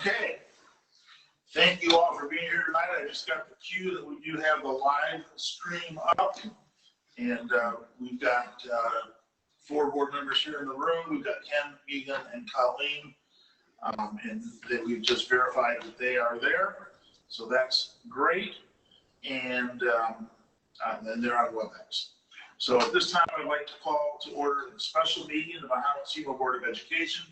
Okay. Thank you all for being here tonight. I just got the cue that we do have the live stream up, and we've got 4 board members here in the room. We've got Ken, Megan, and Colleen, and that we've just verified that they are there. So that's great, and then they're on WebEx. So at this time, I'd like to call to order the special meeting of the Mahomet-Seymour Board of Education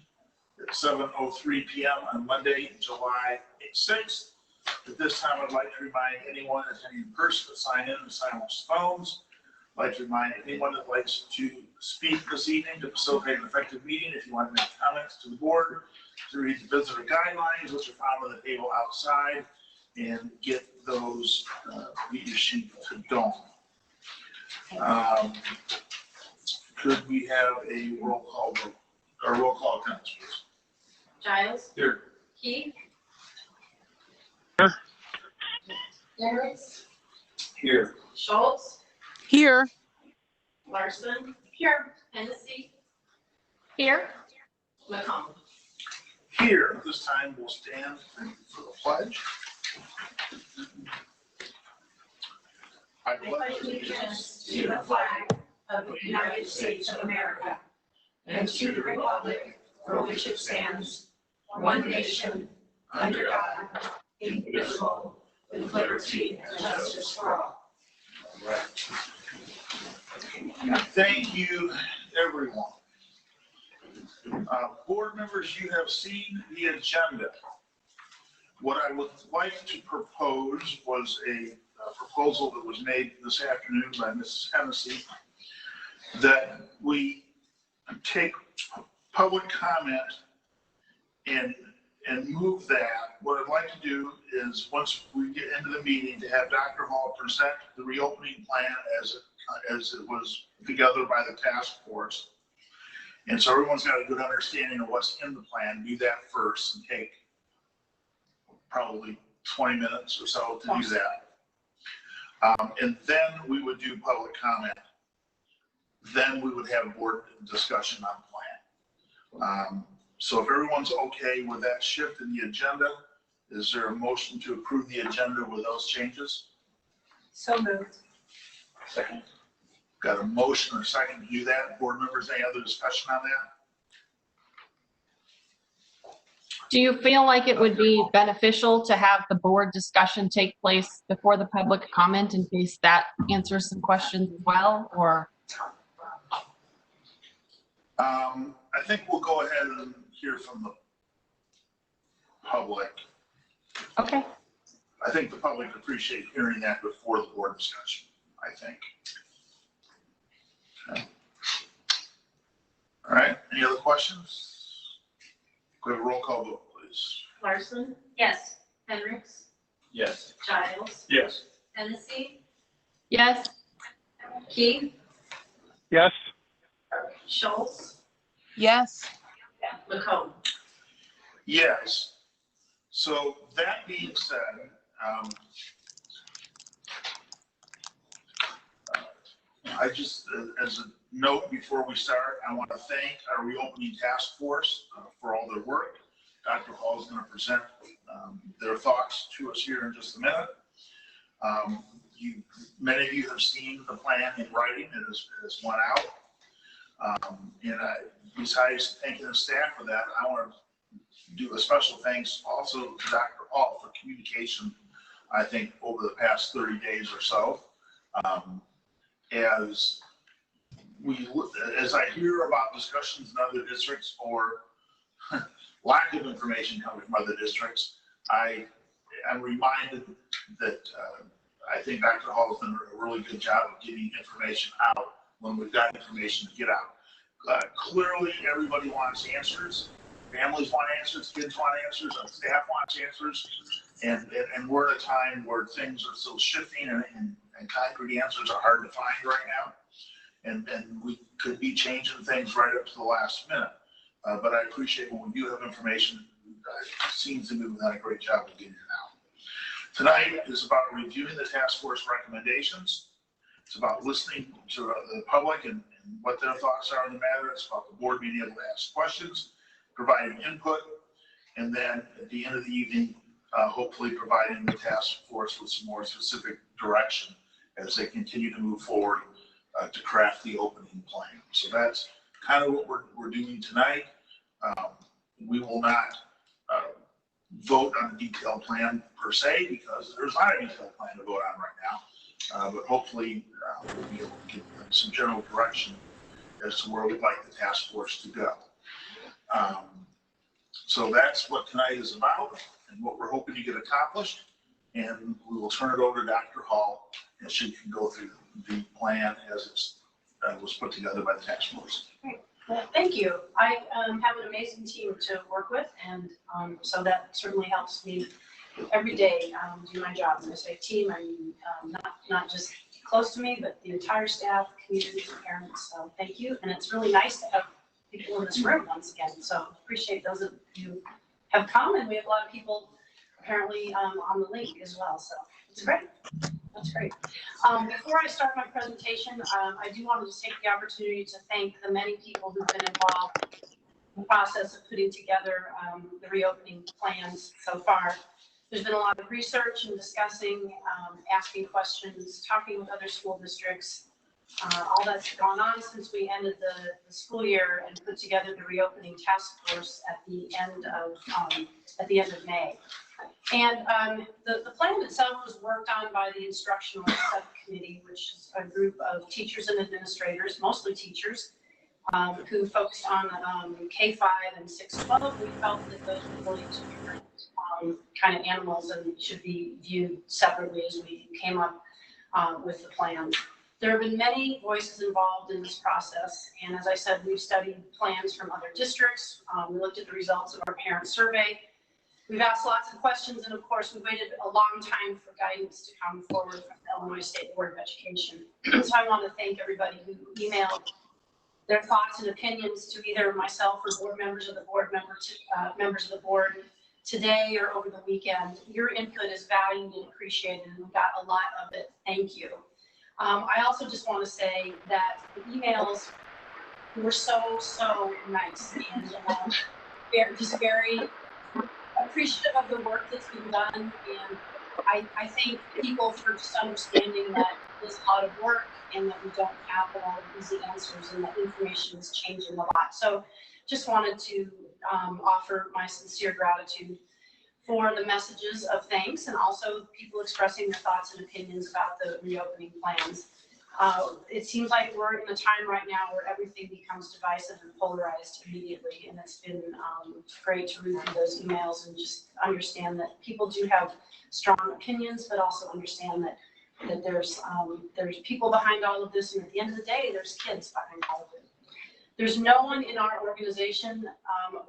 at 7:03 p.m. on Monday, July 6th. At this time, I'd like to remind anyone attending in person to sign in and silence phones. I'd like to remind anyone that likes to speak this evening to facilitate an effective meeting. If you want to make comments to the board, to read the visitor guidelines, which are found on the table outside, and get those meet your sheet to Dawn. Could we have a roll call vote, or roll call attendance, please? Giles? Here. Keith? Here. Harris? Here. Schultz? Here. Larson? Here. Hennessy? Here. McCombs? Here. At this time, we'll stand for the pledge. I pledge allegiance to the flag of the United States of America and to the republic for which it stands, one nation, under God, indivisible, with liberty and justice for all. Thank you, everyone. Board members, you have seen the agenda. What I would like to propose was a proposal that was made this afternoon by Mrs. Hennessy, that we take public comment and move that. What I'd like to do is, once we get into the meeting, to have Dr. Hall present the reopening plan as it was together by the task force. And so everyone's got a good understanding of what's in the plan. Do that first and take probably 20 minutes or so to do that. And then we would do public comment. Then we would have a board discussion on the plan. So if everyone's okay with that shift in the agenda, is there a motion to approve the agenda with those changes? So moved. Second. Got a motion or a second to do that. Board members, any other discussion on that? Do you feel like it would be beneficial to have the board discussion take place before the public comment in case that answers some questions as well, or? I think we'll go ahead and hear from the public. Okay. I think the public appreciate hearing that before the board discussion, I think. Okay. All right, any other questions? Go ahead, roll call vote, please. Larson? Yes. Hendricks? Yes. Giles? Yes. Hennessy? Yes. Keith? Yes. Schultz? Yes. McCombs? Yes. So that being said, I just, as a note before we start, I want to thank our reopening task force for all their work. Dr. Hall is going to present their thoughts to us here in just a minute. Many of you have seen the plan in writing. It has went out. And besides thanking the staff for that, I want to do a special thanks also to Dr. Hall for communication, I think, over the past 30 days or so. As I hear about discussions in other districts or lack of information coming from other districts, I'm reminded that I think Dr. Hall has done a really good job of getting information out when we've got information to get out. Clearly, everybody wants answers. Families want answers, kids want answers, and staff wants answers. And we're at a time where things are still shifting and concrete answers are hard to find right now. And we could be changing things right up to the last minute. But I appreciate when we do have information, it seems to be we've done a great job of getting it out. Tonight is about reviewing the task force recommendations. It's about listening to the public and what their thoughts are on the matter. It's about the board being able to ask questions, providing input, And then at the end of the evening, hopefully providing the task force with some more specific direction as they continue to move forward to craft the opening plan. So that's kind of what we're doing tonight. We will not vote on a detailed plan per se, because there's not a detailed plan to vote on right now. But hopefully we'll be able to give them some general direction as to where we'd like the task force to go. So that's what tonight is about and what we're hoping to get accomplished. And we will turn it over to Dr. Hall, and she can go through the plan as it was put together by the task force. Great. Well, thank you. I have an amazing team to work with, and so that certainly helps me every day do my job. When I say team, I mean not just close to me, but the entire staff, community, and parents. So thank you, and it's really nice to have people in this room once again. So appreciate those of you have come, and we have a lot of people apparently on the link as well. So it's great. That's great. Before I start my presentation, I do want to just take the opportunity to thank the many people who've been involved in the process of putting together the reopening plans so far. There's been a lot of research and discussing, asking questions, talking with other school districts. All that's gone on since we ended the school year and put together the reopening task force at the end of May. And the plan itself was worked on by the instructional subcommittee, which is a group of teachers and administrators, mostly teachers, who focused on K-5 and 6-12. We felt that those were really two different kind of animals and should be viewed separately as we came up with the plan. There have been many voices involved in this process, and as I said, we've studied plans from other districts. We looked at the results of our parent survey. We've asked lots of questions, and of course, we waited a long time for guidance to come forward from the Illinois State Board of Education. So I want to thank everybody who emailed their thoughts and opinions to either myself or board members of the board members of the board today or over the weekend. Your input is valued and appreciated, and we got a lot of it. Thank you. I also just want to say that the emails were so nice, and just very appreciative of the work that's been done, and I thank people for just understanding that there's a lot of work and that we don't have a lot of easy answers and that information is changing a lot. So just wanted to offer my sincere gratitude for the messages of thanks, and also people expressing their thoughts and opinions about the reopening plans. It seems like we're in a time right now where everything becomes divisive and polarized immediately, and it's been great to read through those emails and just understand that people do have strong opinions, but also understand that there's people behind all of this, and at the end of the day, there's kids behind all of it. There's no one in our organization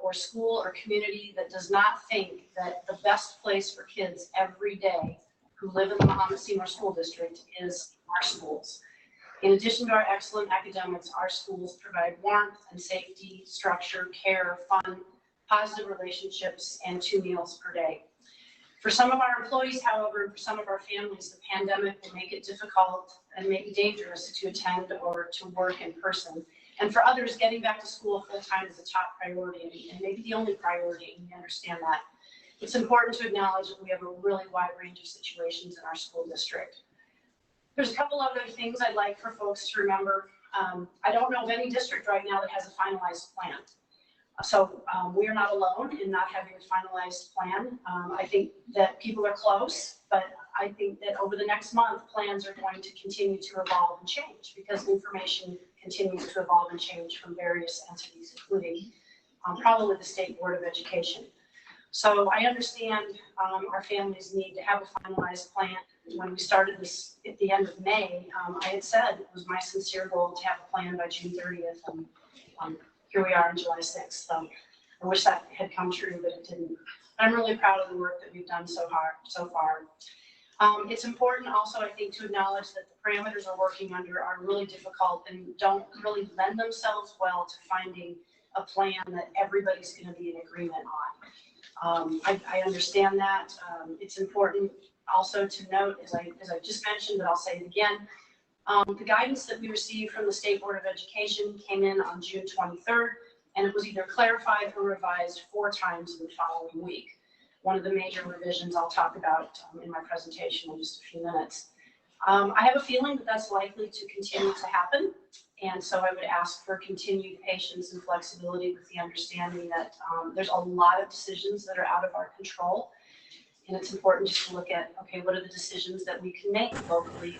or school or community that does not think that the best place for kids every day who live in the Mahomet-Seymour School District is our schools. In addition to our excellent academics, our schools provide warmth and safety, structure, care, fun, positive relationships, and 2 meals per day. For some of our employees, however, and for some of our families, the pandemic will make it difficult and maybe dangerous to attend or to work in person. And for others, getting back to school full-time is a top priority and maybe the only priority, and we understand that. It's important to acknowledge that we have a really wide range of situations in our school district. There's a couple other things I'd like for folks to remember. I don't know of any district right now that has a finalized plan. So we're not alone in not having a finalized plan. I think that people are close, but I think that over the next month, plans are going to continue to evolve and change because information continues to evolve and change from various entities, including probably the State Board of Education. So I understand our families need to have a finalized plan. When we started this at the end of May, I had said it was my sincere goal to have a plan by June 30th, and here we are on July 6th. So I wish that had come true, but it didn't. I'm really proud of the work that we've done so far. It's important also, I think, to acknowledge that the parameters we're working under are really difficult and don't really lend themselves well to finding a plan that everybody's going to be in agreement on. I understand that. It's important also to note, as I just mentioned, but I'll say it again, the guidance that we received from the State Board of Education came in on June 23rd. and it was either clarified or revised 4 times in the following week. One of the major revisions I'll talk about in my presentation in just a few minutes. I have a feeling that that's likely to continue to happen, and so I would ask for continued patience and flexibility with the understanding that there's a lot of decisions that are out of our control, and it's important just to look at, okay, what are the decisions that we can make locally,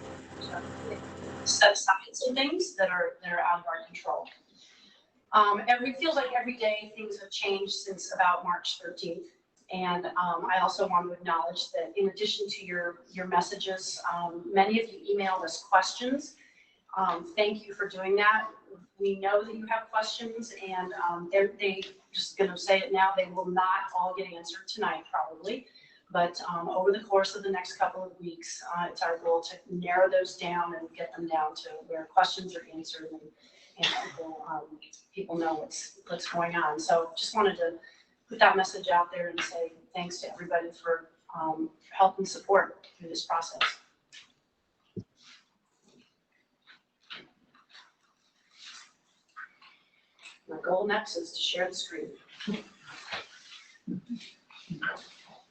set aside some things that are out of our control. It feels like every day things have changed since about March 13th. And I also want to acknowledge that in addition to your messages, many of you emailed us questions. Thank you for doing that. We know that you have questions, and they just going to say it now, they will not all get answered tonight probably. But over the course of the next couple of weeks, it's our goal to narrow those down and get them down to where questions are answered and people know what's going on. So just wanted to put that message out there and say thanks to everybody for help and support through this process. My goal next is to share the screen.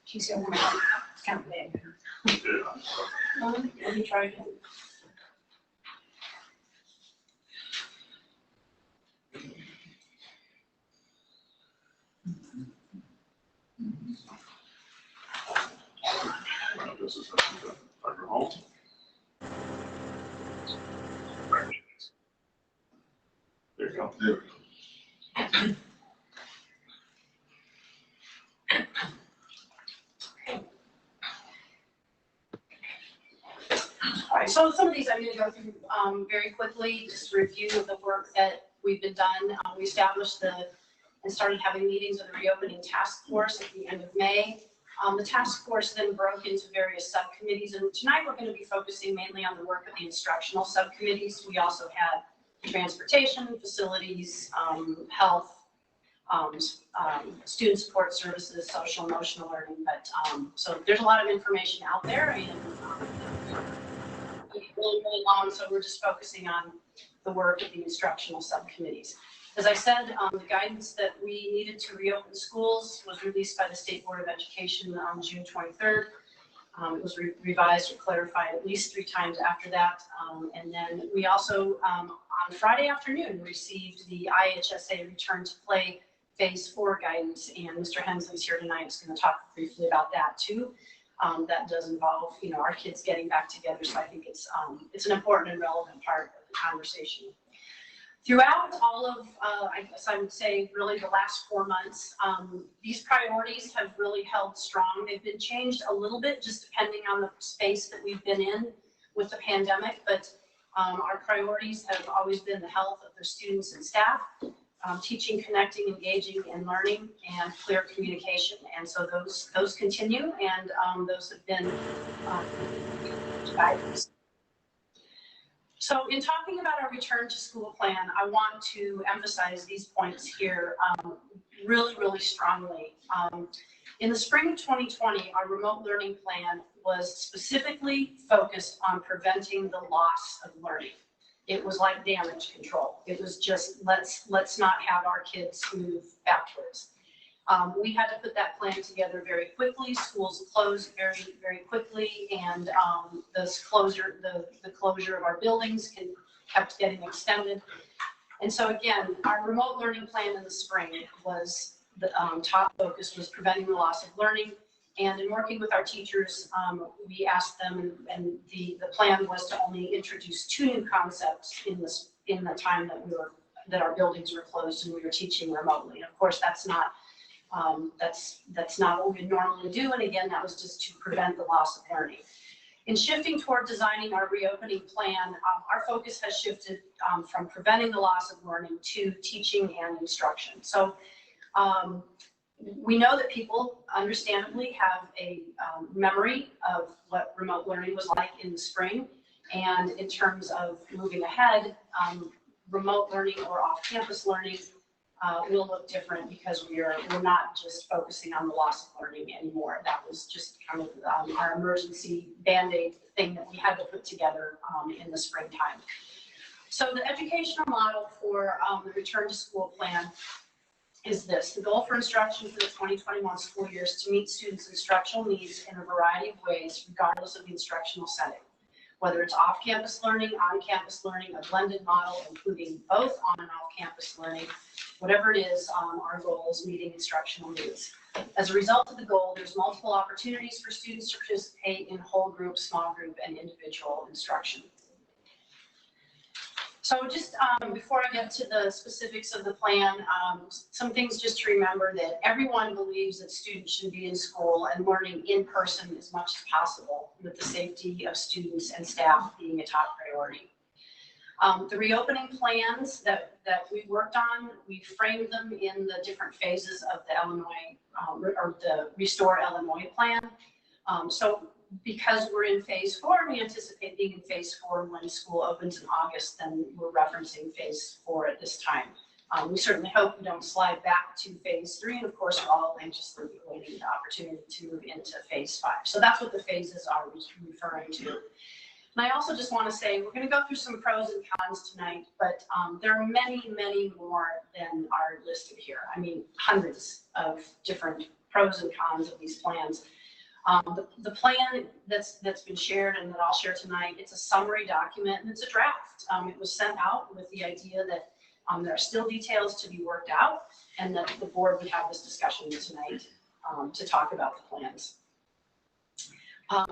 She's going to it's kind of big. Let me try again. This is Dr. Holt. There you go. There we go. All right, so some of these I'm going to go through very quickly, just a review of the work that we've been done. We established and started having meetings with the reopening task force at the end of May. The task force then broke into various subcommittees, and tonight we're going to be focusing mainly on the work of the instructional subcommittees. We also had transportation, facilities, health, student support services, social emotional learning. But so there's a lot of information out there, and it's really long, so we're just focusing on the work of the instructional subcommittees. As I said, the guidance that we needed to reopen schools was released by the State Board of Education on June 23rd. It was revised or clarified at least 3 times after that. And then we also, on Friday afternoon, received the IHSA Return to Play Phase 4 guidance, and Mr. Hensley's here tonight is going to talk briefly about that too. That does involve, our kids getting back together, so I think it's an important and relevant part of the conversation. Throughout all of, I guess I would say, really the last 4 months, these priorities have really held strong. They've been changed a little bit, just depending on the space that we've been in with the pandemic, but our priorities have always been the health of the students and staff, teaching, connecting, engaging, and learning, and clear communication. And so those continue, and those have been guidance. So in talking about our return to school plan, I want to emphasize these points here really, really strongly. In the spring of 2020, our remote learning plan was specifically focused on preventing the loss of learning. It was like damage control. It was just, let's not have our kids move backwards. We had to put that plan together very quickly. Schools closed very, very quickly, and the closure of our buildings kept getting extended. And so again, our remote learning plan in the spring was the top focus was preventing the loss of learning. And in working with our teachers, we asked them, and the plan was to only introduce 2 new concepts in the time that our buildings were closed and we were teaching remotely. And of course, that's not what we normally do. And again, that was just to prevent the loss of learning. In shifting toward designing our reopening plan, our focus has shifted from preventing the loss of learning to teaching and instruction. So we know that people understandably have a memory of what remote learning was like in the spring. And in terms of moving ahead, remote learning or off-campus learning will look different, because we're not just focusing on the loss of learning anymore. That was just kind of our emergency Band-Aid thing that we had to put together in the springtime. So the educational model for the return to school plan is this. The goal for instruction for the 2021 school year is to meet students' instructional needs in a variety of ways, regardless of the instructional setting. Whether it's off-campus learning, on-campus learning, a blended model, including both on and off-campus learning, whatever it is, our goal is meeting instructional needs. As a result of the goal, there's multiple opportunities for students to participate in whole group, small group, and individual instruction. So just before I get to the specifics of the plan, some things just to remember that everyone believes that students should be in school and learning in person as much as possible, with the safety of students and staff being a top priority. The reopening plans that we worked on, we framed them in the different phases of the Illinois, or the Restore Illinois plan. So because we're in phase 4, we anticipate being in phase 4 when school opens in August, then we're referencing phase 4 at this time. We certainly hope we don't slide back to phase 3, and of course, we're all anxiously awaiting the opportunity to move into phase 5. So that's what the phases are referring to. And I also just want to say, we're going to go through some pros and cons tonight, but there are many, many more than are listed here. I mean, hundreds of different pros and cons of these plans. The plan that's been shared and that I'll share tonight, it's a summary document and it's a draft. It was sent out with the idea that there are still details to be worked out and that the board would have this discussion tonight to talk about the plans.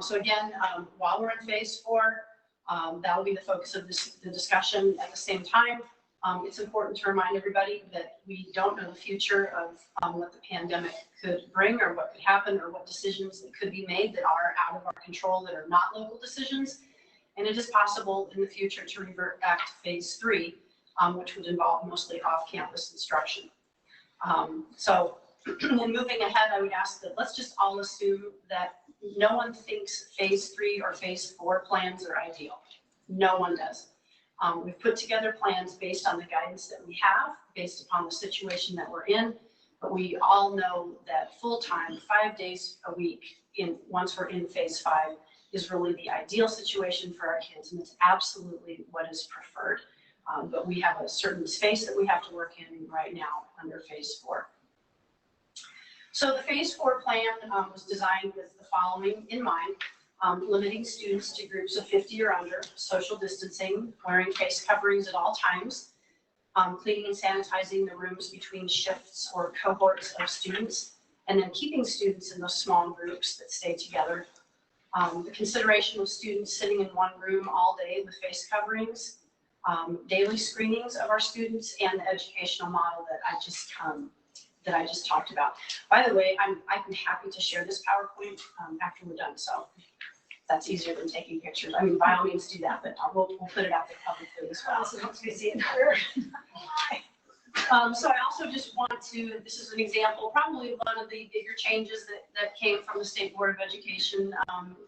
So again, while we're in phase 4, that will be the focus of the discussion. At the same time, it's important to remind everybody that we don't know the future of what the pandemic could bring or what could happen or what decisions that could be made that are out of our control, that are not local decisions. And it is possible in the future to revert back to phase 3, which would involve mostly off-campus instruction. So in moving ahead, I would ask that let's just all assume that no one thinks phase 3 or phase 4 plans are ideal. No one does. We've put together plans based on the guidance that we have, based upon the situation that we're in, but we all know that full-time, 5 days a week, once we're in phase 5, is really the ideal situation for our kids, and it's absolutely what is preferred. But we have a certain space that we have to work in right now under phase 4. So the phase 4 plan was designed with the following in mind: limiting students to groups of 50 or under, social distancing, wearing face coverings at all times, cleaning and sanitizing the rooms between shifts or cohorts of students, and then keeping students in those small groups that stay together. The consideration of students sitting in one room all day with face coverings, daily screenings of our students, and the educational model that I just talked about. By the way, I'm happy to share this PowerPoint after we're done, so that's easier than taking pictures. I mean, by all means do that, but we'll put it out there publicly as well. So once we see it. So I also just want to, this is an example, probably one of the bigger changes that came from the State Board of Education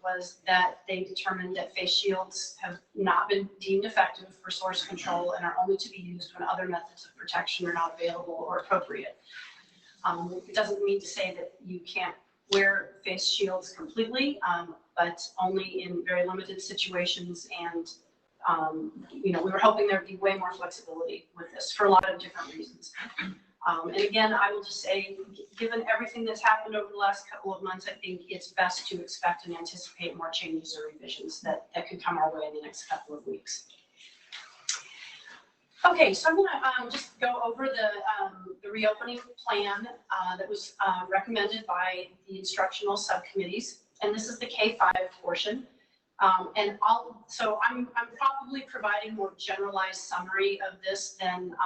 was that they determined that face shields have not been deemed effective for source control and are only to be used when other methods of protection are not available or appropriate. It doesn't mean to say that you can't wear face shields completely, but only in very limited situations. And, we were hoping there'd be way more flexibility with this for a lot of different reasons. And again, I will just say, given everything that's happened over the last couple of months, I think it's best to expect and anticipate more changes or revisions that could come our way in the next couple of weeks. Okay, so I'm going to just go over the reopening plan that was recommended by the instructional subcommittees, and this is the K-5 portion. So I'm probably providing more generalized summary of this than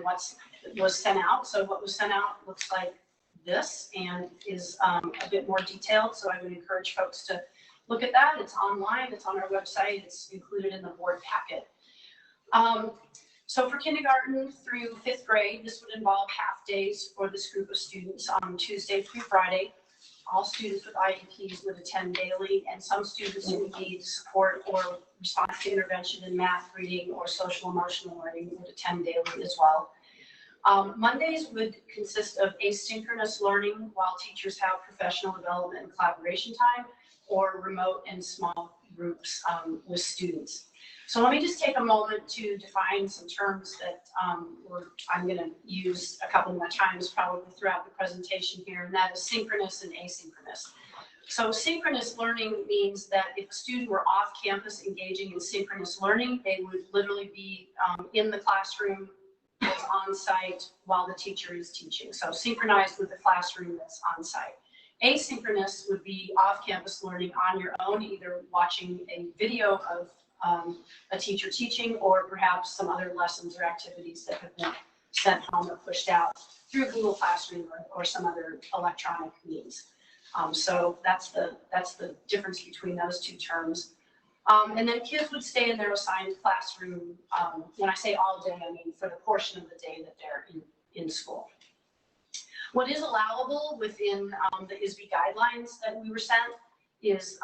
what was sent out. So what was sent out looks like this and is a bit more detailed. So I would encourage folks to look at that. It's online. It's on our website. It's included in the board packet. So for kindergarten through 5th grade, this would involve half days for this group of students on Tuesday through Friday. All students with IEPs would attend daily, and some students who need support or response to intervention in math, reading, or social emotional learning would attend daily as well. Mondays would consist of asynchronous learning while teachers have professional development and collaboration time, or remote and small groups with students. So let me just take a moment to define some terms that I'm going to use a couple more times probably throughout the presentation here, and that is synchronous and asynchronous. So synchronous learning means that if a student were off campus engaging in synchronous learning, they would literally be in the classroom that's on site while the teacher is teaching. So synchronized with the classroom that's on site. Asynchronous would be off-campus learning on your own, either watching a video of a teacher teaching or perhaps some other lessons or activities that have been sent home or pushed out through Google Classroom or some other electronic means. So that's the difference between those two terms. And then kids would stay in their assigned classroom. When I say all day, I mean for the portion of the day that they're in school. What is allowable within the ISB guidelines that we were sent is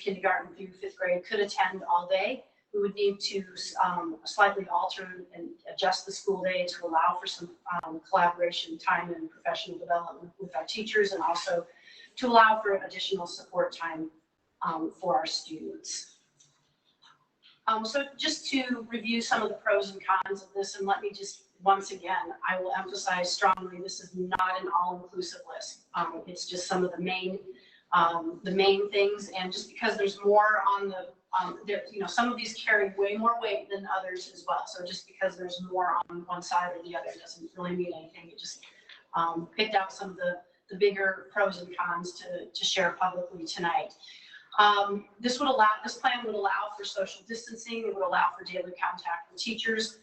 kindergarten through 5th grade could attend all day. We would need to slightly alter and adjust the school day to allow for some collaboration time and professional development with our teachers, and also to allow for additional support time for our students. So just to review some of the pros and cons of this, and let me just, once again, I will emphasize strongly, this is not an all-inclusive list. It's just some of the main things, and just because there's more on the, some of these carry way more weight than others as well. So just because there's more on one side or the other doesn't really mean anything. It just picked out some of the bigger pros and cons to share publicly tonight. This plan would allow for social distancing. It would allow for daily contact with teachers.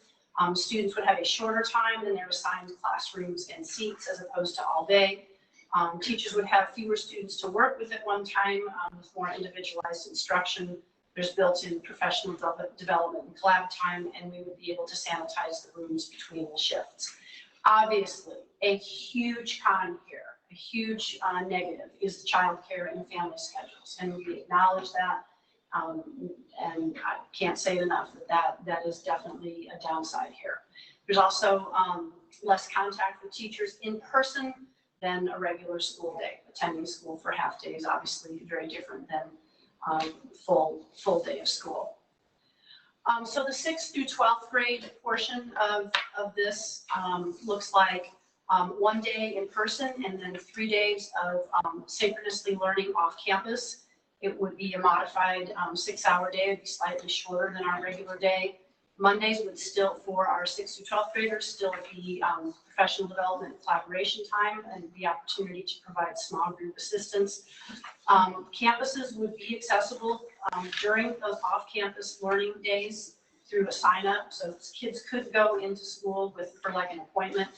Students would have a shorter time than their assigned classrooms and seats as opposed to all day. Teachers would have fewer students to work with at one time with more individualized instruction. There's built-in professional development and collab time, and we would be able to sanitize the rooms between the shifts. Obviously, a huge con here, a huge negative is the child care and family schedules, and we acknowledge that, and I can't say it enough that is definitely a downside here. There's also less contact with teachers in person than a regular school day. Attending school for half day is obviously very different than full day of school. So the 6th through 12th grade portion of this looks like 1 day in person and then 3 days of synchronously learning off campus. It would be a modified 6-hour day. It would be slightly shorter than our regular day. Mondays would still, for our 6th through 12th graders, still be professional development and collaboration time and the opportunity to provide small group assistance. Campuses would be accessible during those off-campus learning days through a sign-up. So kids could go into school for like an appointment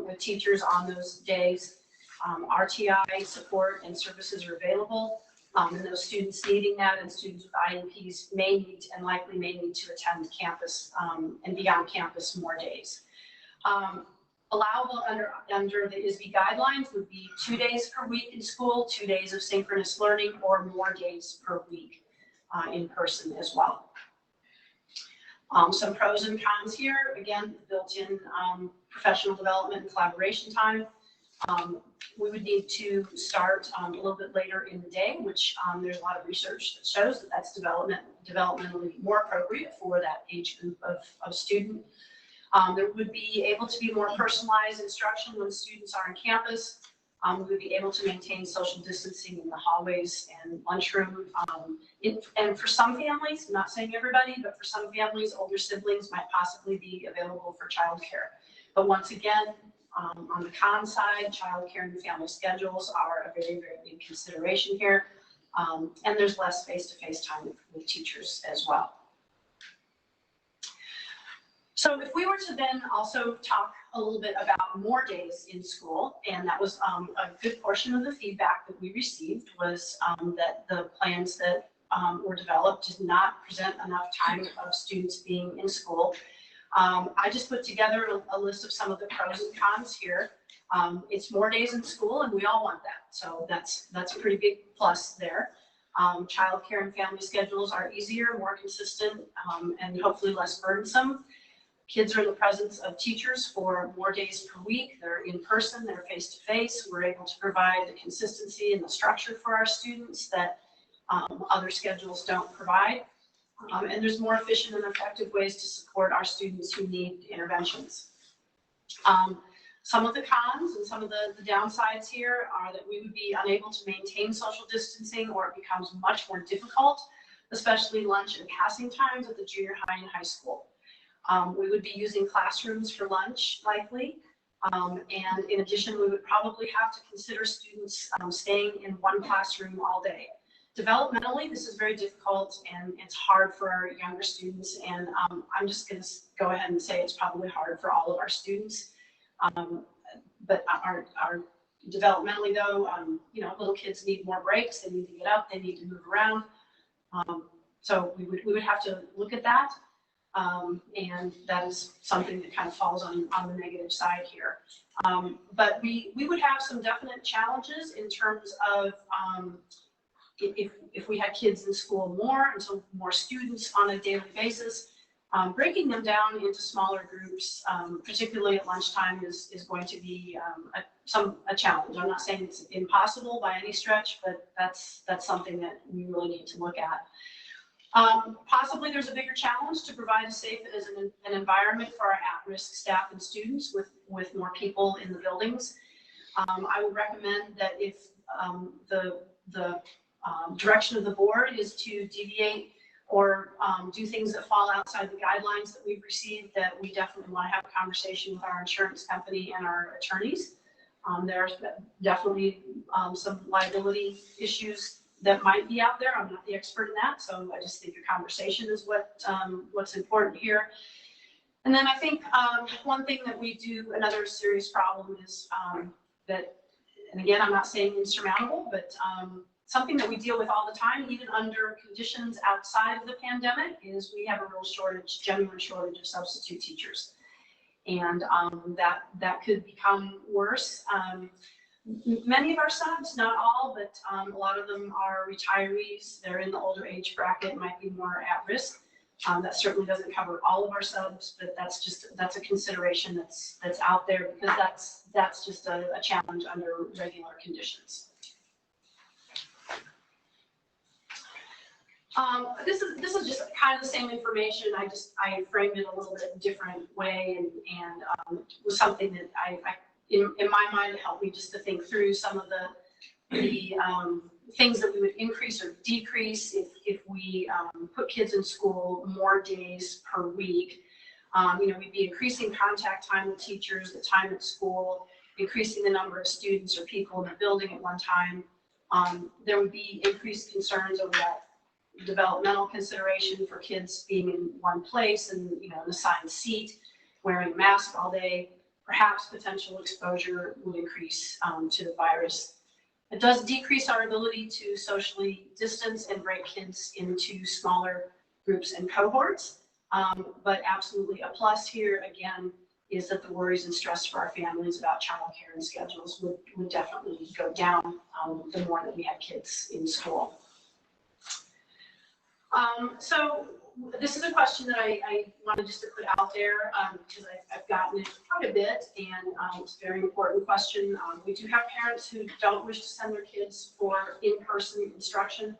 with teachers on those days. RTI support and services are available. And those students needing that and students with IEPs may need and likely may need to attend campus and be on campus more days. Allowable under the ISB guidelines would be 2 days per week in school, 2 days of synchronous learning, or more days per week in person as well. Some pros and cons here, again, built-in professional development and collaboration time. We would need to start a little bit later in the day, which there's a lot of research that shows that that's developmentally more appropriate for that age group of student. There would be able to be more personalized instruction when students are on campus. We would be able to maintain social distancing in the hallways and lunchroom. And for some families, I'm not saying everybody, but for some families, older siblings might possibly be available for childcare. But once again, on the con side, child care and family schedules are a very, very big consideration here. And there's less face-to-face time with teachers as well. So if we were to then also talk a little bit about more days in school, and that was a good portion of the feedback that we received was that the plans that were developed did not present enough time of students being in school. I just put together a list of some of the pros and cons here. It's more days in school, and we all want that. So that's a pretty big plus there. Child care and family schedules are easier, more consistent, and hopefully less burdensome. Kids are in the presence of teachers for more days per week. They're in person, they're face-to-face. We're able to provide the consistency and the structure for our students that other schedules don't provide. And there's more efficient and effective ways to support our students who need interventions. Some of the cons and some of the downsides here are that we would be unable to maintain social distancing, or it becomes much more difficult, especially lunch and passing times at the junior high and high school. We would be using classrooms for lunch likely. And in addition, we would probably have to consider students staying in one classroom all day. Developmentally, this is very difficult and it's hard for our younger students. And I'm just going to go ahead and say it's probably hard for all of our students. But our developmentally though, you know, little kids need more breaks. They need to get up. They need to move around. So we would have to look at that. And that is something that kind of falls on the negative side here. But we would have some definite challenges in terms of if we had kids in school more, and so more students on a daily basis, breaking them down into smaller groups, particularly at lunchtime, is going to be a challenge. I'm not saying it's impossible by any stretch, but that's something that we really need to look at. Possibly there's a bigger challenge to provide a safe as an environment for our at-risk staff and students with more people in the buildings. I would recommend that if the direction of the board is to deviate or do things that fall outside the guidelines that we've received, that we definitely want to have a conversation with our insurance company and our attorneys. There's definitely some liability issues that might be out there. I'm not the expert in that, so I just think a conversation is what's important here. And then I think one thing that we do, another serious problem is that, and again, I'm not saying insurmountable, but something that we deal with all the time, even under conditions outside of the pandemic, is we have a real shortage, genuine shortage of substitute teachers. And that could become worse. Many of our subs, not all, but a lot of them are retirees. They're in the older age bracket, might be more at risk. That certainly doesn't cover all of our subs, but that's a consideration that's out there, because that's just a challenge under regular conditions. This is just kind of the same information. I framed it a little bit different way, and was something that in my mind, it helped me just to think through some of the things that we would increase or decrease if we put kids in school more days per week. You know, we'd be increasing contact time with teachers, the time at school, increasing the number of students or people in the building at one time. There would be increased concerns over that developmental consideration for kids being in one place and, you know, an assigned seat, wearing a mask all day. Perhaps potential exposure would increase to the virus. It does decrease our ability to socially distance and break kids into smaller groups and cohorts. But absolutely a plus here, again, is that the worries and stress for our families about childcare and schedules would definitely go down the more that we have kids in school. So this is a question that I wanted just to put out there because I've gotten it quite a bit, and it's a very important question. We do have parents who don't wish to send their kids for in-person instruction,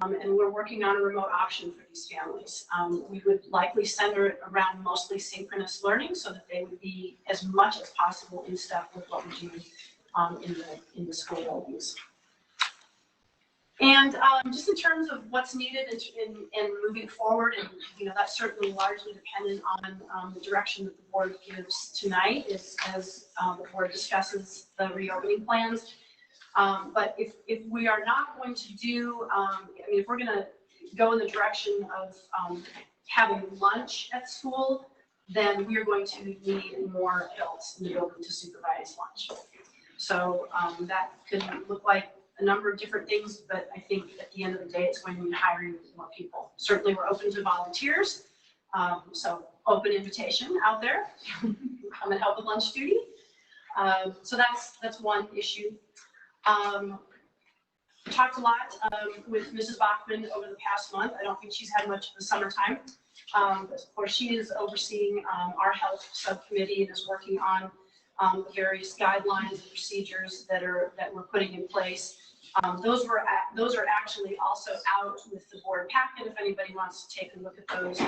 and we're working on a remote option for these families. We would likely center it around mostly synchronous learning so that they would be as much as possible in step with what we do in the school buildings. And just in terms of what's needed in moving forward, and you know, that's certainly largely dependent on the direction that the board gives tonight as the board discusses the reopening plans. But if we are not going to do, I mean, if we're going to go in the direction of having lunch at school, then we are going to need more adults in the building to supervise lunch. So that could look like a number of different things, but I think at the end of the day, it's going to mean hiring more people. Certainly we're open to volunteers. So open invitation out there, come and help with lunch duty. So that's one issue. Talked a lot with Mrs. Bachman over the past month. I don't think she's had much of the summertime. But of course, she is overseeing our health subcommittee and is working on the various guidelines and procedures that we're putting in place. Those are actually also out with the board packet if anybody wants to take a look at those.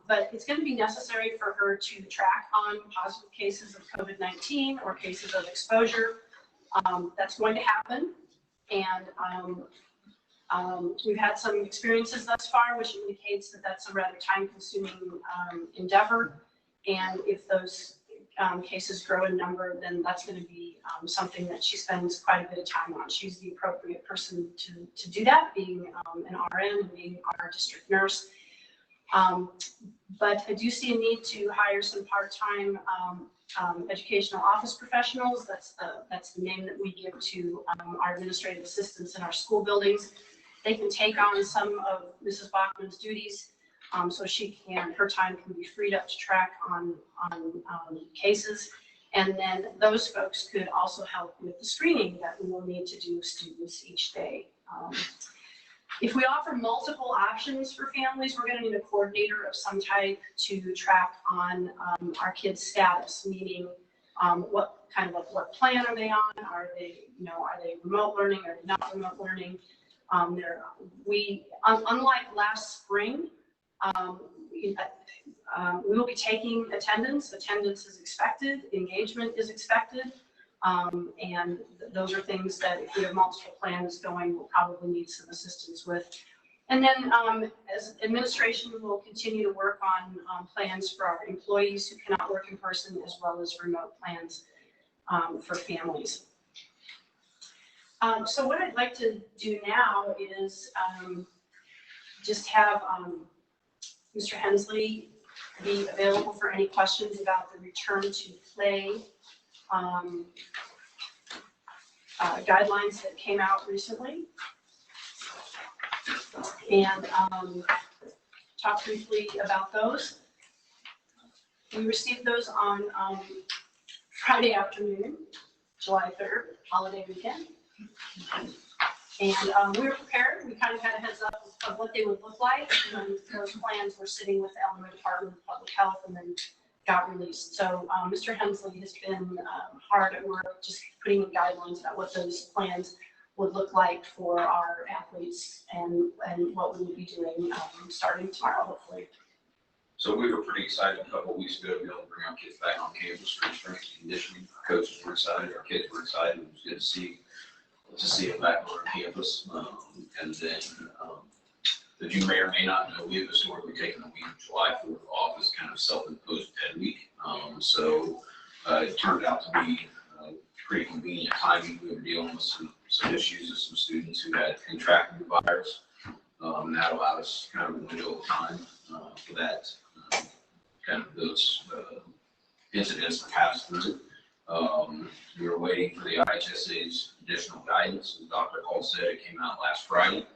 But it's going to be necessary for her to track on positive cases of COVID-19 or cases of exposure. That's going to happen. And we've had some experiences thus far, which indicates that that's a rather time-consuming endeavor. And if those cases grow in number, then that's going to be something that she spends quite a bit of time on. She's the appropriate person to do that, being an RN and being our district nurse. But I do see a need to hire some part-time educational office professionals. That's the name that we give to our administrative assistants in our school buildings. They can take on some of Mrs. Bachman's duties, so her time can be freed up to track on cases. And then those folks could also help with the screening that we will need to do with students each day. If we offer multiple options for families, we're going to need a coordinator of some type to track on our kids' status, meaning what plan are they on? Are they remote learning? Are they not remote learning? Unlike last spring, we will be taking attendance. Attendance is expected. Engagement is expected. And those are things that if we have multiple plans going, we'll probably need some assistance with. And then as administration, we will continue to work on plans for our employees who cannot work in person, as well as remote plans for families. So what I'd like to do now is just have Mr. Hensley be available for any questions about the return to play guidelines that came out recently, and talk briefly about those. We received those on Friday afternoon, July 3rd, holiday weekend. And we were prepared. We kind of had a heads up of what they would look like. And those plans were sitting with the Illinois Department of Public Health and then got released. So Mr. Hensley has been hard at work just putting in guidelines about what those plans would look like for our athletes and what we will be doing starting tomorrow, hopefully. So we were pretty excited a couple of weeks ago to be able to bring our kids back on campus for strength and conditioning. Our coaches were excited, our kids were excited. It was good to see them back on campus. And then, as you may or may not know, we have historically taken the week of July 4th off as kind of self-imposed Ed week. So it turned out to be pretty convenient timing. We were dealing with some issues with some students who had contracted the virus. And that allowed us kind of a window of time for that, kind of those incidents to pass through. We were waiting for the IHSA's additional guidance. As Dr. Hall said, it came out last Friday.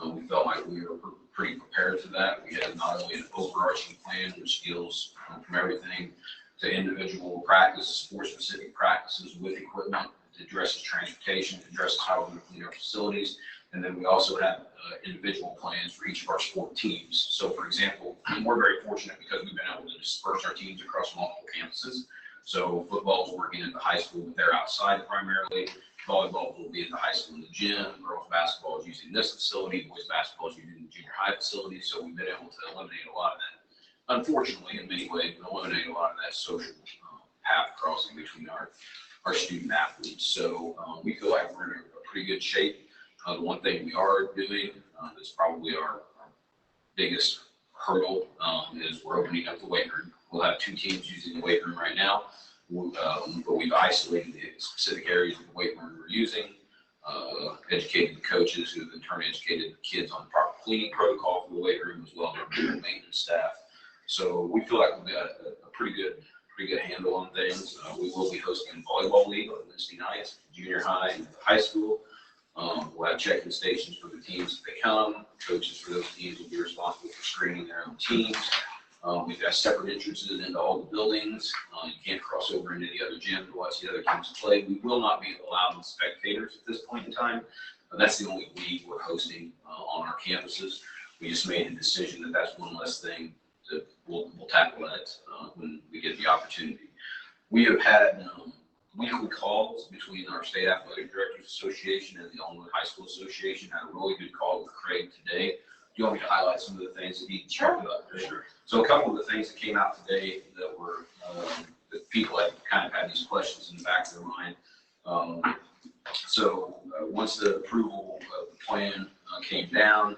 We felt like we were pretty prepared for that. We had not only an overarching plan, which deals from everything to individual practice, sport-specific practices with equipment, it addresses transportation, it addresses how we're going to clean our facilities. And then we also have individual plans for each of our sport teams. So, for example, we're very fortunate because we've been able to disperse our teams across multiple campuses. So football is working at the high school, but they're outside primarily. Volleyball will be at the high school in the gym. Girls basketball is using this facility. Boys basketball is using the junior high facility. So we've been able to eliminate a lot of that. Unfortunately, in many ways, we eliminate a lot of that social path crossing between our student athletes. So we feel like we're in a pretty good shape. The one thing we are doing that's probably our biggest hurdle is we're opening up the weight room. We'll have 2 teams using the weight room right now, but we've isolated the specific areas of the weight room we're using, educated the coaches who have in turn educated the kids on the proper cleaning protocol for the weight room, as well as our maintenance staff. So we feel like we've got a pretty good handle on things. We will be hosting a volleyball league on Wednesday nights, junior high and high school. We'll have check-in stations for the teams as they come. Coaches for those teams will be responsible for screening their own teams. We've got separate entrances into all the buildings. You can't cross over into the other gym to watch the other teams play. We will not be allowing spectators at this point in time. That's the only league we're hosting on our campuses. We just made a decision that that's one less thing that we'll tackle that when we get the opportunity. We have had weekly calls between our State Athletic Directors Association and the Illinois High School Association. Had a really good call with Craig today. Do you want me to highlight some of the things that he talked about? Sure. So a couple of the things that came out today that were that people had kind of had these questions in the back of their mind. Once the approval of the plan came down,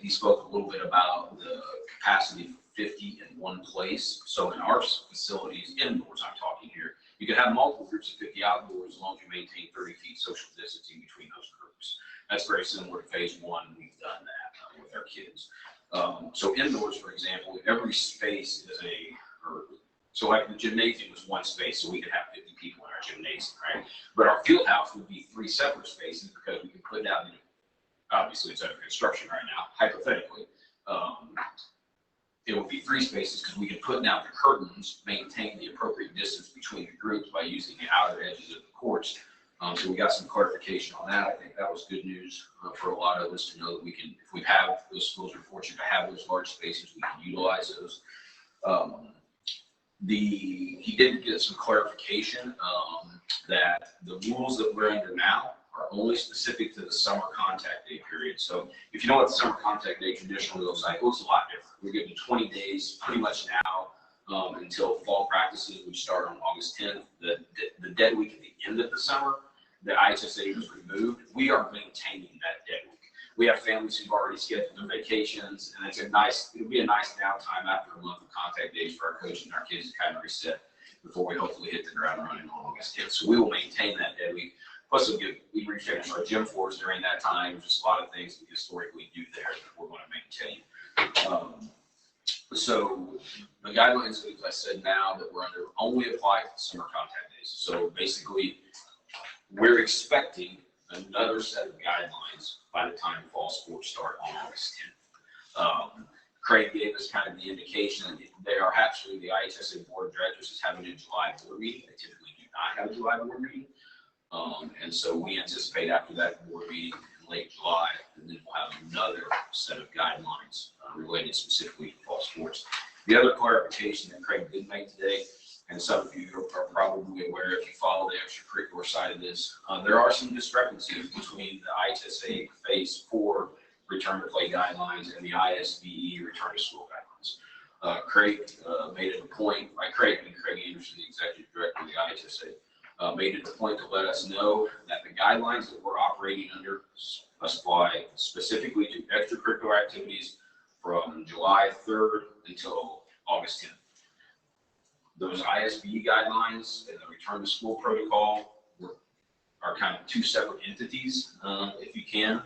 he spoke a little bit about the capacity for 50 in one place. So in our facilities, indoors I'm talking here, you can have multiple groups of 50 outdoors as long as you maintain 30 feet social distancing between those groups. That's very similar to phase one. We've done that with our kids. So indoors, for example, every space is so like the gymnasium was one space, so we could have 50 people in our gymnasium, right? But our field house would be 3 separate spaces because we could put down, obviously it's under construction right now, hypothetically. It would be 3 spaces because we could put down the curtains, maintain the appropriate distance between the groups by using the outer edges of the courts. So we got some clarification on that. I think that was good news for a lot of us to know that we can, if we have those schools are fortunate to have those large spaces, we can utilize those. He did get some clarification that the rules that we're under now are only specific to the summer contact day period. So if you know what the summer contact day traditionally looks like, it looks a lot different. We're giving 20 days pretty much now until fall practices, which start on August 10th. The dead week at the end of the summer, the IHSA was removed. We are maintaining that dead week. We have families who've already scheduled their vacations, and it'll be a nice downtime after a month of contact days for our coaches and our kids to kind of reset before we hopefully hit the ground running on August 10th. So we will maintain that dead week. Plus, we refinish our gym floors during that time. Just a lot of things we historically do there that we're going to maintain. So the guidelines, as I said now, that we're under only apply to summer contact days. So basically, we're expecting another set of guidelines by the time fall sports start on August 10th. Craig gave us kind of the indication that they are actually, the IHSA Board of Directors is having a July board meeting. They typically do not have a July board meeting. And so we anticipate after that board meeting in late July, and then we'll have another set of guidelines related specifically to fall sports. The other clarification that Craig did make today, and some of you are probably aware if you follow the extracurricular side of this, there are some discrepancies between the IHSA phase 4 return to play guidelines and the ISBE return to school guidelines. Craig made it a point, Craig Anderson, the executive director of the IHSA, made it a point to let us know that the guidelines that we're operating under apply specifically to extracurricular activities from July 3rd until August 10th. Those ISBE guidelines and the return to school protocol are kind of 2 separate entities, if you can.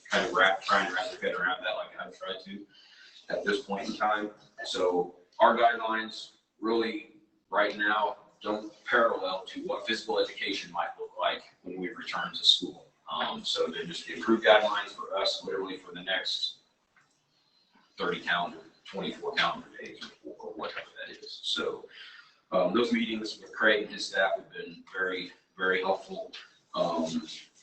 Kind of trying to wrap your head around that like I've tried to at this point in time. So our guidelines really right now don't parallel to what physical education might look like when we return to school. So they're just the approved guidelines for us literally for the next 24 calendar days or whatever that is. So those meetings with Craig and his staff have been very, very helpful.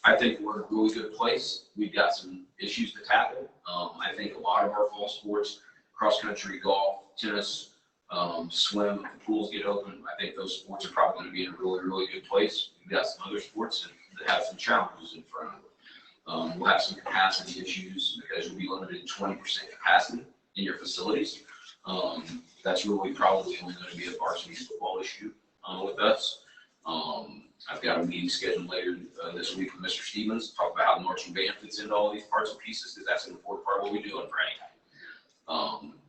I think we're in a really good place. We've got some issues to tackle. I think a lot of our fall sports, cross country, golf, tennis, swim, if the pools get open, I think those sports are probably going to be in a really, really good place. We've got some other sports that have some challenges in front of them. We'll have some capacity issues because you'll be limited to 20% capacity in your facilities. That's really probably only going to be a varsity football issue with us. I've got a meeting scheduled later this week with Mr. Stevens to talk about how the marching band fits into all these parts and pieces, because that's an important part of what we do on Friday.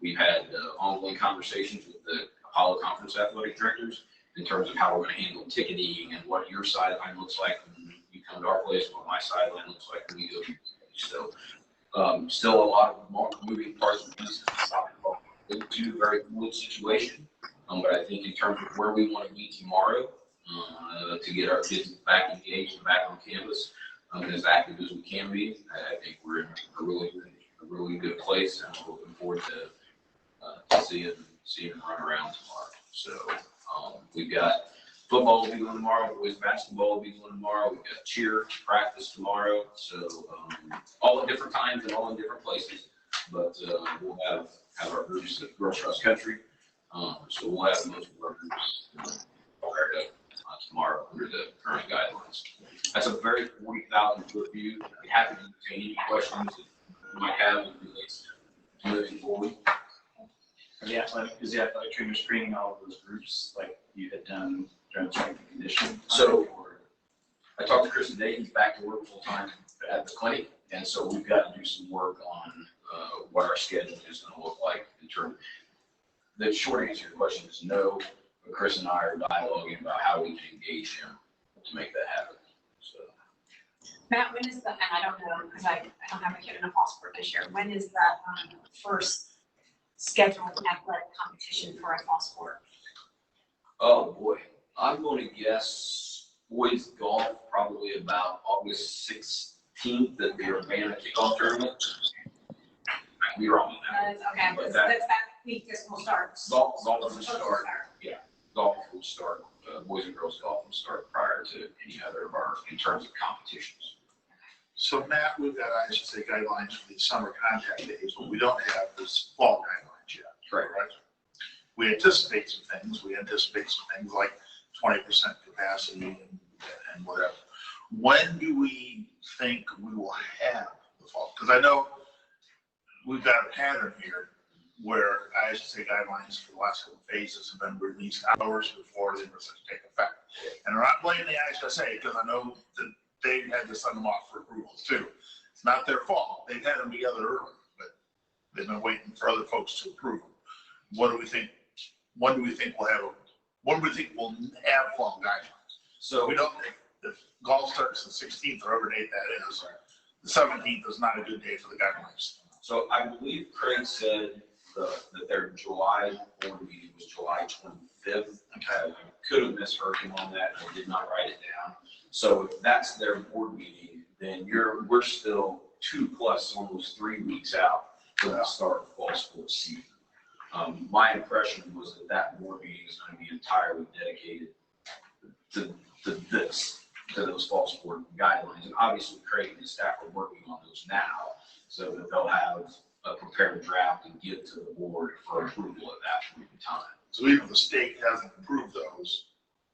We've had ongoing conversations with the Apollo Conference athletic directors in terms of how we're going to handle ticketing and what your sideline looks like when you come to our place, what my sideline looks like when we go to. So still a lot of moving parts and pieces into a very fluid situation. But I think in terms of where we want to be tomorrow, to get our kids back engaged and back on campus and as active as we can be, I think we're in a really good place, and I'm looking forward to seeing them run around tomorrow. So we've got football will be going tomorrow, boys basketball will be going tomorrow, we've got cheer practice tomorrow. So all at different times and all in different places, but we'll have our groups at girls cross country. So we'll have most of our groups prior to tomorrow under the current guidelines. That's a very 40,000-foot view. I'd be happy to entertain any questions that you might have as it relates to moving forward. Is the athletic trainer screening all of those groups like you had done during the strength and conditioning? So I talked to Chris today. He's back to work full time at the clinic, and so we've got to do some work on what our schedule is going to look like in terms. The short answer to your question is no, but Chris and I are dialoguing about how we can engage him to make that happen. So Matt, when is the, and I don't know, because I don't have a kid in a fall sport this year, when is that first scheduled athletic competition for a fall sport? oh boy, I'm going to guess boys golf probably about August 16th at the Urbana kickoff tournament. I could be wrong on that. Okay, But that's that week this will start. Golf will start. Yeah, golf will start. Boys and girls golf will start prior to any other of our in terms of competitions. So Matt, we've got, I should say, guidelines for these summer contact days, but we don't have this fall guidelines yet. Correct. Right? We anticipate some things. We anticipate some things like 20% capacity and whatever. When do we think we will have the fall? Because I know we've got a pattern here where I should say guidelines for the last couple of phases have been released hours before they were supposed to take effect. And I'm not blaming the ISSA because I know that they had to send them off for approvals too. It's not their fault. They've had them together early, but they've been waiting for other folks to approve them. What do we think? When do we think we'll have? When do we think we'll have fall guidelines? So we don't. If golf starts the 16th, or whatever date that is, the 17th is not a good day for the guidelines. So I believe Craig said that their July board meeting was July 25th. I could have misheard him on that. I did not write it down. So if that's their board meeting, then we're still 2 plus almost 3 weeks out from the start of fall sports season. My impression was that board meeting is going to be entirely dedicated to those fall sport guidelines. And obviously Craig and his staff are working on those now so that they'll have a prepared draft and give to the board for approval at that point in time. So even if the state hasn't approved those,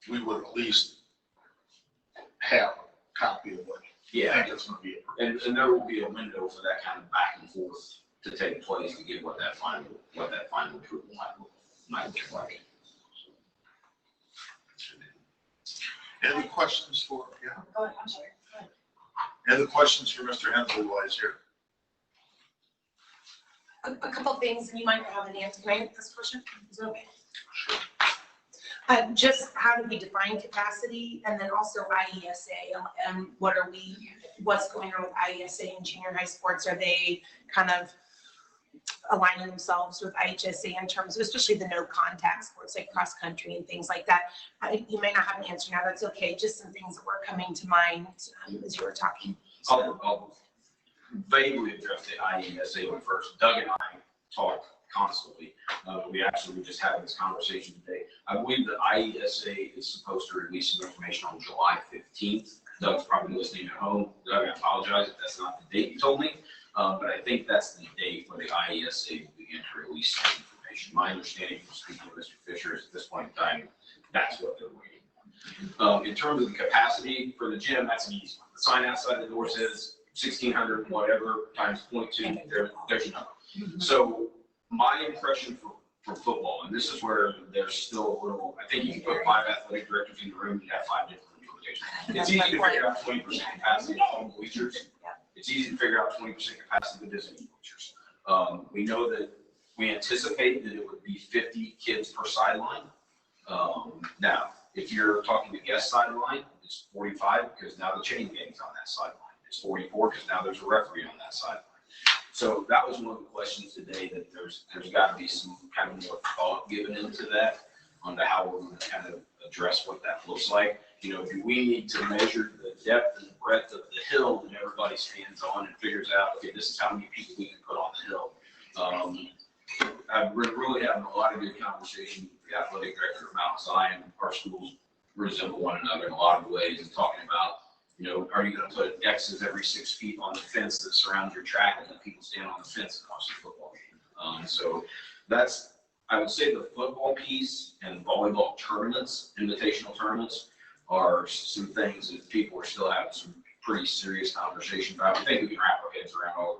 we would at least have a copy of what I think it's going to be approved. And there will be a window for that kind of back and forth to take place to get what that final approval might look like. Any other questions for, Go ahead, I'm sorry. Go ahead. any other questions for Mr. Hensley while he's here? A couple of things, and you might have an answer. Can I answer this question? Is it okay? Sure. Just how do we define capacity, and then also IESA, and what's going on with IESA and junior high sports? Are they kind of aligning themselves with IHSA in terms of, especially the no contact sports like cross country and things like that? You may not have an answer now, that's okay. Just some things that were coming to mind as you were talking. I'll vaguely address the IESA one first. Doug and I talk constantly. We actually were just having this conversation today. I believe the IESA is supposed to release some information on July 15th. Doug's probably listening at home. Doug, I apologize if that's not the date you told me, but I think that's the date where the IESA will begin to release some information. My understanding from speaking with Mr. Fisher is at this point in time, that's what they're waiting. In terms of the capacity for the gym, that's an easy one. The sign outside the door says 1,600 whatever times 0.2, there's your number. So my impression for football, and this is where there's still a little, I think you can put 5 athletic directors in the room, you have 5 different interpretations. It's easy to figure out 20% capacity of home bleachers. It's easy to figure out 20% capacity of visiting bleachers. We know that we anticipate that it would be 50 kids per sideline. Now, if you're talking the guest sideline, it's 45 because now the chain gang's on that sideline. It's 44 because now there's a referee on that sideline. So that was one of the questions today, that there's got to be some kind of more thought given into that, onto how we're going to kind of address what that looks like. You know, do we need to measure the depth and breadth of the hill that everybody stands on and figures out, okay, this is how many people we can put on the hill? I've been really having a lot of good conversation with the athletic director of Mount Zion. Our schools resemble one another in a lot of ways, and talking about, you know, are you going to put X's every 6 feet on the fence that surrounds your track and let people stand on the fence and watch the football game? So that's I would say the football piece and volleyball tournaments, invitational tournaments, are some things that people are still having some pretty serious conversation about. I think we can wrap our heads around all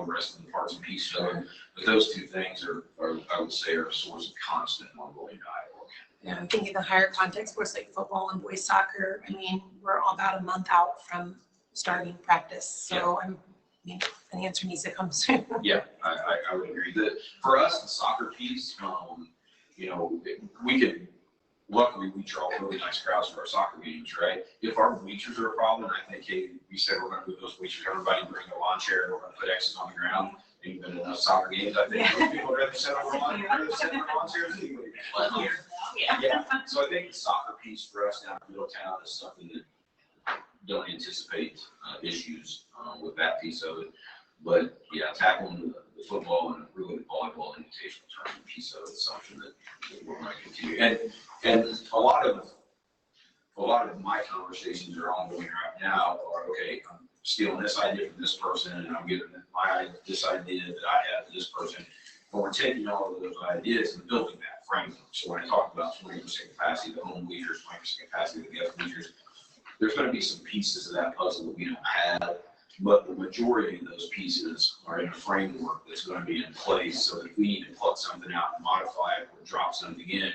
the rest of the parts and pieces of it. But those two things are I would say, are a source of constant ongoing dialogue. Yeah, I'm thinking the higher context sports like football and boys soccer. I mean, we're all about a month out from starting practice. So I mean, an answer needs to come soon. Yeah, I would agree that for us, the soccer piece, you know, we could, luckily we draw really nice crowds for our soccer games, right? If our bleachers are a problem, I think, hey, we said we're gonna move those bleachers, everybody bring a lawn chair, and we're gonna put X's on the ground. You've been in enough soccer games, I think most people would rather sit on the lawn chairs anyway. Yeah, so I think the soccer piece for us down in Middletown is something that don't anticipate issues with that piece of it. But yeah, tackling the football and really the volleyball invitational tournament piece of it is something that we're going to continue. And a lot of my conversations are ongoing right now are, okay, I'm stealing this idea from this person and I'm giving this idea that I have to this person. But we're taking all of those ideas and building that framework. So when I talk about 20% capacity, the home bleachers, 20% capacity, the guest bleachers, there's going to be some pieces of that puzzle that we don't have, but the majority of those pieces are in a framework that's going to be in place. So if we need to pluck something out and modify it or drop something in,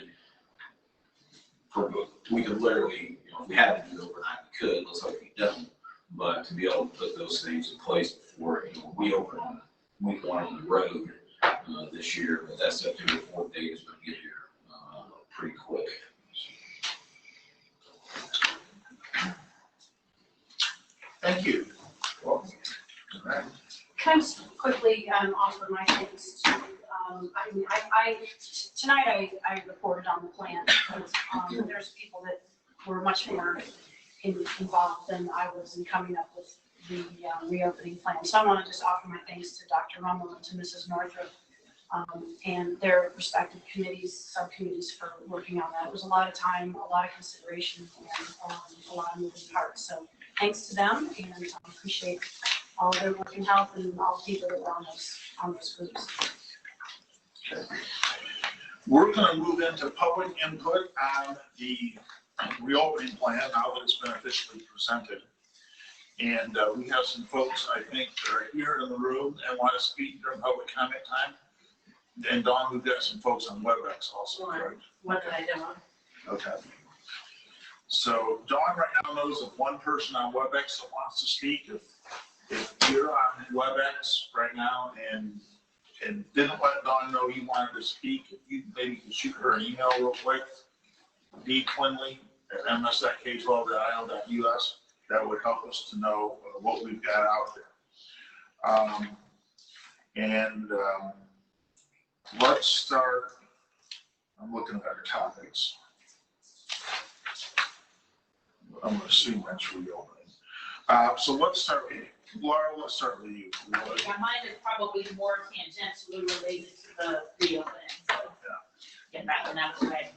we could literally, you know, if we had to do it overnight, we could. Let's hope we don't. But to be able to put those things in place before, you know, we open on week 1 on the road this year, but that September 4th date is going to get here pretty quick. Thank you. Well, all right. Can I just quickly offer my thanks to, tonight I reported on the plan because there's people that were much more involved than I was in coming up with the reopening plan. So I want to just offer my thanks to Dr. Rummel and to Mrs. Northrop and their respective committees, subcommittees for working on that. It was a lot of time, a lot of consideration, and a lot of moving parts. So thanks to them, and I appreciate all their work and help and all the people that were on those groups. Okay. We're going to move into public input on the reopening plan now that it's been officially presented. And we have some folks, I think, that are here in the room and want to speak during public comment time. And Dawn, we've got some folks on WebEx also, correct? What did I do? Okay. So Dawn right now knows of one person on WebEx that wants to speak. If you're on WebEx right now and didn't let Dawn know you wanted to speak, if you maybe can shoot her an email real quick, dquinley@ms.k12.io.us. That would help us to know what we've got out there. Let's start. I'm looking at our topics. I'm going to assume that's reopening. So let's start with Laura. Let's start with you. Yeah, mine is probably more tangentially related to the reopening. So get that one out of the way.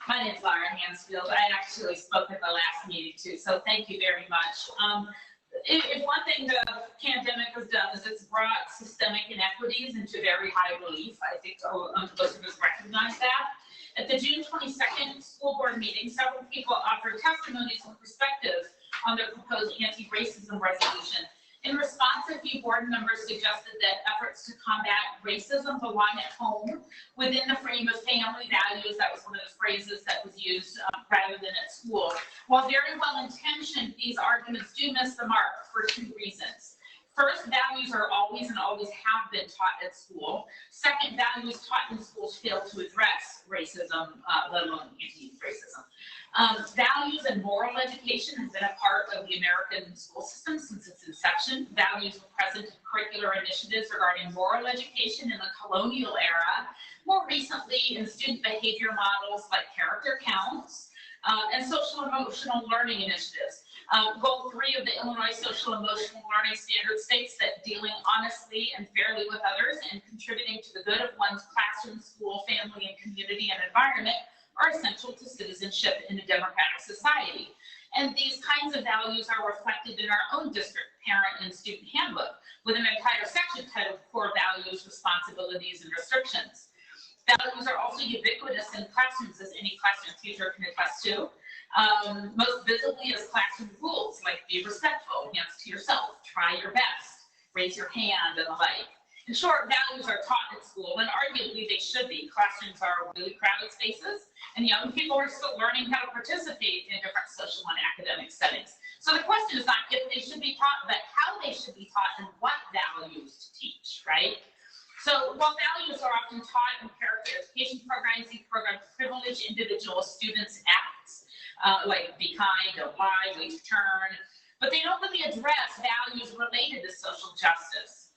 My name's Laura Hansfield. I actually spoke at the last meeting too, so thank you very much. If one thing the pandemic has done is it's brought systemic inequities into very high relief. I think most of us recognize that. At the June 22nd school board meeting, several people offered testimonies and perspectives on their proposed anti-racism resolution. In response, a few board members suggested that efforts to combat racism belong at home within the frame of family values. That was one of the phrases that was used rather than at school. While very well intentioned, these arguments do miss the mark for 2 reasons. First, values are always and always have been taught at school. Second, values taught in schools fail to address racism, let alone anti-racism. Values and moral education has been a part of the American school system since its inception. Values were present in curricular initiatives regarding moral education in the colonial era, more recently in student behavior models like character counts and social emotional learning initiatives. Goal 3 of the Illinois Social Emotional Learning Standard states that dealing honestly and fairly with others and contributing to the good of one's classroom, school, family, and community and environment are essential to citizenship in a democratic society. And these kinds of values are reflected in our own district parent and student handbook, with an entire section titled Core Values, Responsibilities, and Restrictions. Values are also ubiquitous in classrooms, as any classroom teacher can attest to. Most visibly as classroom rules, like be respectful, hands to yourself, try your best, raise your hand, and the like. In short, values are taught at school, and arguably they should be. Classrooms are really crowded spaces, and young people are still learning how to participate in different social and academic settings. So the question is not if they should be taught, but how they should be taught and what values to teach, right? So while values are often taught in character education programs, these programs privilege individual students' acts, like be kind, don't lie, wait your turn, but they don't really address values related to social justice.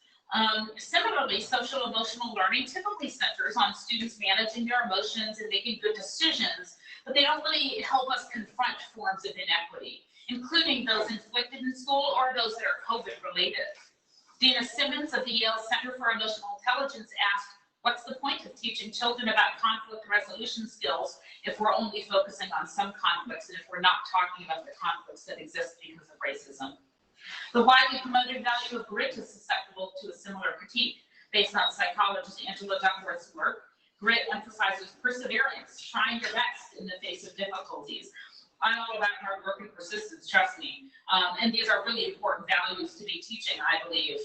Similarly, social emotional learning typically centers on students managing their emotions and making good decisions, but they don't really help us confront forms of inequity, including those inflicted in school or those that are COVID related. Dina Simmons of the Yale Center for Emotional Intelligence asked, what's the point of teaching children about conflict resolution skills if we're only focusing on some conflicts and if we're not talking about the conflicts that exist because of racism? The widely promoted value of grit is susceptible to a similar critique. Based on psychologist Angela Duckworth's work, grit emphasizes perseverance, trying your best in the face of difficulties. I'm all about hard work and persistence, trust me. And these are really important values to be teaching, I believe.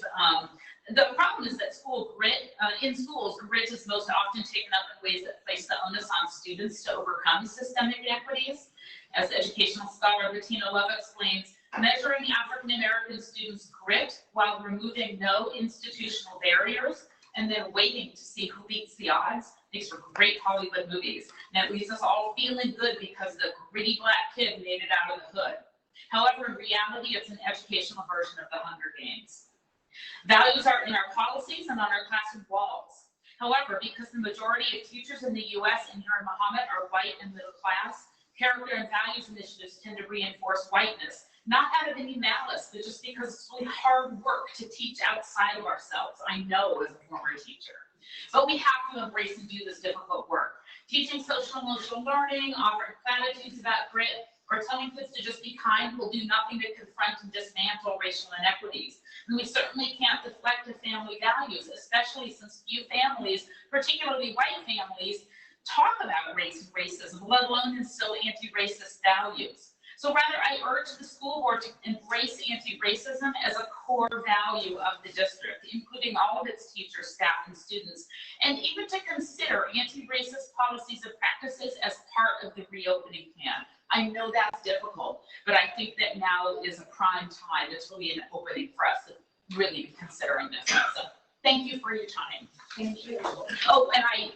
The problem is that in schools, grit is most often taken up in ways that place the onus on students to overcome systemic inequities. As educational scholar Bettina Love explains, measuring African American students' grit while removing no institutional barriers and then waiting to see who beats the odds makes for great Hollywood movies. And it leaves us all feeling good because the gritty black kid made it out of the hood. However, in reality, it's an educational version of the Hunger Games. Values are in our policies and on our classroom walls. However, because the majority of teachers in the U.S. and here in Mahomet are white and middle class, character and values initiatives tend to reinforce whiteness, not out of any malice, but just because it's really hard work to teach outside of ourselves. I know as a former teacher. But we have to embrace and do this difficult work. Teaching social emotional learning, offering platitudes about grit, or telling kids to just be kind will do nothing to confront and dismantle racial inequities. And we certainly can't deflect to family values, especially since few families, particularly white families, talk about race and racism, let alone instill anti-racist values. So rather, I urge the school board to embrace anti-racism as a core value of the district, including all of its teachers, staff, and students, and even to consider anti-racist policies and practices as part of the reopening plan. I know that's difficult, but I think that now is a prime time. It's really an opening for us to really be considering this. So thank you for your time. Thank you. Oh, and I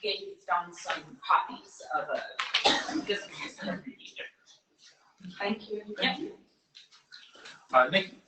gave Don some copies of this. Thank you. Yeah. Nikki.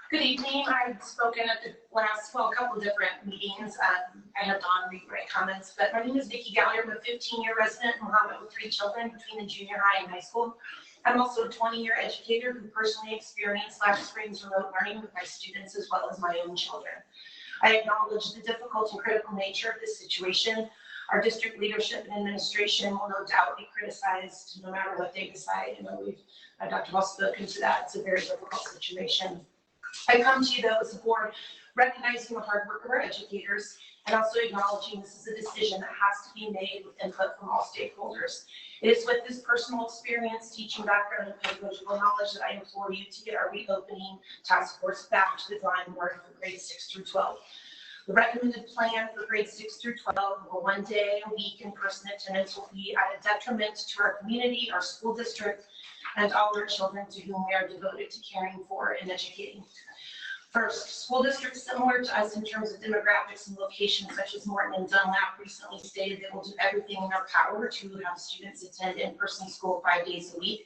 Good evening. I've spoken at the last, a couple different meetings. I had Dawn read my comments, but my name is Vicki Gallagher. I'm a 15-year resident in Mahomet with 3 children between the junior high and high school. I'm also a 20-year educator who personally experienced last spring's remote learning with my students as well as my own children. I acknowledge the difficult and critical nature of this situation. Our district leadership and administration will no doubt be criticized no matter what they decide. You know, Dr. Hall spoken to that. It's a very difficult situation. I come to you though as a board recognizing the hard work of our educators and also acknowledging this is a decision that has to be made with input from all stakeholders. It is with this personal experience, teaching background, and pedagogical knowledge that I implore you to get our reopening task force back to the drawing board for grades 6 through 12. The recommended plan for grades 6 through 12 will 1 day a week in-person attendance will be at a detriment to our community, our school district, and all our children to whom we are devoted to caring for and educating. First, school districts similar to us in terms of demographics and locations such as Morton and Dunlap recently stated they will do everything in their power to have students attend in-person school 5 days a week.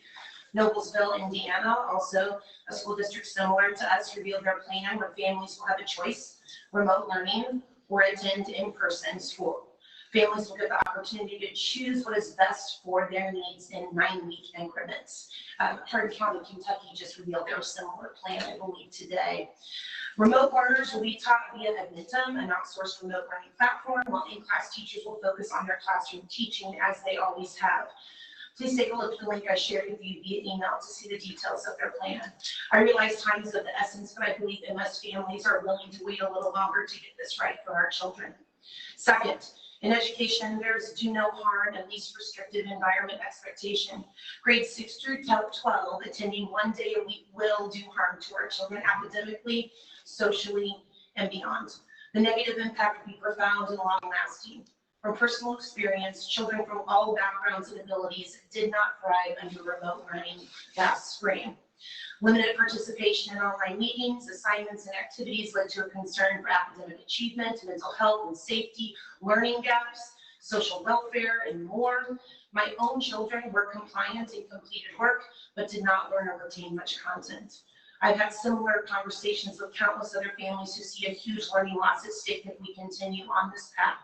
Noblesville, Indiana, also a school district similar to us, revealed their plan where families will have a choice, remote learning or attend in-person school. Families will get the opportunity to choose what is best for their needs in 9-week increments. Hardin County, Kentucky just revealed their similar plan, I believe, today. Remote learners will be taught via Admitum, an outsourced remote learning platform, while in-class teachers will focus on their classroom teaching as they always have. Please take a look at the link I shared with you via email to see the details of their plan. I realize time is of the essence, but I believe that most families are willing to wait a little longer to get this right for our children. Second, in education, there's do no harm and least restrictive environment expectation. Grades 6 through 12, attending one day a week will do harm to our children academically, socially, and beyond. The negative impact will be profound and long-lasting. From personal experience, children from all backgrounds and abilities did not thrive under remote learning last spring. Limited participation in online meetings, assignments, and activities led to a concern for academic achievement, mental health and safety, learning gaps, social welfare, and more. My own children were compliant and completed work, but did not learn or retain much content. I've had similar conversations with countless other families who see a huge learning loss at stake if we continue on this path.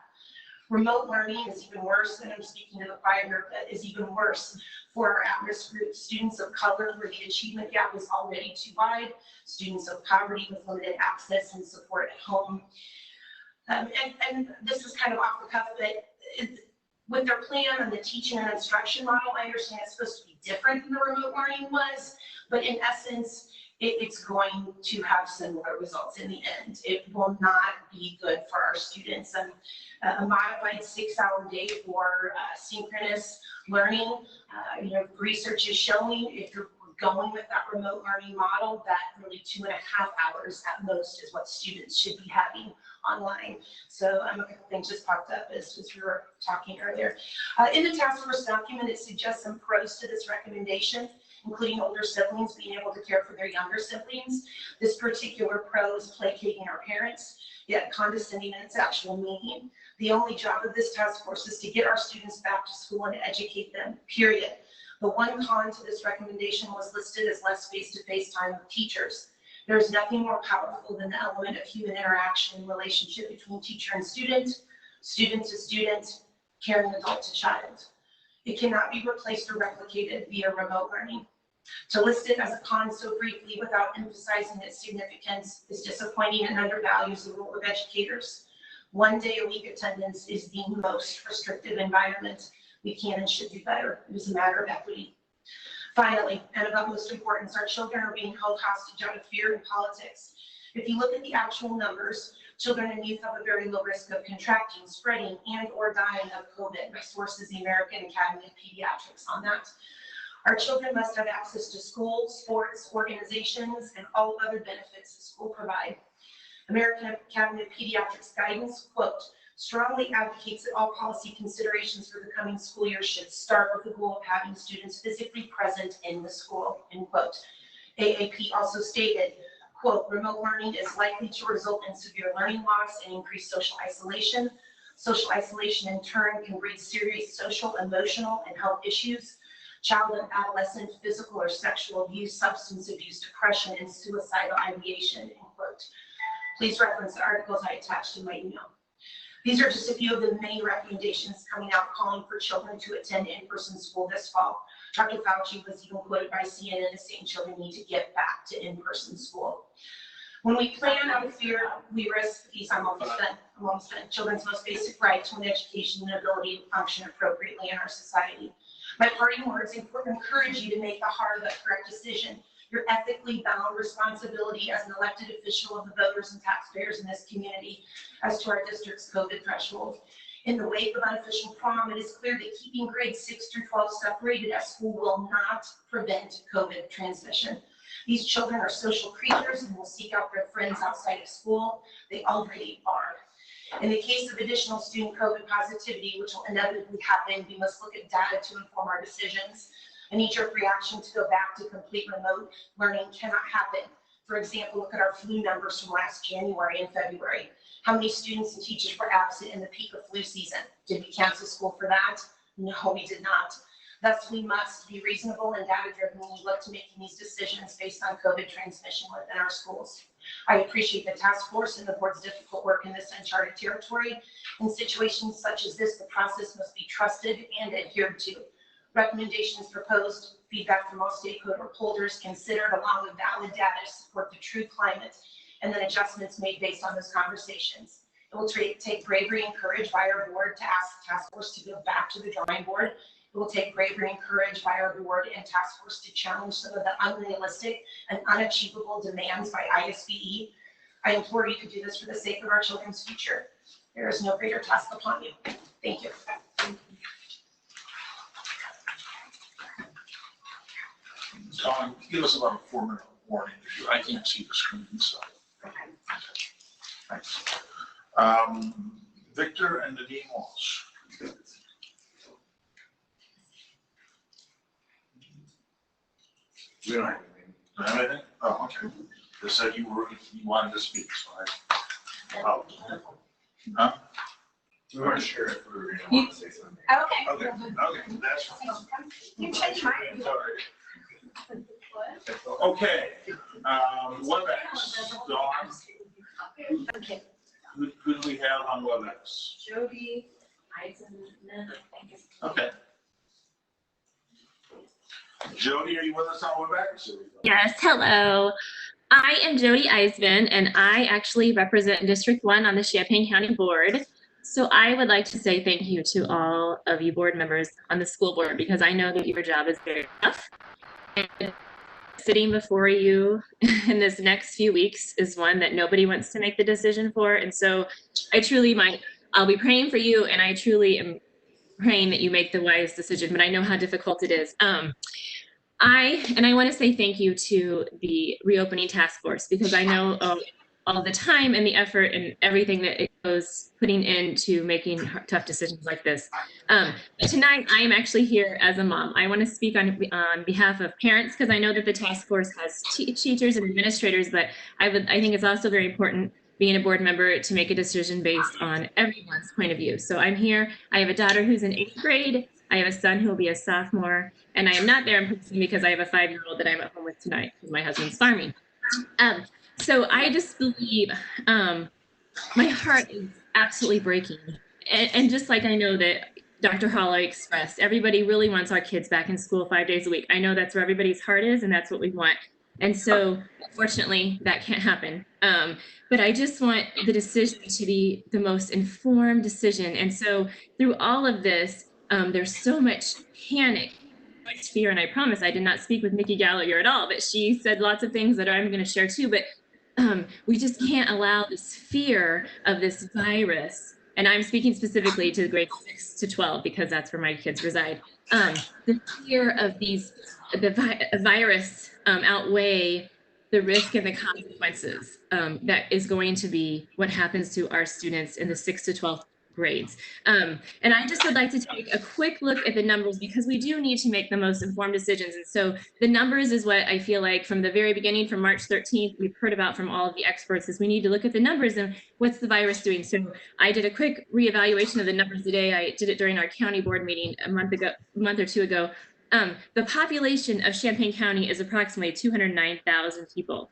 Remote learning is even worse, and I'm speaking to the choir, that is even worse for our at-risk groups, students of color where the achievement gap is already too wide, students of poverty with limited access and support at home. And this is kind of off the cuff, but with their plan and the teaching and instruction model, I understand it's supposed to be different than the remote learning was, but in essence, it's going to have similar results in the end. It will not be good for our students. And a modified 6-hour day for synchronous learning, research is showing if you're going with that remote learning model, that really 2.5 hours at most is what students should be having online. So a couple things just popped up as we were talking earlier. In the task force document, it suggests some pros to this recommendation, including older siblings being able to care for their younger siblings. This particular pro is placating our parents, yet condescending in its actual meaning. The only job of this task force is to get our students back to school and educate them, period. The one con to this recommendation was listed as less face-to-face time with teachers. There is nothing more powerful than the element of human interaction and relationship between teacher and student to student, caring adult to child. It cannot be replaced or replicated via remote learning. To list it as a con so briefly without emphasizing its significance is disappointing and undervalues the role of educators. One day a week attendance is the most restrictive environment. We can and should do better. It is a matter of equity. Finally, and of utmost importance, our children are being held hostage out of fear and politics. If you look at the actual numbers, children and youth have a very low risk of contracting, spreading, and or dying of COVID. My source is the American Academy of Pediatrics on that. Our children must have access to school, sports, organizations, and all other benefits the school provide. American Academy of Pediatrics guidance, quote, strongly advocates that all policy considerations for the coming school year should start with the goal of having students physically present in the school, end quote. AAP also stated, quote, remote learning is likely to result in severe learning loss and increased social isolation. Social isolation in turn can breed serious social, emotional, and health issues. Child and adolescent physical or sexual abuse, substance abuse, depression, and suicidal ideation, end quote. Please reference the articles I attached in my email. These are just a few of the many recommendations coming out calling for children to attend in-person school this fall. Dr. Fauci was even quoted by CNN as saying children need to get back to in-person school. When we plan out of fear, we risk peace. I'm almost done. Children's most basic right to an education and ability to function appropriately in our society. My parting words encourage you to make the hard but correct decision. Your ethically bound responsibility as an elected official of the voters and taxpayers in this community as to our district's COVID threshold. In the wake of unofficial prom, it is clear that keeping grades 6 through 12 separated at school will not prevent COVID transmission. These children are social creatures and will seek out their friends outside of school. They already are. In the case of additional student COVID positivity, which will inevitably happen, we must look at data to inform our decisions. A knee-jerk reaction to go back to complete remote learning cannot happen. For example, look at our flu numbers from last January and February. How many students and teachers were absent in the peak of flu season? Did we cancel school for that? No, we did not. Thus, we must be reasonable and data-driven when we look to making these decisions based on COVID transmission within our schools. I appreciate the task force and the board's difficult work in this uncharted territory. In situations such as this, the process must be trusted and adhered to. Recommendations proposed, feedback from all stakeholder holders considered along with valid data to support the true climate and then adjustments made based on those conversations. It will take bravery and courage by our board to ask the task force to go back to the drawing board. It will take bravery and courage by our board and task force to challenge some of the unrealistic and unachievable demands by ISBE. I implore you to do this for the sake of our children's future. There is no greater task upon you. Thank you. Dawn, give us about a 4-minute warning. I can't see the screen, so. Thanks. Victor and Nadine Walsh. We don't have anything. Don't have anything? Oh, okay. They said you wanted to speak, so I. Huh? We weren't sure if we were gonna want to say something. Okay. Okay, that's fine. You changed mine. Sorry. Okay, WebEx, Dawn, Okay. who do we have on WebEx? Jody, Eisenman, Okay. Jody, are you with us on WebEx? Yes, hello. I am Jody Eisman, and I actually represent District 1 on the Champaign County Board. So I would like to say thank you to all of you board members on the school board, because I know that your job is very tough. And sitting before you in this next few weeks is one that nobody wants to make the decision for. And so I'll be praying for you, and I truly am praying that you make the wise decision, but I know how difficult it is. I want to say thank you to the reopening task force, because I know all the time and the effort and everything that it goes putting into making tough decisions like this. But tonight I am actually here as a mom. I want to speak on behalf of parents, because I know that the task force has teachers and administrators, but I think it's also very important, being a board member, to make a decision based on everyone's point of view. So I'm here. I have a daughter who's in 8th grade. I have a son who will be a sophomore, and I am not there in person because I have a 5-year-old that I'm at home with tonight because my husband's farming. So I just believe my heart is absolutely breaking. And just like I know that Dr. Holla expressed, everybody really wants our kids back in school 5 days a week. I know that's where everybody's heart is, and that's what we want. And so unfortunately that can't happen. But I just want the decision to be the most informed decision. And so through all of this, there's so much panic, much fear, and I promise I did not speak with Nikki Gallagher at all, but she said lots of things that I'm going to share too. But we just can't allow this fear of this virus, and I'm speaking specifically to grades 6 to 12 because that's where my kids reside. The fear of the virus outweigh the risk and the consequences that is going to be what happens to our students in the 6th to 12th grades. And I just would like to take a quick look at the numbers, because we do need to make the most informed decisions. And so the numbers is what I feel like from the very beginning, from March 13th, we've heard about from all of the experts, is we need to look at the numbers and what's the virus doing. So I did a quick reevaluation of the numbers today. I did it during our county board meeting a month or two ago. The population of Champaign County is approximately 209,000 people.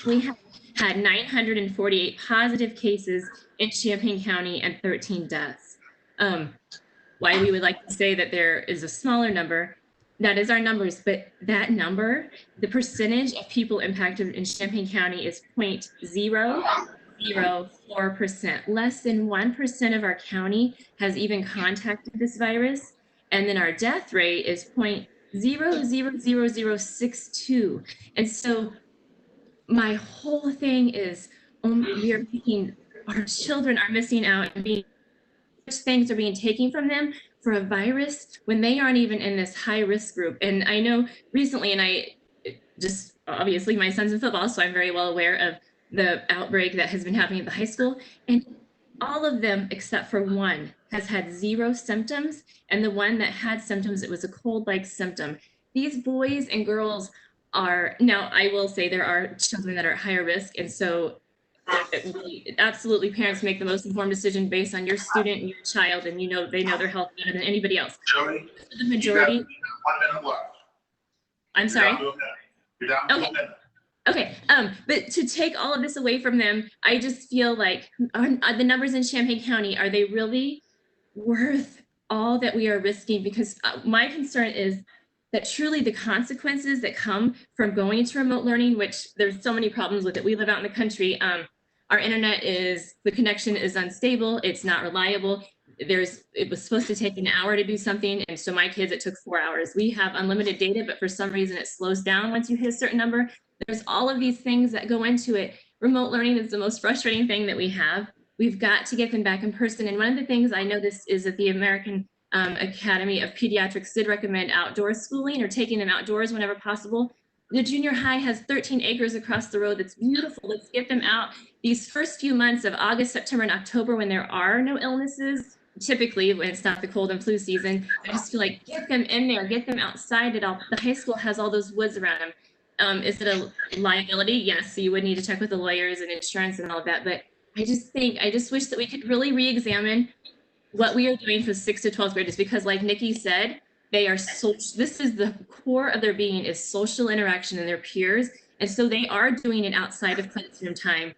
We have had 948 positive cases in Champaign County and 13 deaths. Why we would like to say that there is a smaller number, that is our numbers, but that number, the percentage of people impacted in Champaign County is 0.004%. Less than 1% of our county has even contacted this virus. And then our death rate is 0.000062. And so my whole thing is we are thinking our children are missing out, and things are being taken from them for a virus when they aren't even in this high risk group. And I know recently, and I just, obviously my son's in football, so I'm very well aware of the outbreak that has been happening at the high school. And all of them except for one has had 0 symptoms. And the one that had symptoms, it was a cold-like symptom. These boys and girls are, now I will say there are children that are at higher risk. And so absolutely parents make the most informed decision based on your student and your child, and they know their health better than anybody else. Jody, The majority. you got 1 minute left. I'm sorry. You're down to a minute. Okay, but to take all of this away from them, I just feel like the numbers in Champaign County, are they really worth all that we are risking? Because my concern is that truly the consequences that come from going to remote learning, which there's so many problems with it. We live out in the country. Our internet the connection is unstable. It's not reliable. It was supposed to take an hour to do something. And so my kids, it took 4 hours. We have unlimited data, but for some reason it slows down once you hit a certain number. There's all of these things that go into it. Remote learning is the most frustrating thing that we have. We've got to get them back in person. And one of the things I noticed is that the American Academy of Pediatrics did recommend outdoor schooling or taking them outdoors whenever possible. The junior high has 13 acres across the road. That's beautiful. Let's get them out. These first few months of August, September, and October, when there are no illnesses, typically when it's not the cold and flu season, I just feel like get them in there, get them outside. The high school has all those woods around them. Is it a liability? Yes. So you would need to check with the lawyers and insurance and all of that. But I just wish that we could really re-examine what we are doing for 6th to 12th graders, because like Nikki said, this is the core of their being, is social interaction and their peers. And so they are doing it outside of classroom time,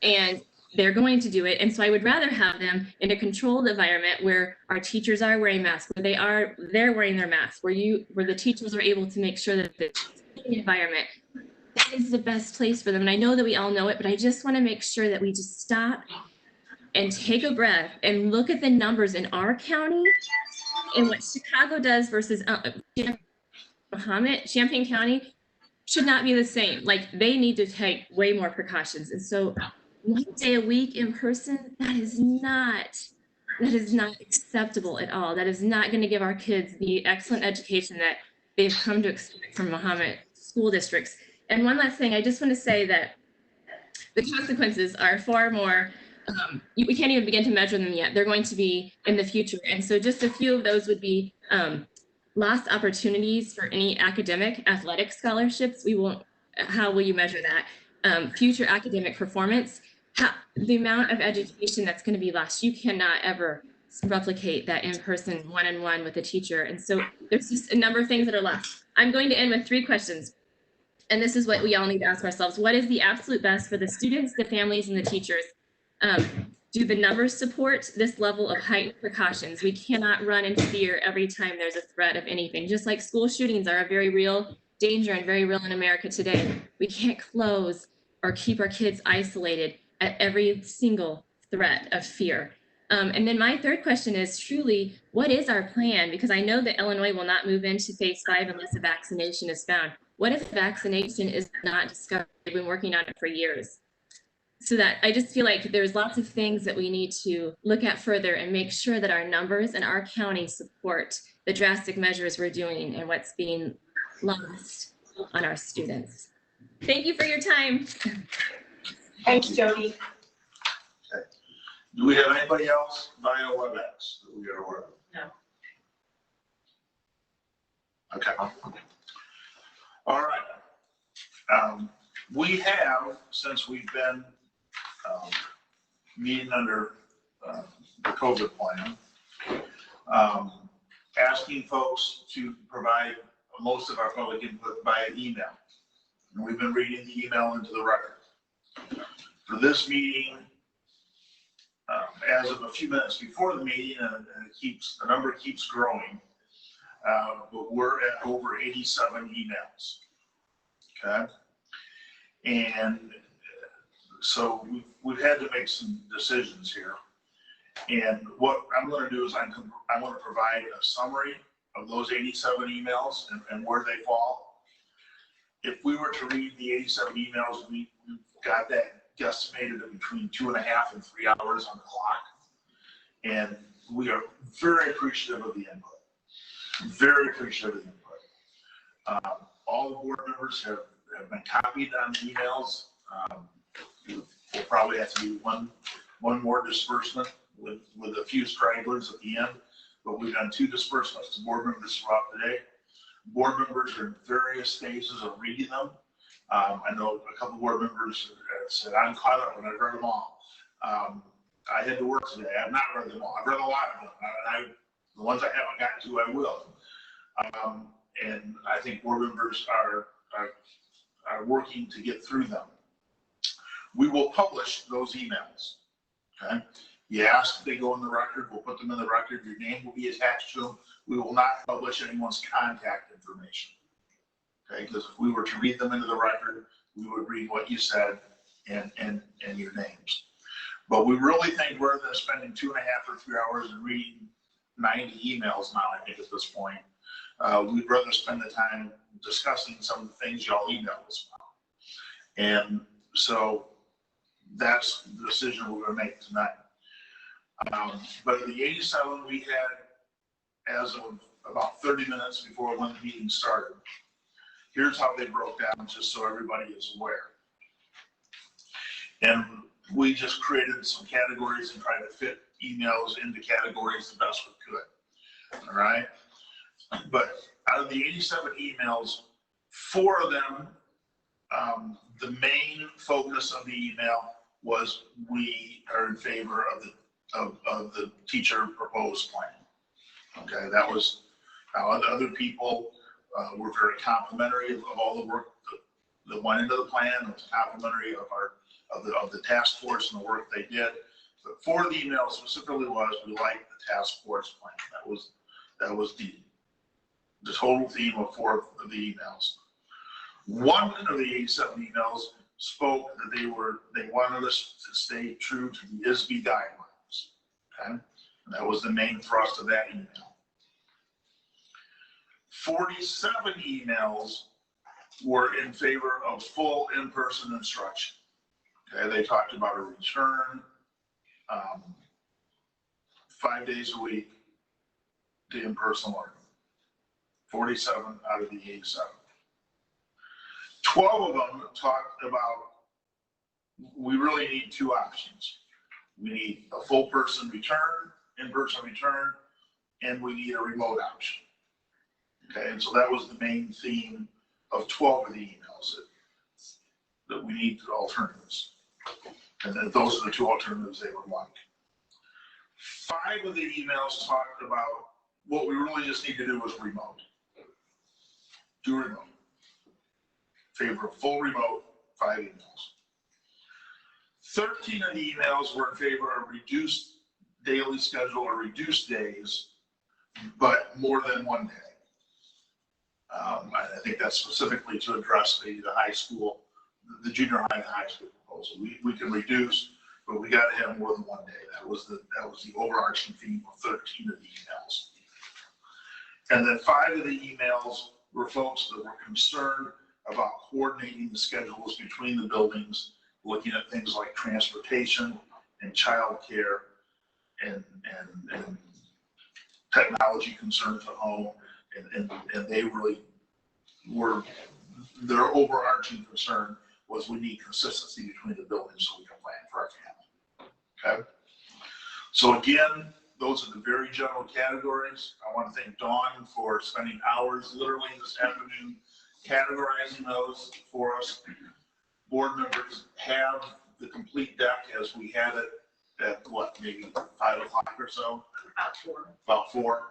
and they're going to do it. And so I would rather have them in a controlled environment where our teachers are wearing masks, where they're wearing their masks, where the teachers are able to make sure that the environment, that is the best place for them. And I know that we all know it, but I just want to make sure that we just stop and take a breath and look at the numbers in our county and what Chicago does versus Champaign County should not be the same. Like, they need to take way more precautions. And so 1 day a week in person, that is not acceptable at all. That is not going to give our kids the excellent education that they've come to expect from Mahomet school districts. And one last thing, I just want to say that the consequences are far more, we can't even begin to measure them yet. They're going to be in the future. And so just a few of those would be lost opportunities for any academic athletic scholarships. How will you measure that? Future academic performance, the amount of education that's going to be lost. You cannot ever replicate that in-person one-on-one with a teacher. And so there's just a number of things that are lost. I'm going to end with 3 questions. And this is what we all need to ask ourselves. What is the absolute best for the students, the families, and the teachers? Do the numbers support this level of heightened precautions? We cannot run in fear every time there's a threat of anything. Just like school shootings are a very real danger and very real in America today. We can't close or keep our kids isolated at every single threat of fear. And then my 3rd question is truly, what is our plan? Because I know that Illinois will not move into phase 5 unless a vaccination is found. What if vaccination is not discovered? We've been working on it for years. So that I just feel like there's lots of things that we need to look at further and make sure that our numbers and our county support the drastic measures we're doing and what's being lost on our students. Thank you for your time. Thanks, Jody. Okay. Do we have anybody else via WebEx that we are aware of? No. Okay. All right. We have, since we've been meeting under the COVID plan, asking folks to provide most of our public input via email. And we've been reading the email into the record. For this meeting, as of a few minutes before the meeting, and the number keeps growing, but we're at over 87 emails. Okay. And so we've had to make some decisions here. And what I'm going to do is I want to provide a summary of those 87 emails and where they fall. If we were to read the 87 emails, we've got that guesstimated at between 2.5 and 3 hours on the clock. And we are very appreciative of the input. Very appreciative of the input. All the board members have been copied on the emails. We'll probably have to do one more disbursement with a few stragglers at the end, but we've done 2 disbursements to board members throughout the day. Board members are in various stages of reading them. I know a couple board members said, I'm caught up and I've read them all. I had to work today. I've not read them all. I've read a lot of them. The ones I haven't gotten to, I will. And I think board members are working to get through them. We will publish those emails, okay? You ask, they go in the record, we'll put them in the record, your name will be attached to them. We will not publish anyone's contact information. Okay, because if we were to read them into the record, we would read what you said and your names. But we really think rather than spending 2.5 or 3 hours and reading 90 emails now, I think at this point, we'd rather spend the time discussing some of the things y'all email us about. And so that's the decision we're going to make tonight. But the 87 we had as of about 30 minutes before when the meeting started. Here's how they broke down, just so everybody is aware. And we just created some categories and tried to fit emails into categories the best we could. All right. But out of the 87 emails, 4 of them, the main focus of the email was we are in favor of the teacher proposed plan. Okay, that was how other people were very complimentary of all the work that went into the plan. It was complimentary of the task force and the work they did. But 4 of the emails specifically was we like the task force plan. That was the total theme of 4 of the emails. 1 of the 87 emails spoke that they wanted us to stay true to the ISB guidelines. Okay, and that was the main thrust of that email. 47 emails were in favor of full in-person instruction. Okay, they talked about a return 5 days a week to in-person learning. 47 out of the 87. 12 of them talked about we really need 2 options. We need a full person return, in-person return, and we need a remote option. Okay, and so that was the main theme of 12 of the emails, that we need alternatives. And that those are the 2 alternatives they would like. 5 of the emails talked about what we really just need to do is remote. Do remote. Favor of full remote, 5 emails. 13 of the emails were in favor of reduced daily schedule or reduced days, but more than 1 day. I think that's specifically to address the high school, the junior high and high school proposal. We can reduce, but we got to have more than 1 day. That was the overarching theme of 13 of the emails. And then 5 of the emails were folks that were concerned about coordinating the schedules between the buildings, looking at things like transportation and childcare and technology concerns at home. And they really were, their overarching concern was we need consistency between the buildings so we can plan for our family. Okay. So again, those are the very general categories. I want to thank Dawn for spending hours literally this afternoon categorizing those for us. Board members have the complete deck as we had it at what, maybe 5 o'clock or so? About 4.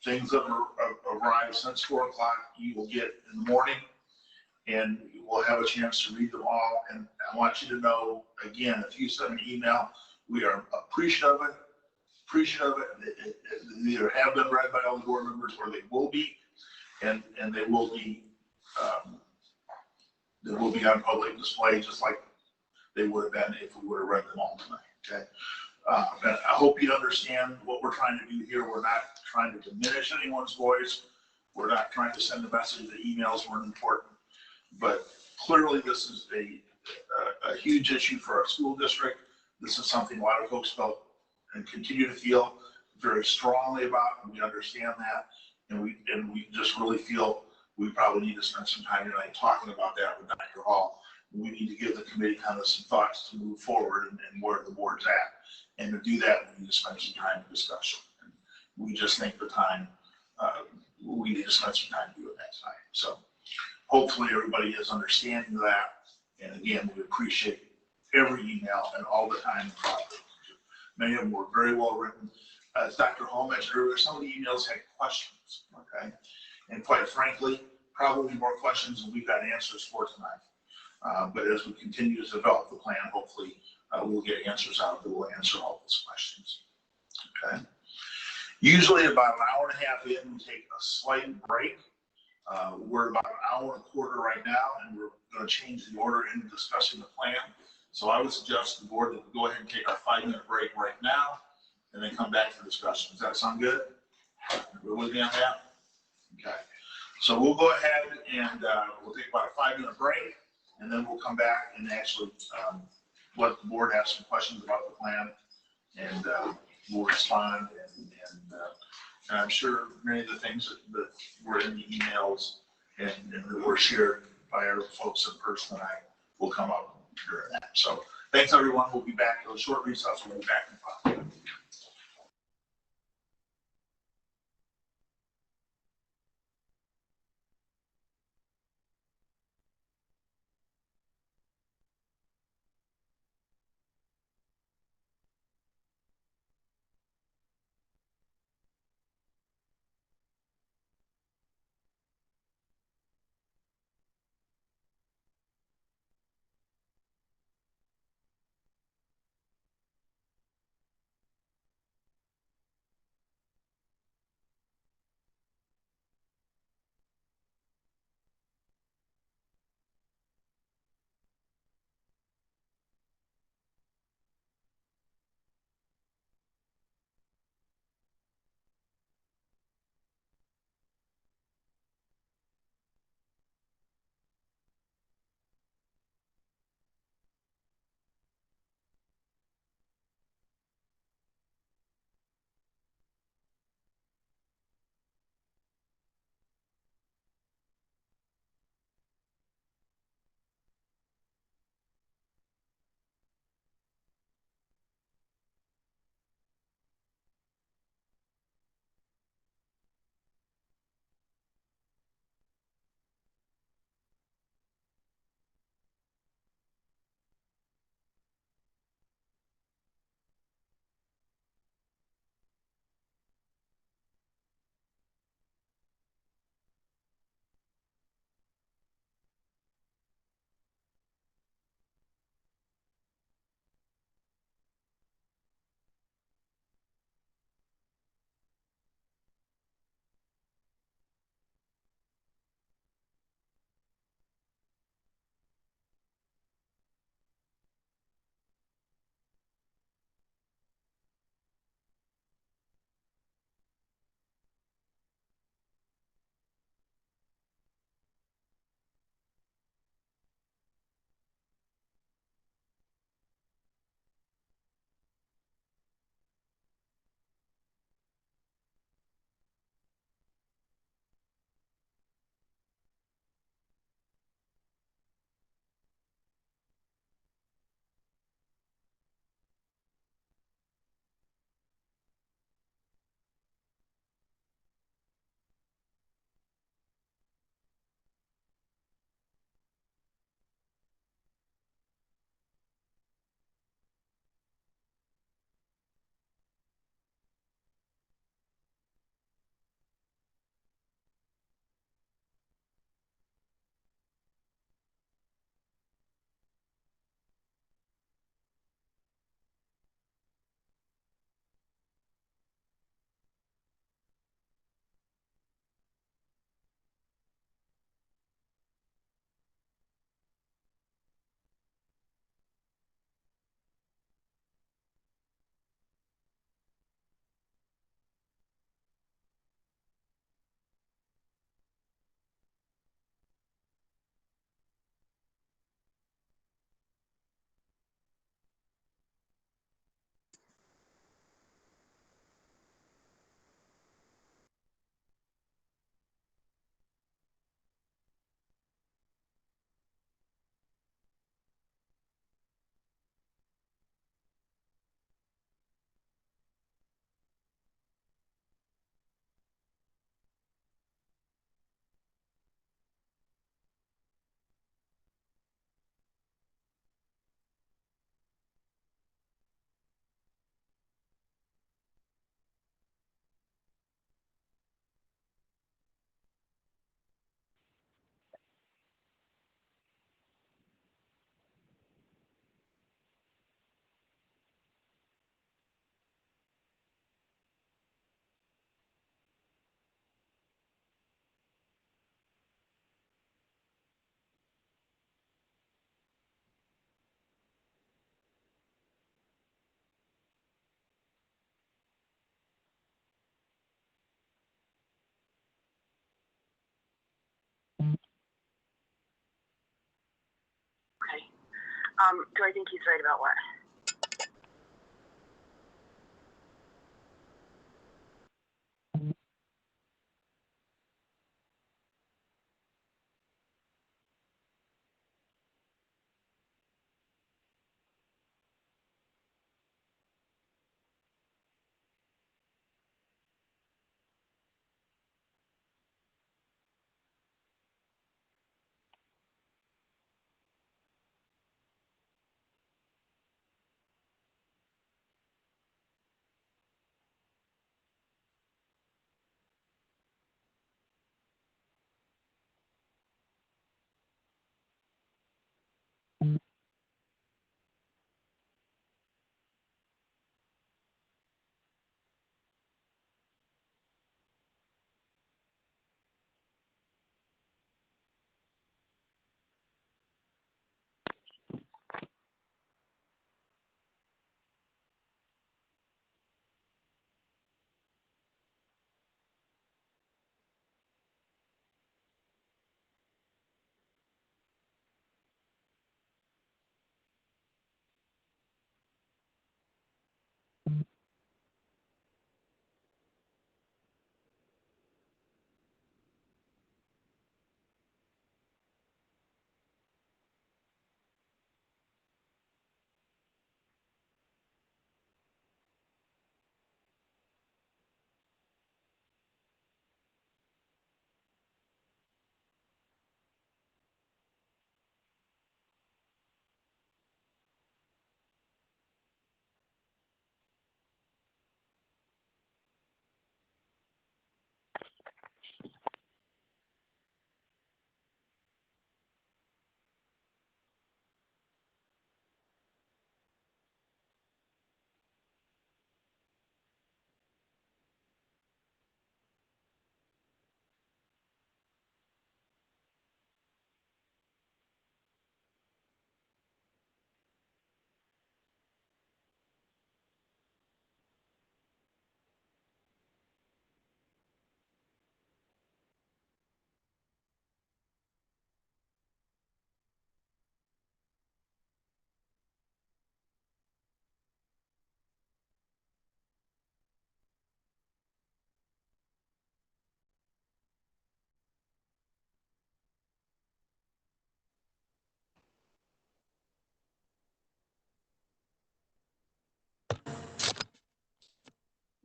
Things that have arrived since 4 o'clock, you will get in the morning, and you will have a chance to read them all. And I want you to know, again, if you send an email, we are appreciative of it. They either have been read by all the board members or they will be, and they will be on public display just like they would have been if we would have read them all tonight. Okay. And I hope you understand what we're trying to do here. We're not trying to diminish anyone's voice. We're not trying to send a message that emails weren't important. But clearly this is a huge issue for our school district. This is something a lot of folks felt and continue to feel very strongly about, and we understand that. And we just really feel we probably need to spend some time tonight talking about that with Dr. Hall. We need to give the committee kind of some thoughts to move forward and where the board's at. And to do that, we need to spend some time in discussion. And we just think the time, we need to spend some time doing that tonight. So hopefully everybody is understanding of that. And again, we appreciate every email and all the time and progress. Many of them were very well written. As Dr. Hall mentioned earlier, some of the emails had questions, okay? And quite frankly, probably more questions than we've got answers for tonight. But as we continue to develop the plan, hopefully we'll get answers out that will answer all those questions. Okay. Usually about an hour and a half in, we take a slight break. We're about an hour and a quarter right now, and we're going to change the order in discussing the plan. So I would suggest to the board that we go ahead and take our 5-minute break right now, and then come back for discussion. Does that sound good? Everybody with me on that? Okay. So we'll go ahead and we'll take about a 5-minute break, and then we'll come back and actually let the board ask some questions about the plan, and we'll respond. And I'm sure many of the things that were in the emails and that were shared by our folks in person tonight will come up during that. So thanks, everyone. We'll be back to a short recess. We'll be back in 5 minutes. Do I think he's right about what?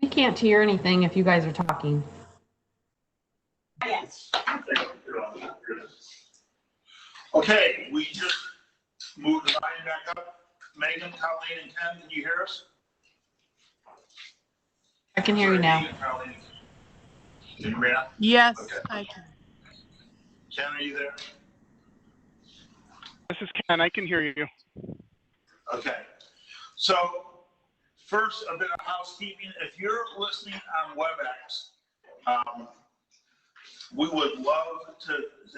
We can't hear anything if you guys are talking. Yes. Okay, we just moved the line back up. Megan, Colleen, and Ken, can you hear us? I can hear you now. Megan, Colleen, can you hear me now? Yes, Okay. I can. Ken, are you there? This is Ken. I can hear you. Okay. So first, a bit of housekeeping. If you're listening on WebEx, we would love to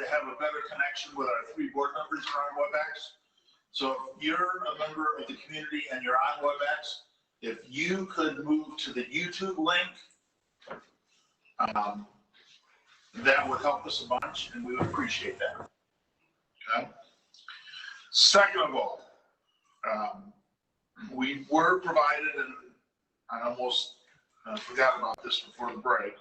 have a better connection with our 3 board members who are on WebEx. So if you're a member of the community and you're on WebEx, if you could move to the YouTube link, that would help us a bunch, and we would appreciate that. Okay. Second of all, we were provided, and I almost forgot about this before the break,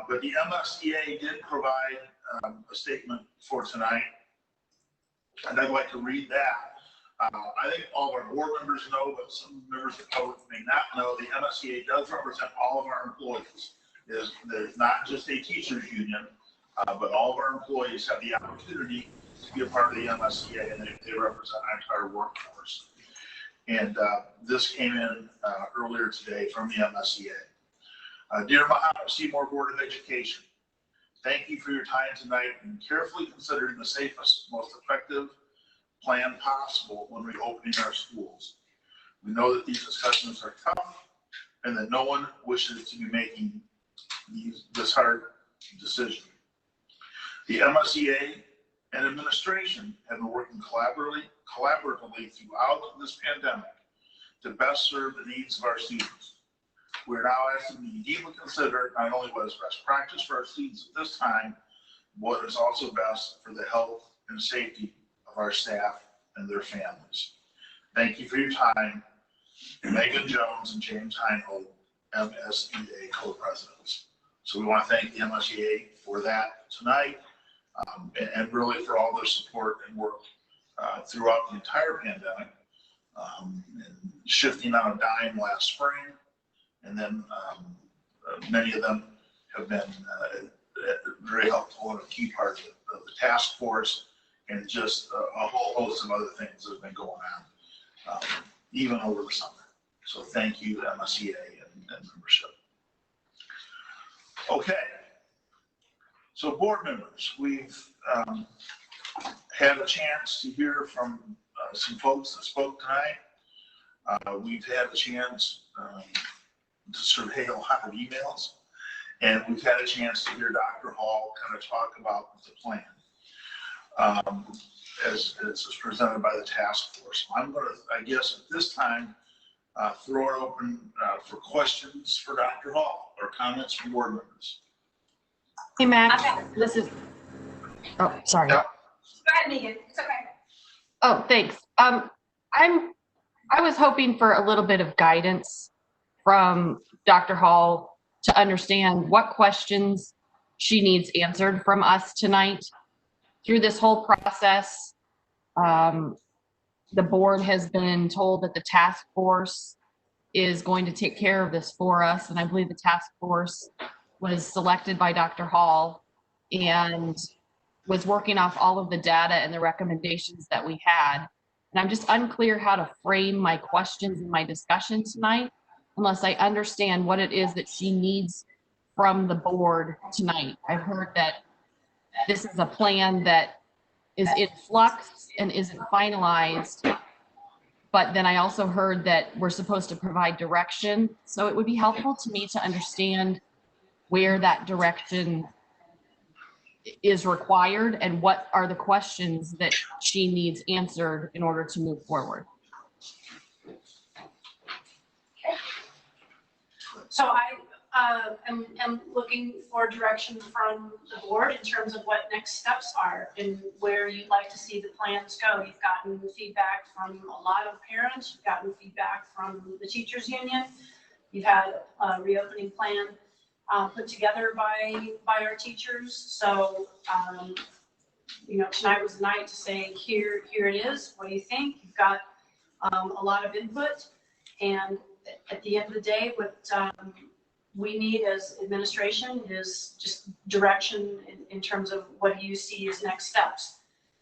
but the MSEA did provide a statement for tonight, and I'd like to read that. I think all of our board members know, but some members of the public may not know, the MSEA does represent all of our employees. There's not just a teachers union, but all of our employees have the opportunity to be a part of the MSEA, and they represent our entire workforce. And this came in earlier today from the MSEA. Dear Mahomet-Seymour Board of Education, thank you for your time tonight and carefully considering the safest, most effective plan possible when reopening our schools. We know that these discussions are tough and that no one wishes to be making this hard decision. The MSEA and administration have been working collaboratively throughout this pandemic to best serve the needs of our students. We're now asking you to deeply consider not only what is best practice for our students at this time, but what is also best for the health and safety of our staff and their families. Thank you for your time. Megan Jones and James Heinhold, MSEA co-presidents. So we want to thank the MSEA for that tonight, and really for all their support and work throughout the entire pandemic, and shifting on a dime last spring. And then many of them have been very helpful and a key part of the task force, and just a whole host of other things that have been going on, even over the summer. So thank you, MSEA and membership. Okay. So board members, we've had a chance to hear from some folks that spoke tonight. We've had a chance to survey a lot of emails, and we've had a chance to hear Dr. Hall kind of talk about the plan as is presented by the task force. I'm going to, I guess, at this time, throw it open for questions for Dr. Hall or comments from board members. Hey, Max, this is, oh, sorry. Yeah. Go ahead, Megan. It's okay. Oh, thanks. I was hoping for a little bit of guidance from Dr. Hall to understand what questions she needs answered from us tonight. Through this whole process, the board has been told that the task force is going to take care of this for us, and I believe the task force was selected by Dr. Hall and was working off all of the data and the recommendations that we had. And I'm just unclear how to frame my questions in my discussion tonight unless I understand what it is that she needs from the board tonight. I've heard that this is a plan that is in flux and isn't finalized, but then I also heard that we're supposed to provide direction. So it would be helpful to me to understand where that direction is required and what are the questions that she needs answered in order to move forward. So I am looking for direction from the board in terms of what next steps are and where you'd like to see the plans go. You've gotten feedback from a lot of parents. You've gotten feedback from the teachers union. You've had a reopening plan put together by our teachers. So, you know, tonight was the night to say, here it is. What do you think? You've got a lot of input, and at the end of the day, what we need as administration is just direction in terms of what do you see as next steps.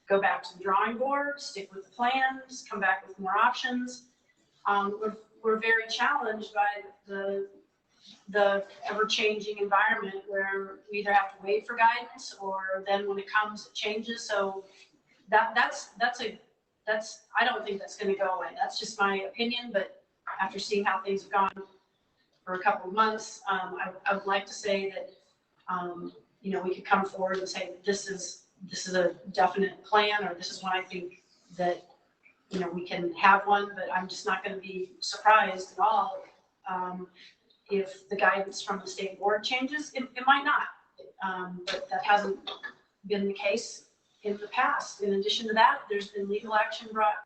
Go back to the drawing board, stick with the plans, come back with more options. We're very challenged by the ever-changing environment where we either have to wait for guidance or then when it comes, it changes. So that's I don't think that's going to go away. That's just my opinion, but after seeing how things have gone for a couple of months, I would like to say that you know, we could come forward and say this is a definite plan, or this is when I think that, you know, we can have one. But I'm just not going to be surprised at all if the guidance from the state board changes. It might not, but that hasn't been the case in the past. In addition to that, there's been legal action brought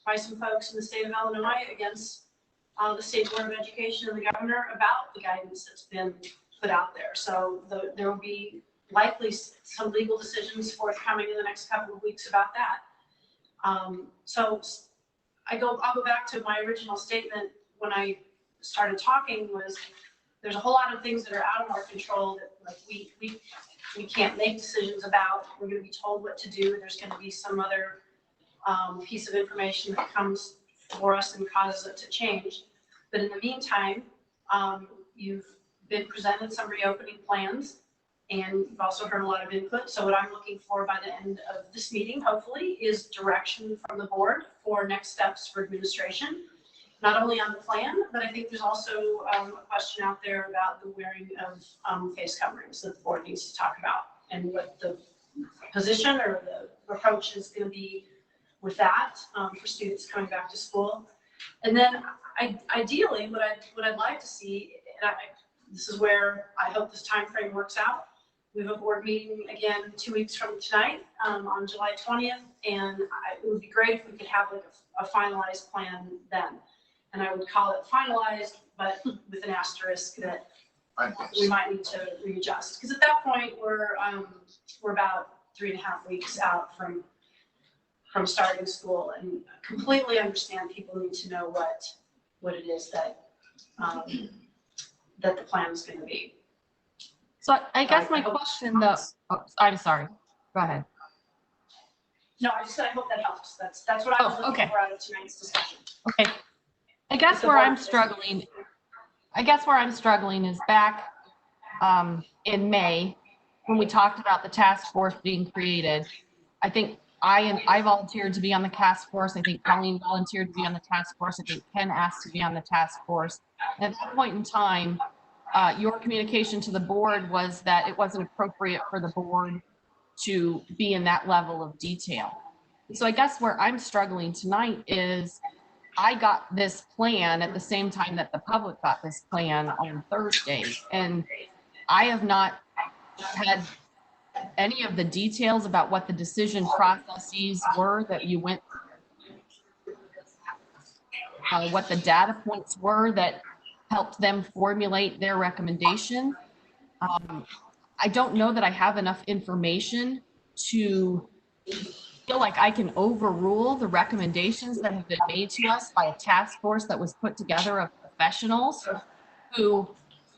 by some folks in the state of Illinois against the State Board of Education and the governor about the guidance that's been put out there. So there will be likely some legal decisions forthcoming in the next couple of weeks about that. So I'll go back to my original statement when I started talking, was there's a whole lot of things that are out of our control that, like, we can't make decisions about. We're going to be told what to do. There's going to be some other piece of information that comes for us and causes it to change. But in the meantime, you've been presented some reopening plans, and you've also heard a lot of input. So what I'm looking for by the end of this meeting, hopefully, is direction from the board for next steps for administration. Not only on the plan, but I think there's also a question out there about the wearing of face coverings that the board needs to talk about, and what the position or the approach is going to be with that for students coming back to school. And then ideally, what I'd like to see, and this is where I hope this time frame works out, we have a board meeting again 2 weeks from tonight, on July 20th, and it would be great if we could have like a finalized plan then. And I would call it finalized, but with an asterisk that we might need to readjust. Because at that point, we're about 3.5 weeks out from starting school, and completely understand people need to know what it is that that the plan is going to be. So I guess my question though, oh, I'm sorry, go ahead. No, I just said I hope that helps. That's what I was looking okay. for out of tonight's discussion. Okay. I guess where I'm struggling is back in May, when we talked about the task force being created. I think I volunteered to be on the task force. I think Colleen volunteered to be on the task force. I think Ken asked to be on the task force. And at that point in time, your communication to the board was that it wasn't appropriate for the board to be in that level of detail. So I guess where I'm struggling tonight is I got this plan at the same time that the public got this plan on Thursday, and I have not had any of the details about what the decision processes were that you went through, what the data points were that helped them formulate their recommendation. I don't know that I have enough information to feel like I can overrule the recommendations that have been made to us by a task force that was put together of professionals who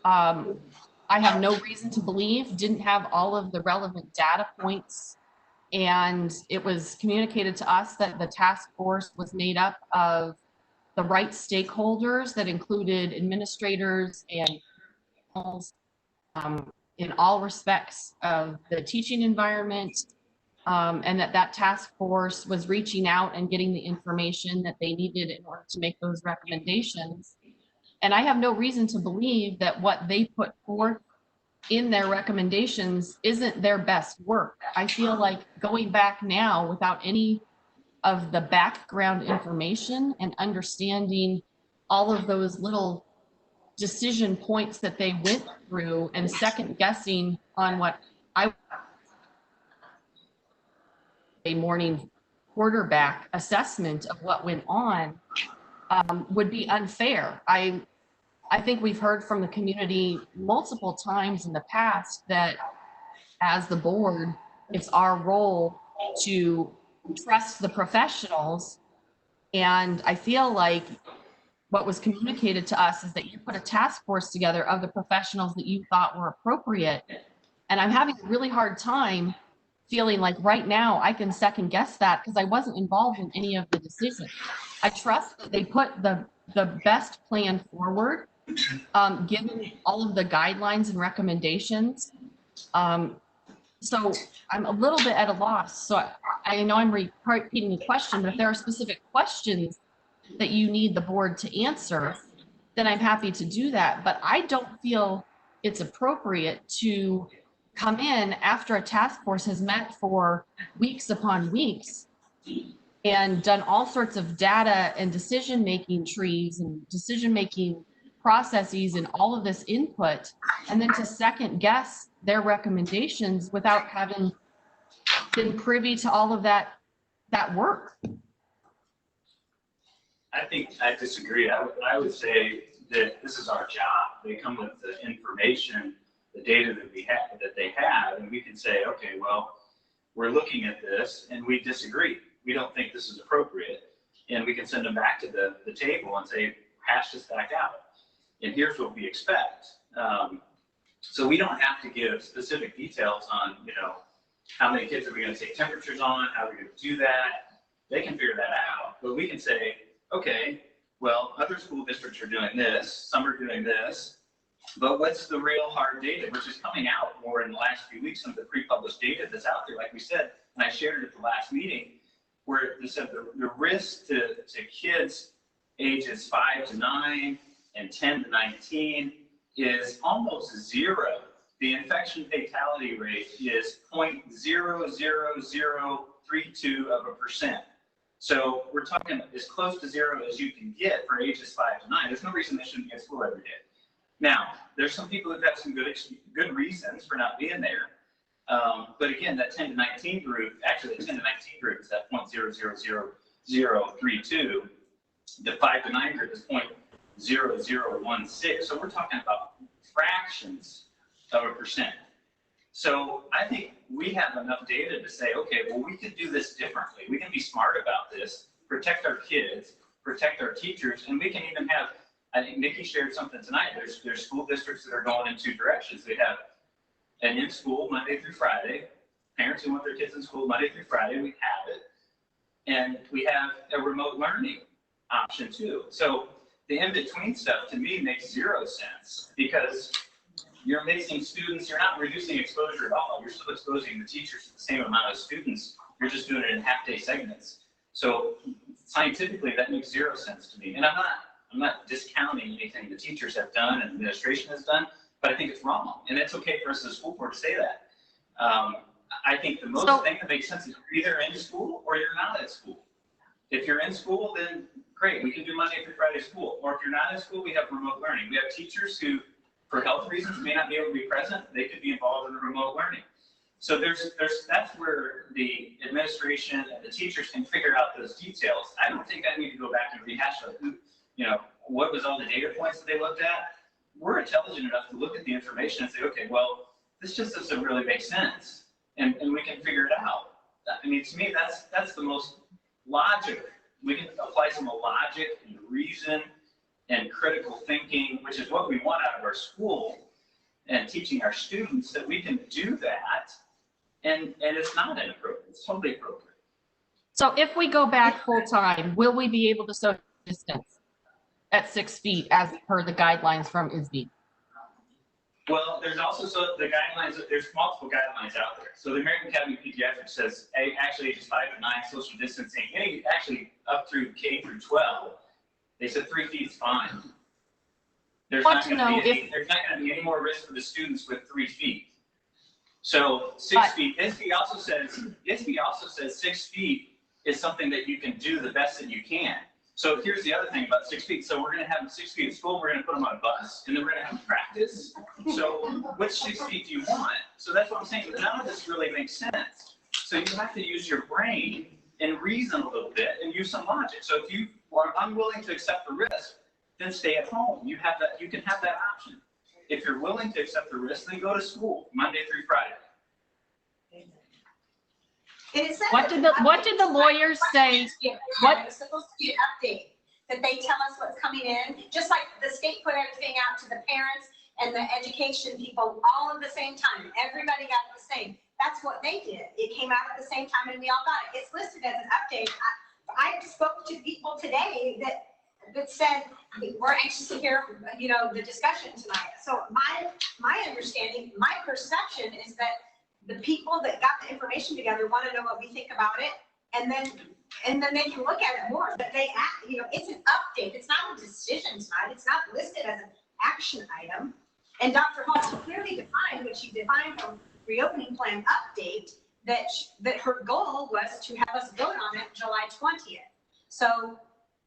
I have no reason to believe didn't have all of the relevant data points. And it was communicated to us that the task force was made up of the right stakeholders that included administrators and in all respects of the teaching environment, and that task force was reaching out and getting the information that they needed in order to make those recommendations. And I have no reason to believe that what they put forth in their recommendations isn't their best work. I feel like going back now without any of the background information and understanding all of those little decision points that they went through and second guessing on what a morning quarterback assessment of what went on would be unfair. I think we've heard from the community multiple times in the past that as the board, it's our role to trust the professionals. And I feel like what was communicated to us is that you put a task force together of the professionals that you thought were appropriate. And I'm having a really hard time feeling like right now I can second guess that because I wasn't involved in any of the decisions. I trust that they put the best plan forward, given all of the guidelines and recommendations. So I'm a little bit at a loss. So I know I'm repeating the question, but if there are specific questions that you need the board to answer, then I'm happy to do that. But I don't feel it's appropriate to come in after a task force has met for weeks upon weeks and done all sorts of data and decision-making trees and decision-making processes and all of this input, and then to second guess their recommendations without having been privy to all of that work. I think I disagree. I would say that this is our job. They come with the information, the data that they have, and we can say, okay, well, we're looking at this and we disagree. We don't think this is appropriate. And we can send them back to the table and say, hash this back out. And here's what we expect. So we don't have to give specific details on, how many kids are we going to take temperatures on, how are we going to do that. They can figure that out. But we can say, okay, well, other school districts are doing this, some are doing this, but what's the real hard data, which is coming out more in the last few weeks, some of the pre-published data that's out there, like we said, and I shared it at the last meeting, where they said the risk to kids ages 5 to 9 and 10 to 19 is almost zero. The infection fatality rate is 0.00032%. So we're talking as close to zero as you can get for ages 5 to 9. There's no reason they shouldn't be at school every day. Now, there's some people who've got some good reasons for not being there. But again, that 10 to 19 group, actually the 10 to 19 group is at 0.00032. The 5 to 9 group is 0.0016. So we're talking about fractions of a percent. So I think we have enough data to say, okay, well, we could do this differently. We can be smart about this, protect our kids, protect our teachers, and we can even have, I think Nikki shared something tonight. There's school districts that are going in two directions. They have an in-school Monday through Friday. Parents who want their kids in school Monday through Friday, we have it. And we have a remote learning option too. So the in-between stuff to me makes zero sense because you're mixing students, you're not reducing exposure at all. You're still exposing the teachers to the same amount of students. You're just doing it in half-day segments. So scientifically, that makes zero sense to me. And I'm not discounting anything the teachers have done and administration has done, but I think it's wrong. And it's okay for us as a school board to say that. I think the most thing that makes sense is you're either in school or you're not at school. If you're in school, then great, we can do Monday through Friday school. Or if you're not in school, we have remote learning. We have teachers who, for health reasons, may not be able to be present. They could be involved in the remote learning. So that's where the administration and the teachers can figure out those details. I don't think I need to go back and rehash what was all the data points that they looked at. We're intelligent enough to look at the information and say, okay, well, this just doesn't really make sense. And we can figure it out. I mean, to me, that's the most logic. We can apply some logic and reason and critical thinking, which is what we want out of our school, and teaching our students that we can do that. And it's not inappropriate. It's totally appropriate. So if we go back full time, will we be able to social distance at 6 feet as per the guidelines from ISB? Well, there's also the guidelines. There's multiple guidelines out there. So the American Academy of Pediatrics says actually ages 5 to 9 social distancing, actually up through K through 12. They said 3 feet is fine. There's not going to be any more risk for the students with 3 feet. So 6 feet. ISB also says 6 feet is something that you can do the best that you can. So here's the other thing about 6 feet. So we're going to have them 6 feet at school. We're going to put them on a bus, and then we're going to have them practice. So which 6 feet do you want? So that's what I'm saying. None of this really makes sense. So you have to use your brain and reason a little bit and use some logic. So if you are unwilling to accept the risk, then stay at home. You have that. You can have that option. If you're willing to accept the risk, then go to school Monday through Friday. What did the lawyers say? It's supposed to be an update, that they tell us what's coming in, just like the state put everything out to the parents and the education people all at the same time. Everybody got it the same. That's what they did. It came out at the same time and we all got it. It's listed as an update. I spoke to people today that said, we're anxious to hear, the discussion tonight. So my understanding, my perception is that the people that got the information together want to know what we think about it, and then they can look at it more. But it's an update. It's not a decision tonight. It's not listed as an action item. And Dr. Hall clearly defined what she defined from reopening plan update, that her goal was to have us vote on it July 20th. So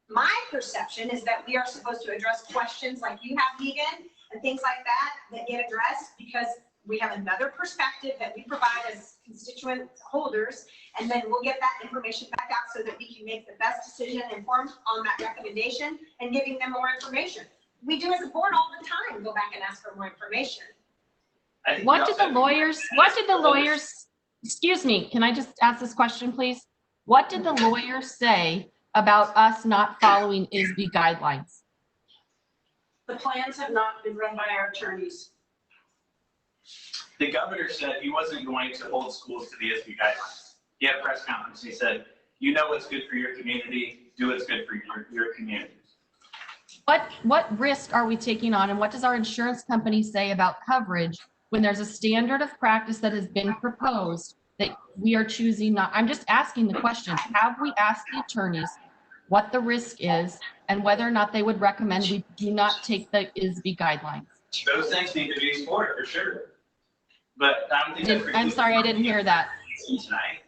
my perception is that we are supposed to address questions like you have, Megan, and things like that get addressed, because we have another perspective that we provide as constituent holders, and then we'll get that information back out so that we can make the best decision informed on that recommendation and giving them more information. We do as a board all the time, go back and ask for more information. What did the lawyers, excuse me, can I just ask this question, please? What did the lawyers say about us not following ISB guidelines? The plans have not been run by our attorneys. The governor said he wasn't going to hold schools to the ISB guidelines. He had a press conference. He said, you know what's good for your community, do what's good for your community. What risk are we taking on, and what does our insurance company say about coverage when there's a standard of practice that has been proposed that we are choosing not? I'm just asking the question, have we asked the attorneys what the risk is and whether or not they would recommend we do not take the ISB guidelines? Those things need to be explored for sure. But I don't think I'm sorry, I didn't hear that. Tonight.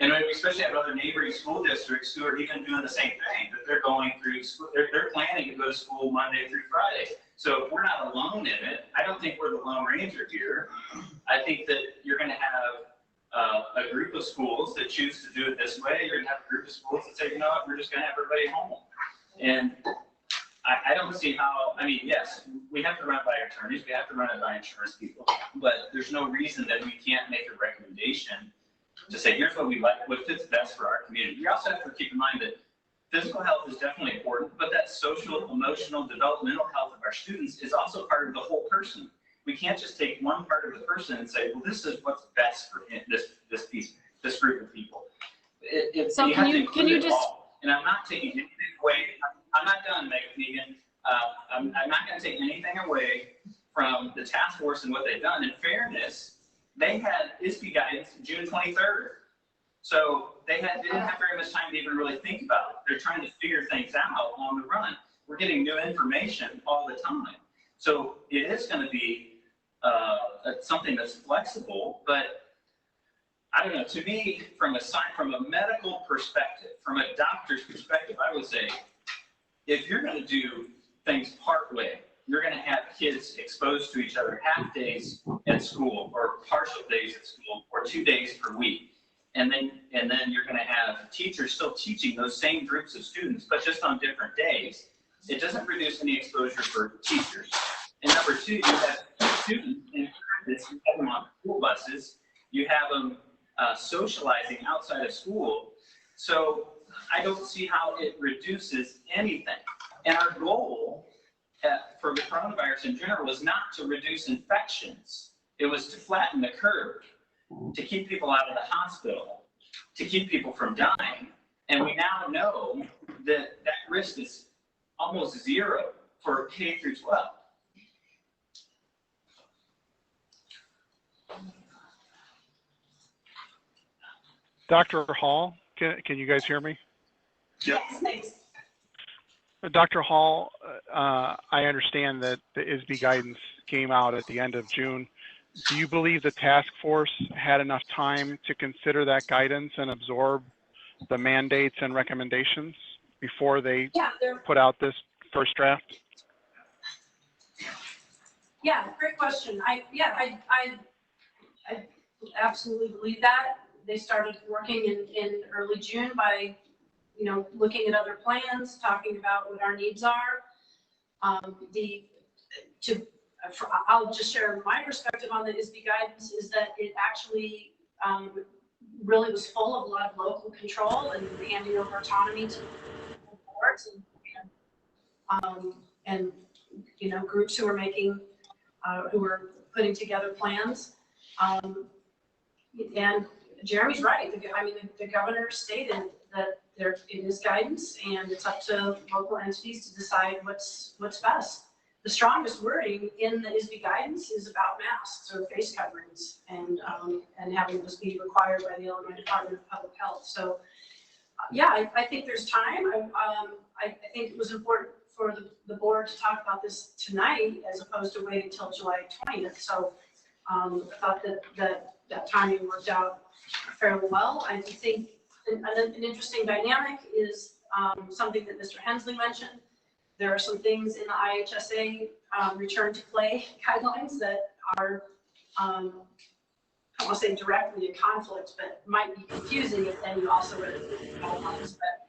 And we especially have other neighboring school districts who are even doing the same thing, that they're going through school, they're planning to go to school Monday through Friday. So if we're not alone in it, I don't think we're the Lone Ranger here. I think that you're going to have a group of schools that choose to do it this way. You're going to have a group of schools that say, you know what, we're just going to have everybody home. And I don't see how, I mean, yes, we have to run it by attorneys, we have to run it by insurance people, but there's no reason that we can't make a recommendation to say, here's what we like, what fits best for our community. We also have to keep in mind that physical health is definitely important, but that social, emotional, developmental health of our students is also part of the whole person. We can't just take one part of the person and say, well, this is what's best for this group of people. So you can you just, and I'm not taking anything away. I'm not done, Megan. I'm not going to take anything away from the task force and what they've done. In fairness, they had ISB guidance June 23rd. So they didn't have very much time to even really think about it. They're trying to figure things out on the run. We're getting new information all the time. So it is going to be something that's flexible, but I don't know, to me, from a medical perspective, from a doctor's perspective, I would say, if you're going to do things part way, you're going to have kids exposed to each other half days at school or partial days at school or 2 days per week. And then you're going to have teachers still teaching those same groups of students, but just on different days. It doesn't produce any exposure for teachers. And number two, you have students in practice, you have them on school buses, you have them socializing outside of school. So I don't see how it reduces anything. And our goal for the coronavirus in general was not to reduce infections. It was to flatten the curve, to keep people out of the hospital, to keep people from dying. And we now know that that risk is almost zero for K through 12. Dr. Hall, can you guys hear me? Yes, thanks. Dr. Hall, I understand that the ISB guidance came out at the end of June. Do you believe the task force had enough time to consider that guidance and absorb the mandates and recommendations before they put out this first draft? Yeah, great question. I absolutely believe that. They started working in early June by, looking at other plans, talking about what our needs are. I'll just share my perspective on the ISB guidance is that it actually really was full of a lot of local control and handing over autonomy to boards and groups who are who were putting together plans. And Jeremy's right. The governor stated that it is guidance, and it's up to local entities to decide what's best. The strongest wording in the ISB guidance is about masks or face coverings, and having this be required by the Illinois Department of Public Health. So, I think there's time. I think it was important for the board to talk about this tonight as opposed to waiting until July 20th. So, I thought that timing worked out fairly well. I think an interesting dynamic is something that Mr. Hensley mentioned. There are some things in the IHSA return to play guidelines that are, I don't want to say directly in conflict, but might be confusing if then you also read the guidelines. But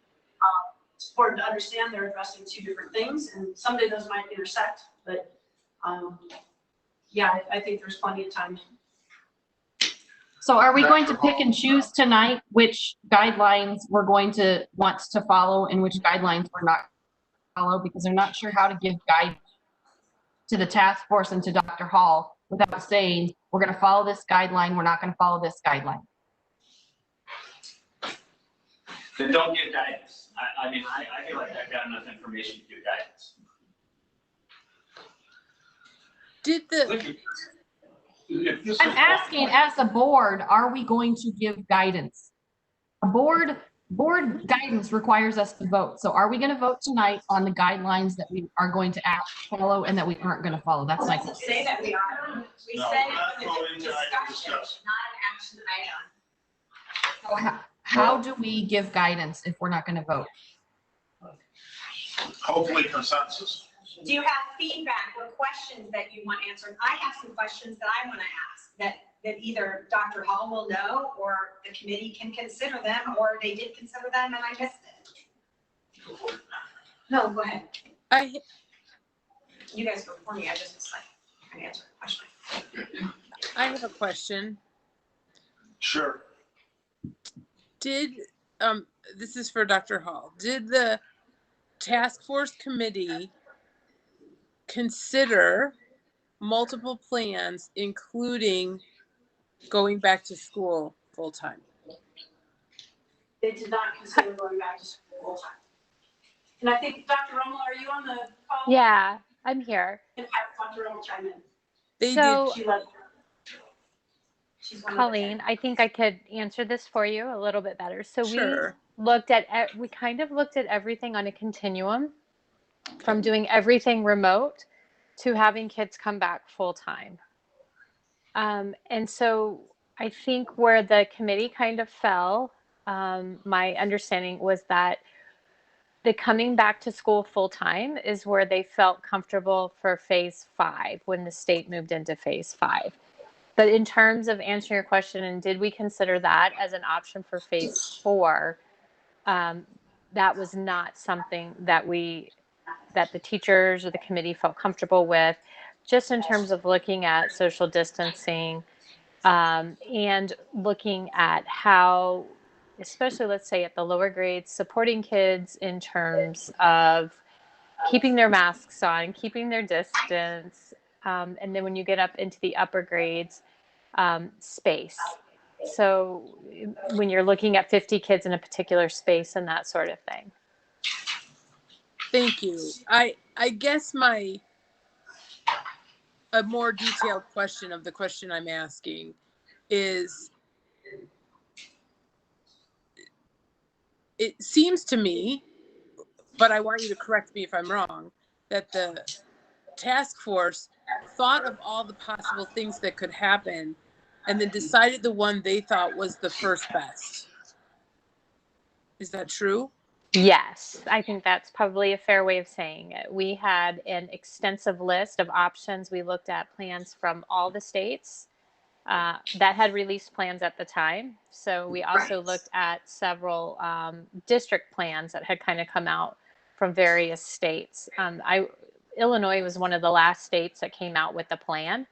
it's important to understand they're addressing two different things, and someday those might intersect. But I think there's plenty of time. so are we going to pick and choose tonight which guidelines we're going to want to follow and which guidelines we're not follow, because they're not sure how to give guidance to the task force and to Dr. Hall without saying, we're going to follow this guideline, we're not going to follow this guideline. Then don't give guidance. I feel like I've got enough information to give guidance. I'm asking, as a board, are we going to give guidance? A board guidance requires us to vote. So are we going to vote tonight on the guidelines that we are going to follow and that we aren't going to follow? That's my question. Say that we are. We No, said not voting it's tonight, discussion, discuss. not an action item. How do we give guidance if we're not going to vote? Hopefully consensus. Do you have feedback or questions that you want answered? I have some questions that I want to ask that either Dr. Hall will know or the committee can consider them, or they did consider them and I missed it. No, go ahead. You guys go before me. I just was like, I answer a question. I have a question. Sure. Did, this is for Dr. Hall, did the task force committee consider multiple plans, including going back to school full-time? They did not consider going back to school full time. And I think, Dr. Rommel, are you on the call? Yeah, I'm here. And have Dr. Rommel chime in. They So, She left. She's one of the Colleen, I think I could answer this for you a little bit better. So Sure. we kind of looked at everything on a continuum, from doing everything remote to having kids come back full time. And so I think where the committee kind of fell, my understanding was that the coming back to school full time is where they felt comfortable for phase 5 when the state moved into phase 5. But in terms of answering your question, and did we consider that as an option for phase 4? That was not something that the teachers or the committee felt comfortable with, just in terms of looking at social distancing, and looking at how, especially let's say at the lower grades, supporting kids in terms of keeping their masks on, keeping their distance, and then when you get up into the upper grades, space. So when you're looking at 50 kids in a particular space and that sort of thing. Thank you. I guess a more detailed question of the question I'm asking is, it seems to me, but I want you to correct me if I'm wrong, that the task force thought of all the possible things that could happen and then decided the one they thought was the first best. Is that true? Yes, I think that's probably a fair way of saying it. We had an extensive list of options. We looked at plans from all the states that had released plans at the time. So we also looked at several district plans that had kind of come out from various states. Illinois was one of the last states that came out with a plan,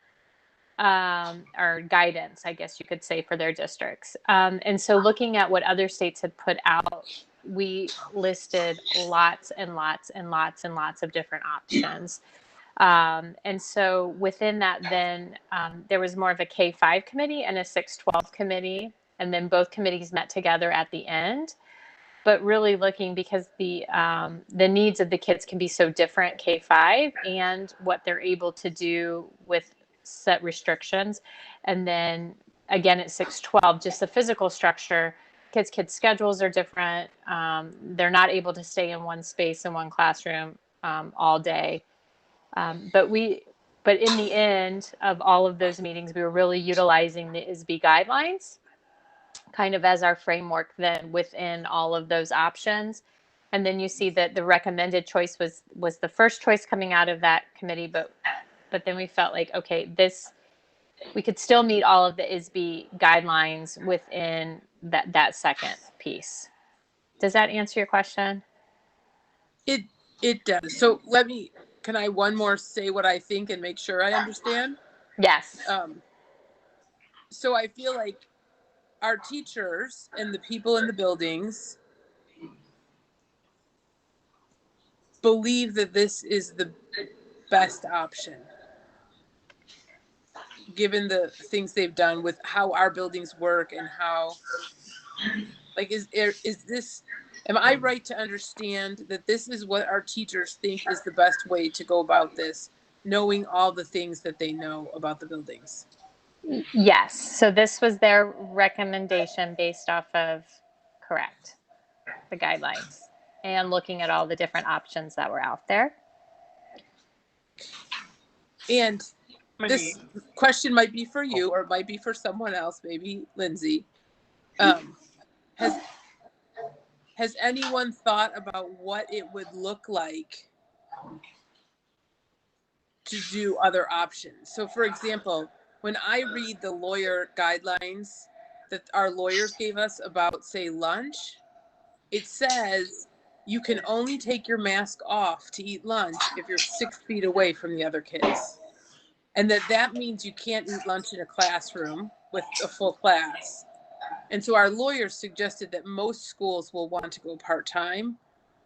or guidance, I guess you could say, for their districts. And so looking at what other states had put out, we listed lots and lots and lots and lots of different options. And so within that, then there was more of a K-5 committee and a 6-12 committee, and then both committees met together at the end. But really looking, because the needs of the kids can be so different, K-5, and what they're able to do with set restrictions. And then again at 6-12, just the physical structure, kids' schedules are different. They're not able to stay in one space in one classroom all day. But in the end of all of those meetings, we were really utilizing the ISB guidelines kind of as our framework then within all of those options. And then you see that the recommended choice was the first choice coming out of that committee, but then we felt like, okay, we could still meet all of the ISB guidelines within that second piece. Does that answer your question? It does. So can I one more say what I think and make sure I understand? Yes. So I feel like our teachers and the people in the buildings believe that this is the best option, given the things they've done with how our buildings work and how, like, am I right to understand that this is what our teachers think is the best way to go about this, knowing all the things that they know about the buildings? Yes. So this was their recommendation based off of, correct, the guidelines and looking at all the different options that were out there. And this question might be for you, or it might be for someone else, maybe Lindsay. Has anyone thought about what it would look like to do other options. So for example, when I read the lawyer guidelines that our lawyers gave us about, say, lunch, it says you can only take your mask off to eat lunch if you're 6 feet away from the other kids. And that means you can't eat lunch in a classroom with a full class. And so our lawyers suggested that most schools will want to go part-time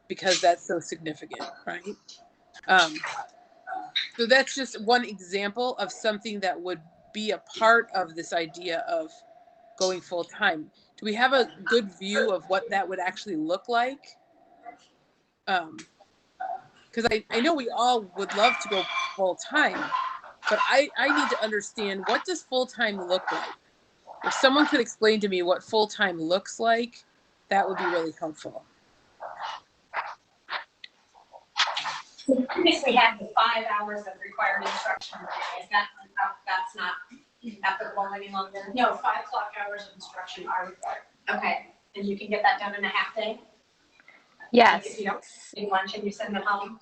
because that's so significant, right? So that's just one example of something that would be a part of this idea of going full-time. Do we have a good view of what that would actually look like? Because I know we all would love to go full-time, but I need to understand, what does full-time look like? If someone could explain to me what full-time looks like, that would be really helpful. We previously had the 5 hours of required instruction per day. Is that's not applicable any longer? No, 5 clock hours of instruction are required. Okay, and you can get that done in a half day? Yes. If you don't eat lunch and you send them home?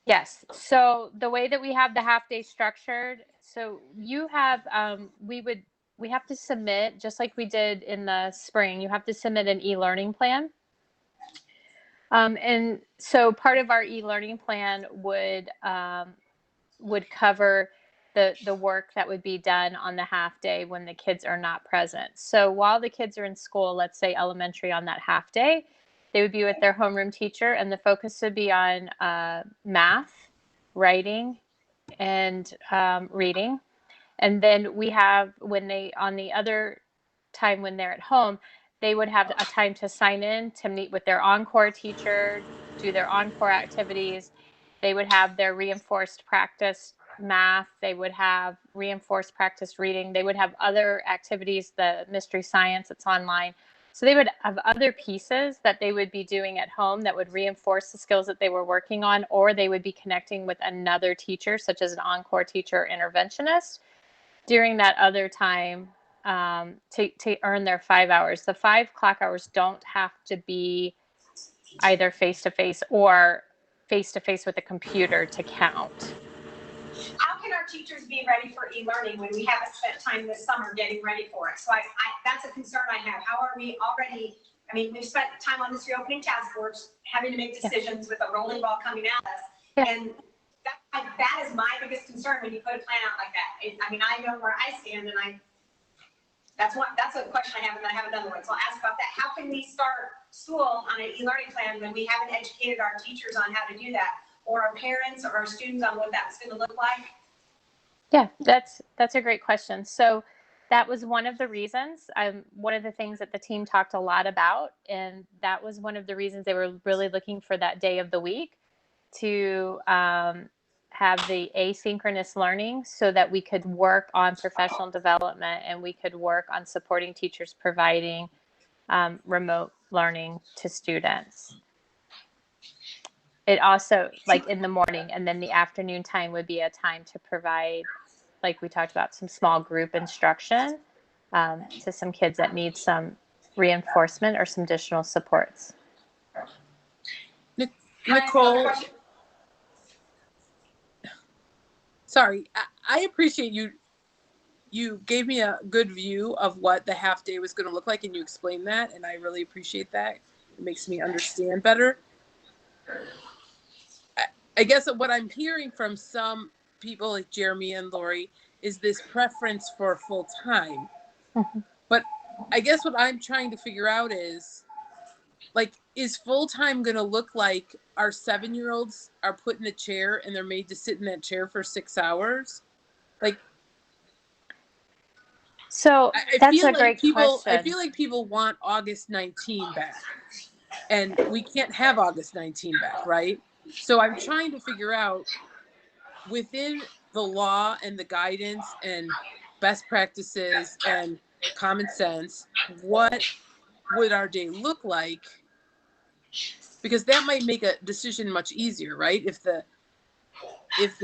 Yes. So the way that we have the half day structured, so you have, we have to submit, just like we did in the spring, you have to submit an e-learning plan. And so part of our e-learning plan would cover the work that would be done on the half day when the kids are not present. So while the kids are in school, let's say elementary, on that half day, they would be with their homeroom teacher, and the focus would be on math, writing, and reading. And then we have, when they, on the other time when they're at home, they would have a time to sign in to meet with their encore teacher, do their encore activities. They would have their reinforced practice math. They would have reinforced practice reading. They would have other activities, the mystery science that's online. So they would have other pieces that they would be doing at home that would reinforce the skills that they were working on, or they would be connecting with another teacher, such as an encore teacher or interventionist, during that other time to earn their 5 hours. The 5 clock hours don't have to be either face-to-face or face-to-face with a computer to count. How can our teachers be ready for e-learning when we haven't spent time this summer getting ready for it? So that's a concern I have. How are we already, I mean, we've spent time on this reopening task force, having to make decisions with a rolling ball coming at us. Yeah. And that is my biggest concern when you put a plan out like that. I mean, I know where I stand, and that's a question I have, and I have another one. So I'll ask about that. How can we start school on an e-learning plan when we haven't educated our teachers on how to do that, or our parents or our students on what that's going to look like? Yeah, that's a great question. So that was one of the reasons, one of the things that the team talked a lot about, and that was one of the reasons they were really looking for that day of the week to have the asynchronous learning, so that we could work on professional development and we could work on supporting teachers providing remote learning to students. It also, like in the morning, and then the afternoon time would be a time to provide, like we talked about, some small group instruction to some kids that need some reinforcement or some additional supports. Nicole, sorry, I appreciate you gave me a good view of what the half day was going to look like, and you explained that, and I really appreciate that. It makes me understand better. I guess what I'm hearing from some people like Jeremy and Lori is this preference for full time. Mm-hmm. But I guess what I'm trying to figure out is, like, is full time going to look like our 7-year-olds are put in a chair and they're made to sit in that chair for 6 hours? Like, so that's a great question. I feel like people want August 19 back, and we can't have August 19 back, right? So I'm trying to figure out, within the law and the guidance and best practices and common sense, what would our day look like? Because that might make a decision much easier, right? If the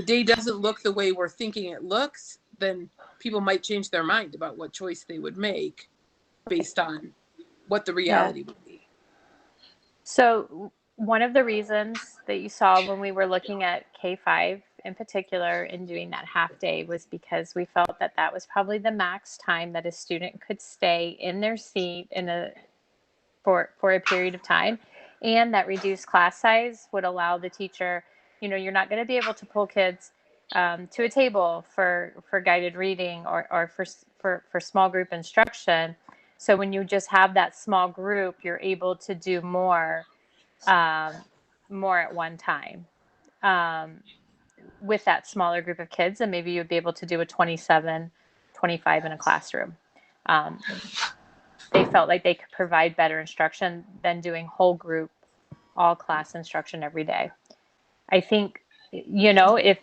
day doesn't look the way we're thinking it looks, then people might change their mind about what choice they would make based on what the reality would be. So one of the reasons that you saw when we were looking at K-5 in particular in doing that half day was because we felt that that was probably the max time that a student could stay in their seat for a period of time. And that reduced class size would allow the teacher, you're not going to be able to pull kids to a table for guided reading or for small group instruction. So when you just have that small group, you're able to do more at one time with that smaller group of kids, and maybe you'd be able to do a 27, 25 in a classroom. They felt like they could provide better instruction than doing whole group, all class instruction every day. I think, if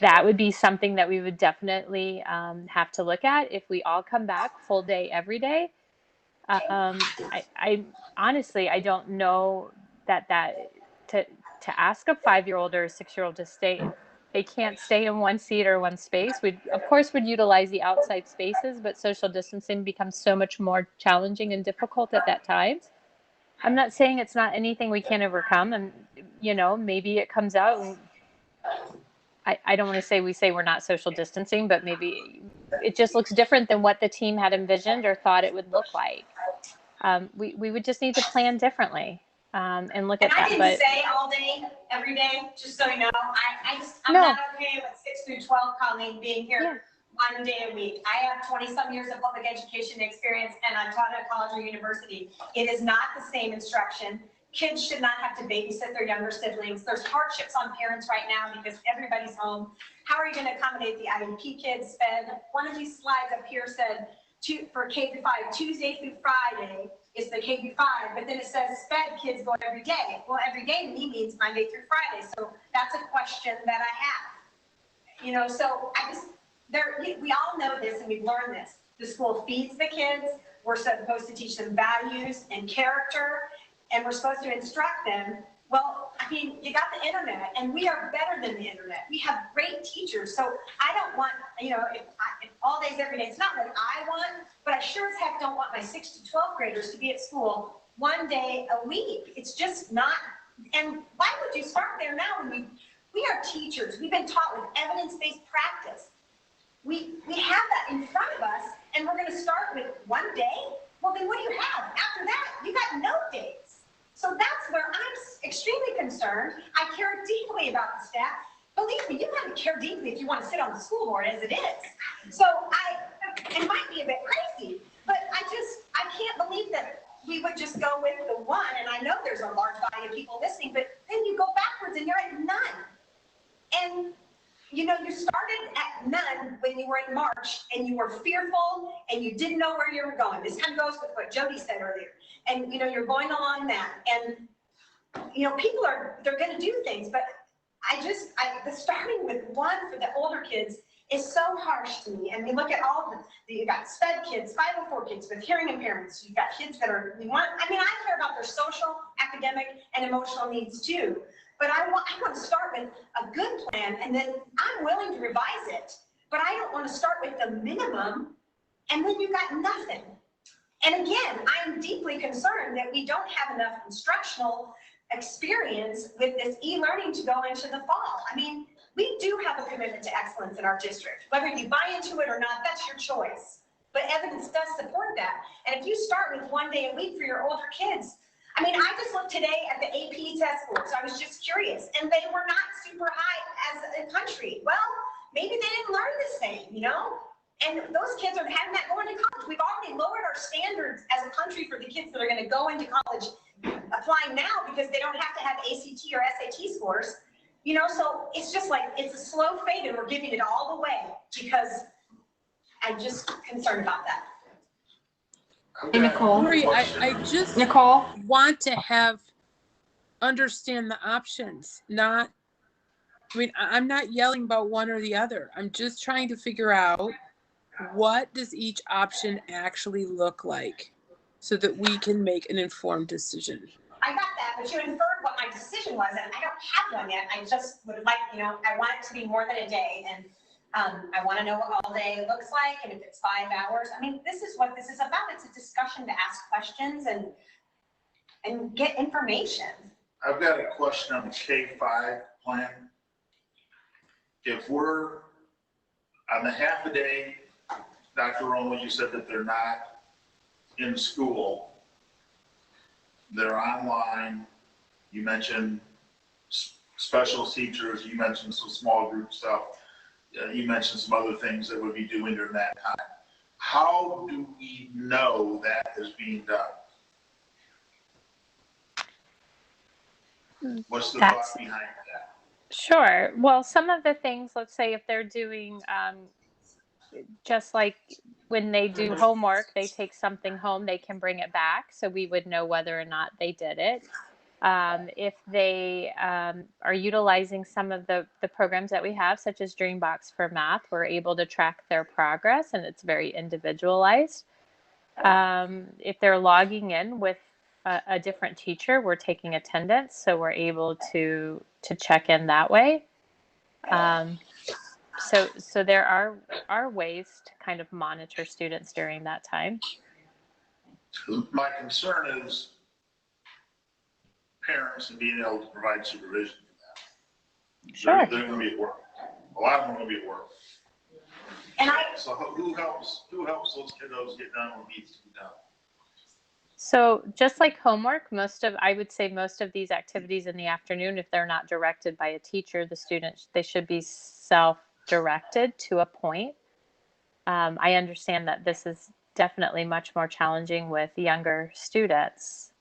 that would be something that we would definitely have to look at if we all come back full day every day. I honestly, I don't know that to ask a 5-year-old or a 6-year-old to stay, they can't stay in one seat or one space. We of course would utilize the outside spaces, but social distancing becomes so much more challenging and difficult at that time. I'm not saying it's not anything we can't overcome, and maybe it comes out and I don't want to say we're not social distancing, but maybe it just looks different than what the team had envisioned or thought it would look like. We would just need to plan differently and look at that. And I didn't say all day, every day, just so you know. I'm No. not okay with 6 through 12, Colleen, being here. Yeah. 1 day a week. I have 20-some years of public education experience, and I taught at a college or university. It is not the same instruction. Kids should not have to babysit their younger siblings. There's hardships on parents right now because everybody's home. How are you going to accommodate the IEP kids fed? One of these slides up here said for K through 5, Tuesday through Friday is the K through 5, but then it says sped kids go every day. Well, every day to me means Monday through Friday. So that's a question that I have. So we all know this and we've learned this. The school feeds the kids. We're supposed to teach them values and character, and we're supposed to instruct them. Well, you got the internet, and we are better than the internet. We have great teachers. So I don't want, if all days, every day, it's not what I want, but I sure as heck don't want my 6 to 12 graders to be at school 1 day a week. It's just not, and why would you start there now when we are teachers. We've been taught with evidence-based practice. We have that in front of us, and we're going to start with 1 day? Well, then what do you have? After that, you got no days. So that's where I'm extremely concerned. I care deeply about the staff. Believe me, you have to care deeply if you want to sit on the school board as it is. So it might be a bit crazy, but I can't believe that we would just go with the one. And I know there's a large body of people listening, but then you go backwards and you're at none. And you started at none when you were in March, and you were fearful and you didn't know where you were going. This kind of goes with what Jody said earlier. And you're going along that, and people they're going to do things, but the starting with one for the older kids is so harsh to me. And we look at you got SPED kids, 504 kids with hearing impairments. You've got kids that I care about their social, academic, and emotional needs too. But I want to start with a good plan, and then I'm willing to revise it. But I don't want to start with the minimum, and then you got nothing. And again, I'm deeply concerned that we don't have enough instructional experience with this e-learning to go into the fall. We do have a commitment to excellence in our district. Whether you buy into it or not, that's your choice. But evidence does support that. And if you start with 1 day a week for your older kids, I just looked today at the AP test scores. I was just curious, and they were not super high as a country. Well, maybe they didn't learn the same, And those kids are having that going to college. We've already lowered our standards as a country for the kids that are going to go into college applying now because they don't have to have ACT or SAT scores. So it's just like, it's a slow fade, and we're giving it all away because I'm just concerned about that. Hey, Nicole. Lori, I just Nicole. want to understand the options, not, I'm not yelling about one or the other. I'm just trying to figure out what does each option actually look like so that we can make an informed decision. I got that, but you inferred what my decision was, and I don't have one yet. I just would like, I want it to be more than a day, and I want to know what all day looks like, and if it's 5 hours. This is what this is about. It's a discussion to ask questions and get information. I've got a question on the K-5 plan. if we're on the half a day, Dr. Romo, you said that they're not in school, they're online. You mentioned special teachers, you mentioned some small group stuff, you mentioned some other things that would be doing during that time. How do we know that is being done? What's the thought behind that? Sure. Well, some of the things, let's say if they're doing, just like when they do homework, they take something home, they can bring it back. So we would know whether or not they did it. If they are utilizing some of the programs that we have, such as Dreambox for Math, we're able to track their progress and it's very individualized. If they're logging in with a different teacher, we're taking attendance, so we're able to check in that way. So there are ways to kind of monitor students during that time. My concern is parents and being able to provide supervision for that. Sure. They're going to be at work. A lot of them are going to be at work. And So who helps those kiddos get done what needs to be done? So just like homework, I would say most of these activities in the afternoon, if they're not directed by a teacher, the students, they should be self-directed to a point. I understand that this is definitely much more challenging with younger students.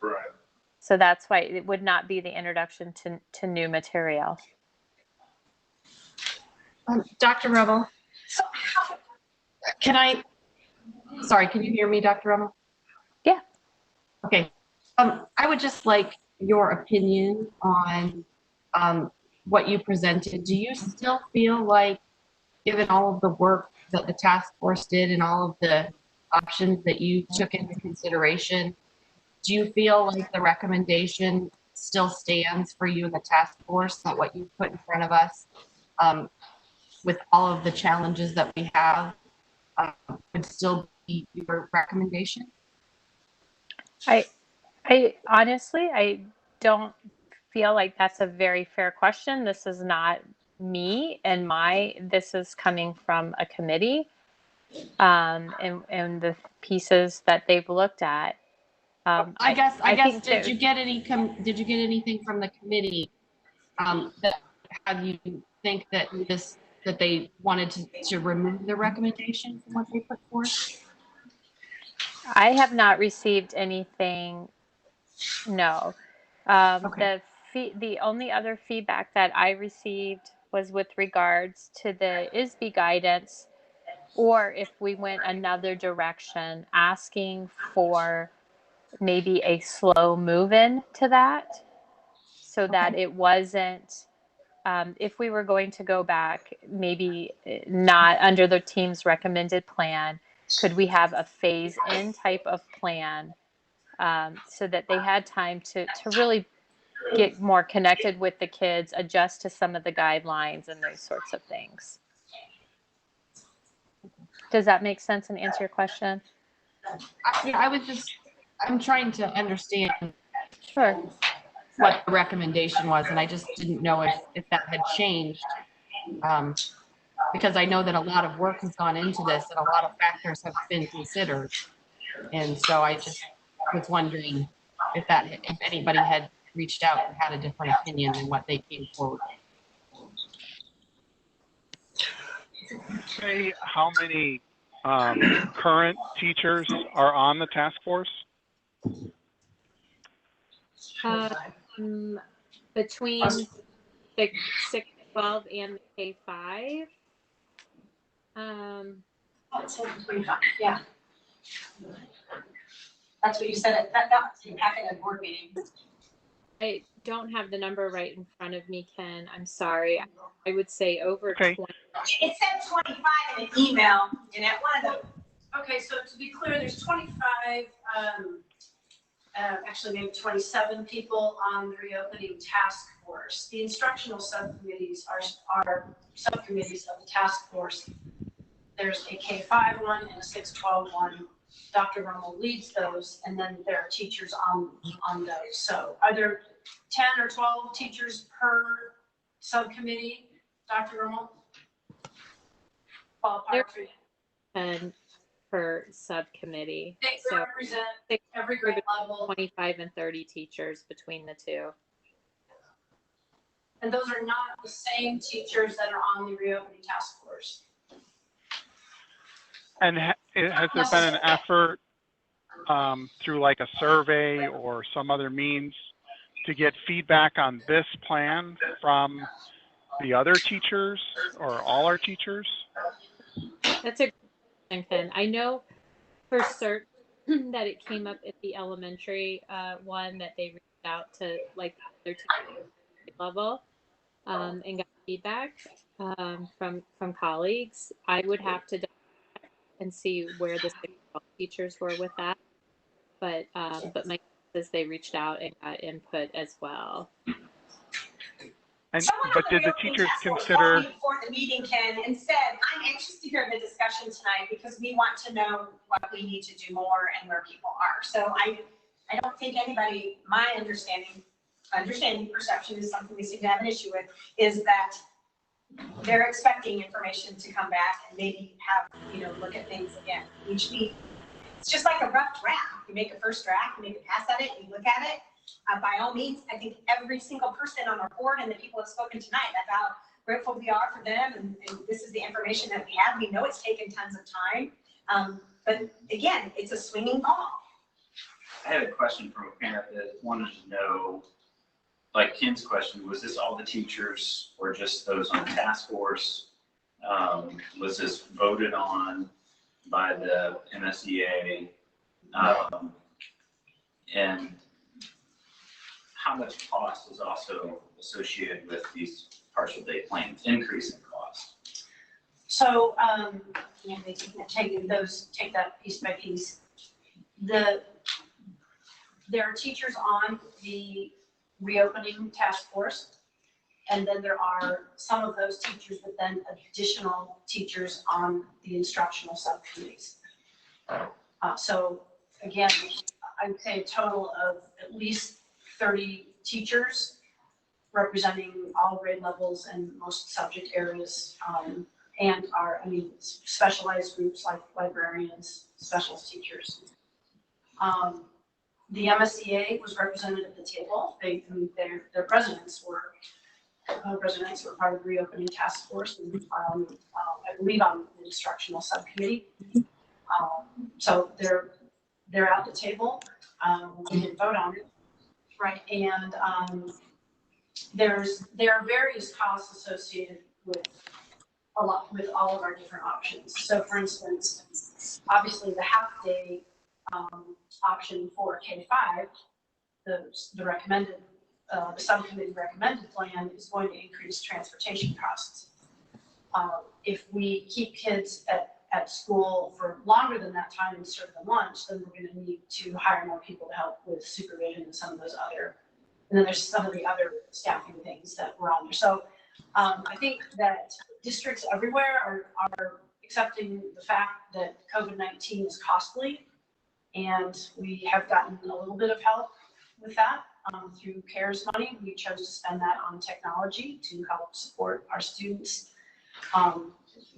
Right. So that's why it would not be the introduction to new material. Dr. Rebel, can you hear me, Dr. Rebel? Yeah. Okay. I would just like your opinion on what you presented. Do you still feel like, given all of the work that the task force did and all of the options that you took into consideration, do you feel like the recommendation still stands for you and the task force, that what you put in front of us, with all of the challenges that we have, would still be your recommendation? I honestly, I don't feel like that's a very fair question. This is not me and this is coming from a committee, and the pieces that they've looked at. I guess, did you get anything from the committee that had you think that they wanted to remove the recommendation from what they put forth? I have not received anything. No. Okay. The only other feedback that I received was with regards to the ISB guidance, or if we went another direction, asking for maybe a slow move-in to that, so that it wasn't, if we were going to go back, maybe not under the team's recommended plan, could we have a phase-in type of plan, so that they had time to really get more connected with the kids, adjust to some of the guidelines and those sorts of things. Does that make sense and answer your question? I'm trying to understand Sure. what the recommendation was, and I just didn't know if that had changed. Because I know that a lot of work has gone into this and a lot of factors have been considered. And so I just was wondering if anybody had reached out and had a different opinion than what they came forward with. Say how many current teachers are on the task force? Between the 6-12 and the K-5. Yeah. That's what you said. That happened at board meeting. I don't have the number right in front of me, Ken. I'm sorry. I would say over 20. It said 25 in an email, and at one of the. Okay, so to be clear, there's 25, actually maybe 27 people on the reopening task force. The instructional subcommittees are subcommittees of the task force. There's a K-5 one and a 6-12 one. Dr. Rommel leads those, and then there are teachers on those. So are there 10 or 12 teachers per subcommittee? Dr. Rummel? Ballpark. There- And per subcommittee, They so represent every grade level, 25 and 30 teachers between the two. and those are not the same teachers that are on the reopening task force. And has there been an effort through like a survey or some other means to get feedback on this plan from the other teachers or all our teachers? That's a good question, Ken. I know for certain that it came up at the elementary one that they reached out to like their teacher level and got feedback from colleagues. I would have to and see where the teachers were with that, but my guess is they reached out and got input as well. And but did the teachers consider before the meeting, Ken, and said, I'm anxious to hear the discussion tonight because we want to know what we need to do more and where people are. So I don't think anybody, my understanding, perception is something we seem to have an issue with, is that they're expecting information to come back and maybe have, look at things again each week. It's just like a rough draft. You make a first draft, you make a pass at it, you look at it. By all means, I think every single person on our board and the people have spoken tonight, that's how grateful we are for them. And this is the information that we have. We know it's taken tons of time. But again, it's a swinging ball. I had a question from a parent that wanted to know, like Ken's question, was this all the teachers or just those on the task force? Was this voted on by the MSEA? And how much cost is also associated with these partial day plans, increase in cost? So, they take that piece by piece. There are teachers on the reopening task force, and then there are some of those teachers, but then additional teachers on the instructional subcommittees. So again, I would say a total of at least 30 teachers representing all grade levels and most subject areas, and specialized groups like librarians, specialist teachers. The MSEA was represented at the table. Their presidents were part of the reopening task force, and I believe on the instructional subcommittee. So they're at the table. We didn't vote on it. Right, and there are various costs associated with all of our different options. So, for instance, obviously the half-day option for K-5, the subcommittee recommended plan is going to increase transportation costs. If we keep kids at school for longer than that time and serve them lunch, then we're going to need to hire more people to help with supervision and some of those other, and then there's some of the other staffing things that we're on there. So I think that districts everywhere are accepting the fact that COVID-19 is costly, and we have gotten a little bit of help with that through CARES money. We chose to spend that on technology to help support our students,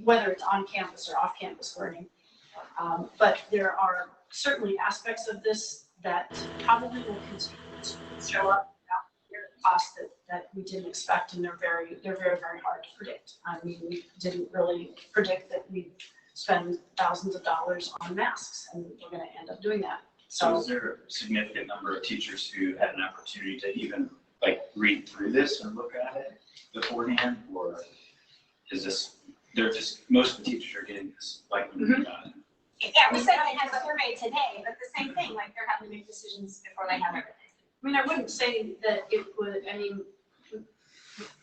whether it's on campus or off campus learning. But there are certainly aspects of this that probably will continue to show up at costs that we didn't expect, and they're very, very hard to predict. I mean, we didn't really predict that we'd spend thousands of dollars on masks, and we're going to end up doing that. So is there a significant number of teachers who had an opportunity to even read through this and look at it beforehand, or is this? Most of the teachers are getting this when they got it. Yeah, we said they had a survey today, but the same thing, they're having to make decisions before they have everything. I mean, I wouldn't say that it would,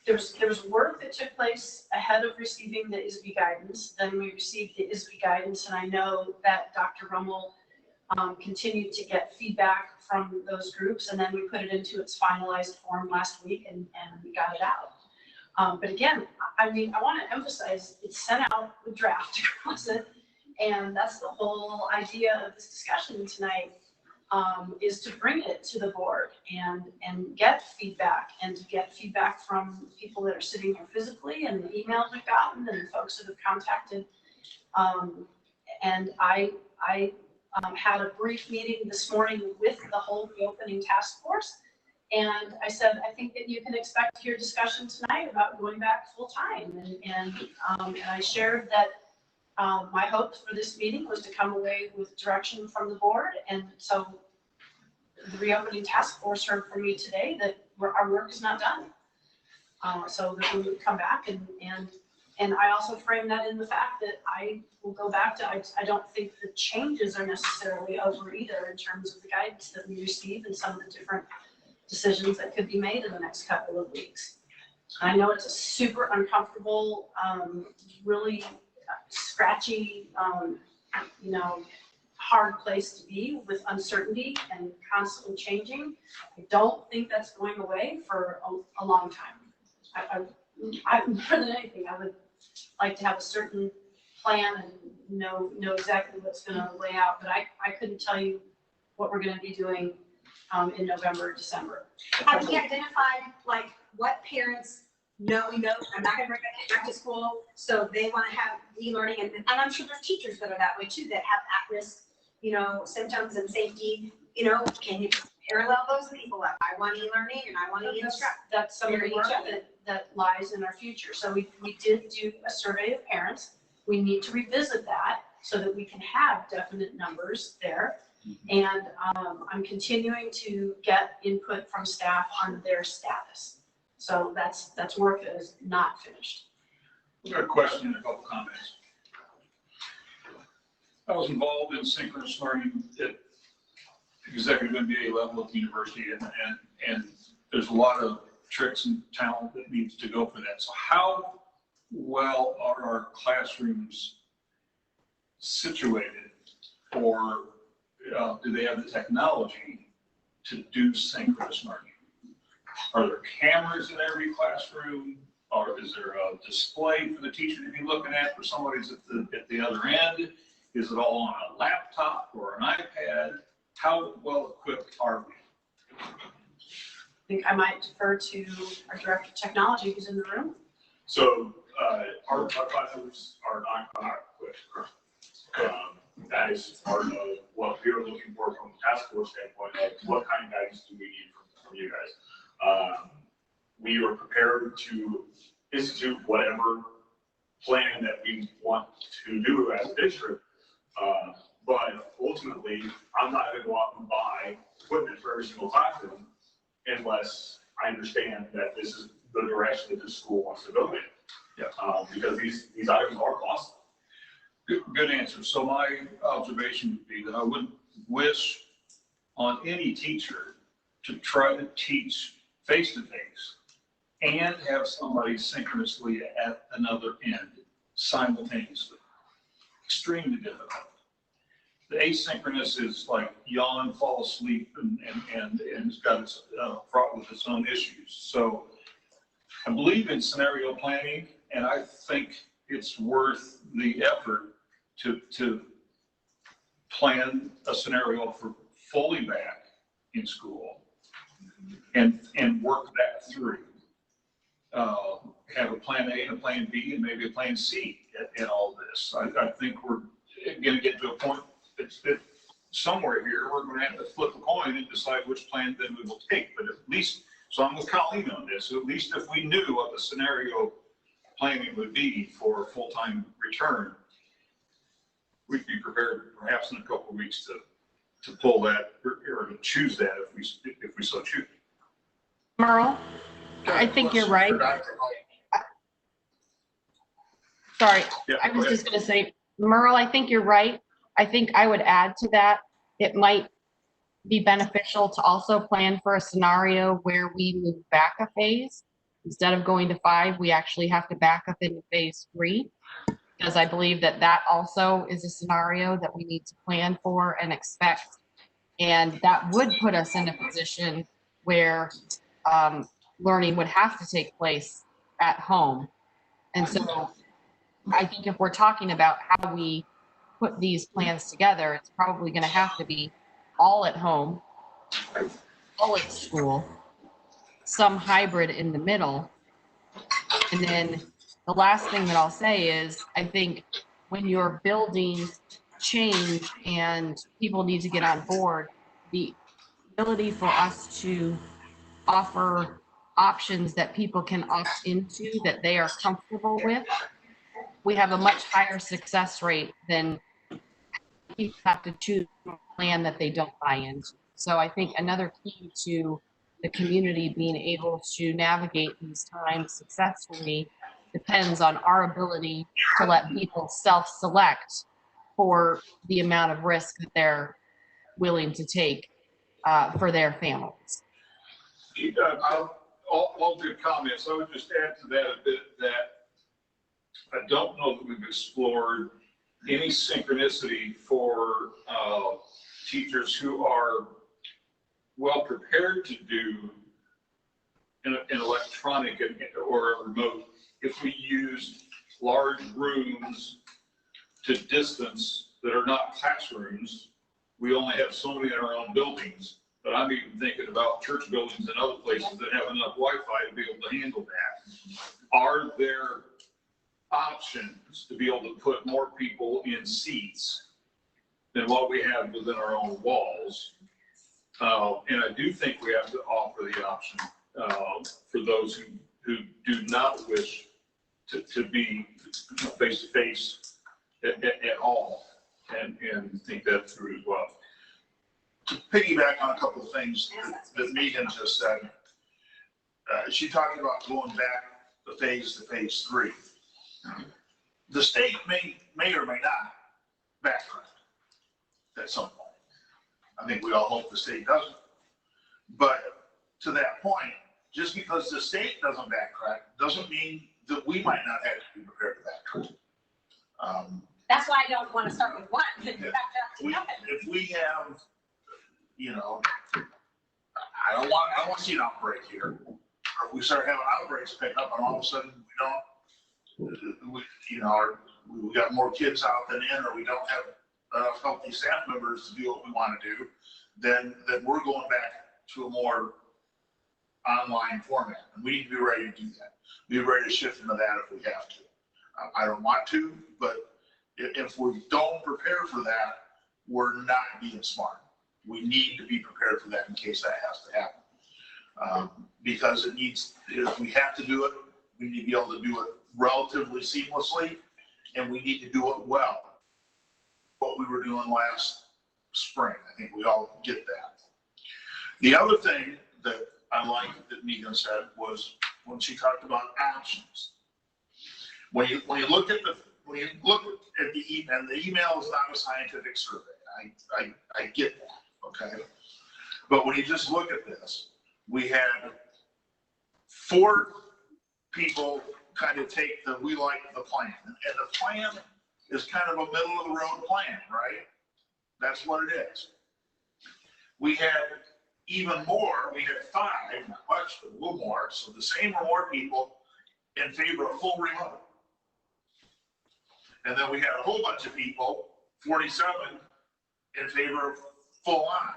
there was work that took place ahead of receiving the ISB guidance. Then we received the ISB guidance, and I know that Dr. Rummel continued to get feedback from those groups, and then we put it into its finalized form last week, and we got it out. But again, I want to emphasize it's sent out with draft across it, and that's the whole idea of this discussion tonight. is to bring it to the board and get feedback, and to get feedback from people that are sitting here physically, and the emails we've gotten and the folks that have contacted. And I had a brief meeting this morning with the whole reopening task force. And I said, I think that you can expect to hear discussion tonight about going back full time. And I shared that my hopes for this meeting was to come away with direction from the board. And so the reopening task force heard from me today that our work is not done. So that we would come back, and I also frame that in the fact that I will go back to, I don't think the changes are necessarily over either in terms of the guidance that we receive and some of the different decisions that could be made in the next couple of weeks. I know it's a super uncomfortable, really scratchy, hard place to be with uncertainty and constantly changing. I don't think that's going away for a long time. I more than anything, I would like to have a certain plan and know exactly what's going to lay out, but I couldn't tell you what we're going to be doing in November or December. Have we identified like what parents know I'm not going to bring my kid back to school, so they want to have e-learning, and I'm sure there's teachers that are that way too, that have at-risk, symptoms and safety. Can you parallel those people up? I want e-learning and I want to instruct. That's some of the work that lies in our future. So we did do a survey of parents. We need to revisit that so that we can have definite numbers there. And I'm continuing to get input from staff on their status. So that's work that is not finished. I've got a question and a couple comments. I was involved in synchronous learning at executive MBA level at the university, and there's a lot of tricks and talent that needs to go for that. So how well are our classrooms situated, or do they have the technology to do synchronous learning? Are there cameras in every classroom, or is there a display for the teacher to be looking at for somebody's at the other end? Is it all on a laptop or an iPad? How well equipped are we? I think I might defer to our director of technology who's in the room. So our classrooms are not equipped. That is part of what we are looking for from the task force standpoint of what kind of guidance do we need from you guys. We are prepared to institute whatever plan that we want to do as a district. But ultimately, I'm not going to go out and buy equipment for every single classroom unless I understand that this is the direction that the school wants to go in. Yeah. Because these items are costly. Good answer. So my observation would be that I wouldn't wish on any teacher to try to teach face-to-face and have somebody synchronously at another end simultaneously. Extremely difficult. The asynchronous is like yawn, fall asleep, and it's got its fraught with its own issues. So I believe in scenario planning, and I think it's worth the effort to plan a scenario for fully back in school and work that through. Have a plan A and a plan B and maybe a plan C in all this. I think we're going to get to a point that somewhere here we're going to have to flip a coin and decide which plan then we will take. But at least, so I'm with Colleen on this, at least if we knew what the scenario planning would be for a full-time return, we'd be prepared perhaps in a couple of weeks to pull that or to choose that if we so choose. Merle, I think you're right. Sorry, Yeah, I was just going to say, Merle, I think you're right. I think I would add to that, it might be beneficial to also plan for a scenario where we move back a phase. Instead of going to 5, we actually have to back up into phase 3, because I believe that also is a scenario that we need to plan for and expect. And that would put us in a position where learning would have to take place at home. And so I think if we're talking about how we put these plans together, it's probably going to have to be all at home, all at school, some hybrid in the middle. And then the last thing that I'll say is, I think when you're building change and people need to get on board, the ability for us to offer options that people can opt into that they are comfortable with, we have a much higher success rate than people have to choose a plan that they don't buy into. So I think another key to the community being able to navigate these times successfully depends on our ability to let people self-select for the amount of risk that they're willing to take for their families. All good comments. I would just add to that a bit that I don't know that we've explored any synchronicity for teachers who are well prepared to do an electronic or a remote. If we use large rooms to distance that are not classrooms, we only have so many in our own buildings. But I'm even thinking about church buildings and other places that have enough Wi-Fi to be able to handle that. Are there options to be able to put more people in seats than what we have within our own walls? And I do think we have to offer the option for those who do not wish to be face-to-face at all, and think that through as well. To piggyback on a couple of things that Megan just said, she talked about going back the phase to phase 3. The state may or may not backtrack at some point. I think we all hope the state doesn't. But to that point, just because the state doesn't backtrack doesn't mean that we might not have to be prepared to backtrack. That's why I don't want to start with one and backtrack to nothing. If we have, I don't want to see an outbreak here. Or if we start having outbreaks pick up and all of a sudden we got more kids out than in, or we don't have enough healthy staff members to do what we want to do, then we're going back to a more online format. And we need to be ready to do that. Be ready to shift into that if we have to. I don't want to, but if we don't prepare for that, we're not being smart. We need to be prepared for that in case that has to happen. Because if we have to do it, we need to be able to do it relatively seamlessly, and we need to do it well. What we were doing last spring, I think we all get that. The other thing that I liked that Megan said was when she talked about options. When you look at the email, and the email is not a scientific survey. I get that, okay? But when you just look at this, we had 4 people kind of take we like the plan. And the plan is kind of a middle of the road plan, right? That's what it is. We had even more, we had 5, not much, but a little more. So the same or more people in favor of full remote. And then we had a whole bunch of people, 47, in favor of full on.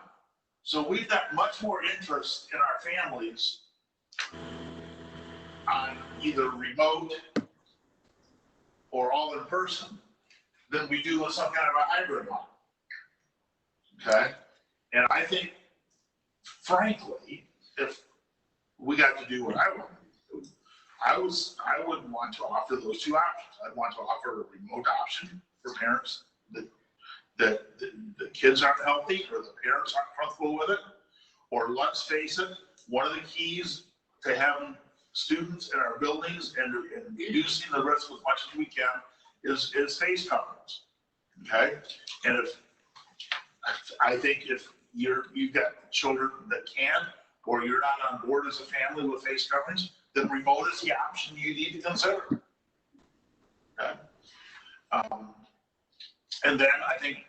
So we've got much more interest in our families on either remote or all in person than we do with some kind of a hybrid model. Okay? And I think, frankly, if we got to do what I want to do, I would want to offer those 2 options. I'd want to offer a remote option for parents that the kids aren't healthy or the parents aren't comfortable with it. Or let's face it, one of the keys to having students in our buildings and reducing the risk as much as we can is face coverings. Okay? And I think if you've got children that can, or you're not on board as a family with face coverings, then remote is the option you need to consider. Okay? And then I think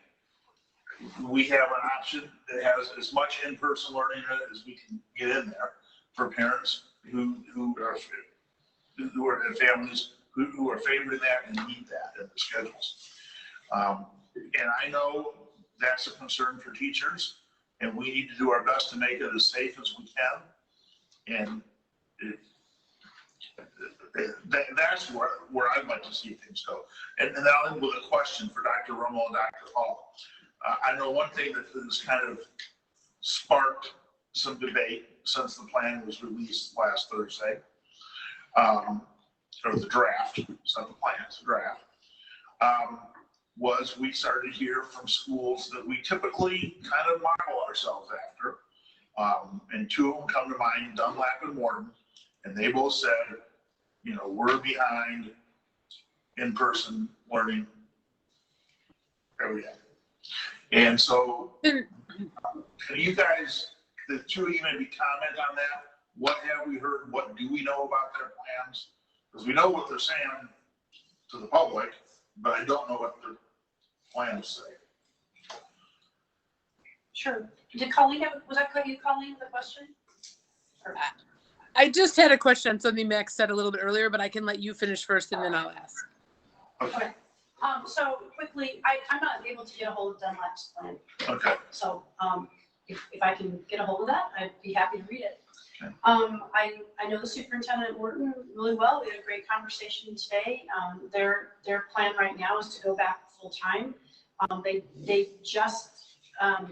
we have an option that has as much in-person learning as we can get in there for parents who are in families who are favoring that and need that in their schedules. And I know that's a concern for teachers. and we need to do our best to make it as safe as we can. And that's where I'd like to see things go. And then I'll end with a question for Dr. Romo and Dr. Hall. I know one thing that has kind of sparked some debate since the plan was released last Thursday, or the draft, it's not the plan, it's the draft, was we started to hear from schools that we typically kind of model ourselves after. And two of them come to mind, Dunlap and Morton, and they both said, you know, we're behind in-person learning every day. And so, can you guys, the two of you maybe comment on that? What have we heard? What do we know about their plans? Because we know what they're saying to the public, but I don't know what their plans say. Sure. Did Colleen have, was that you, Colleen, the question? Or? I just had a question on something Max said a little bit earlier, but I can let you finish first and then I'll ask. Okay. So quickly, I'm not able to get a hold of Dunlap's plan. Okay. So if I can get a hold of that, I'd be happy to read it. Okay. I know the superintendent at Morton really well. We had a great conversation today. Their plan right now is to go back full time. They just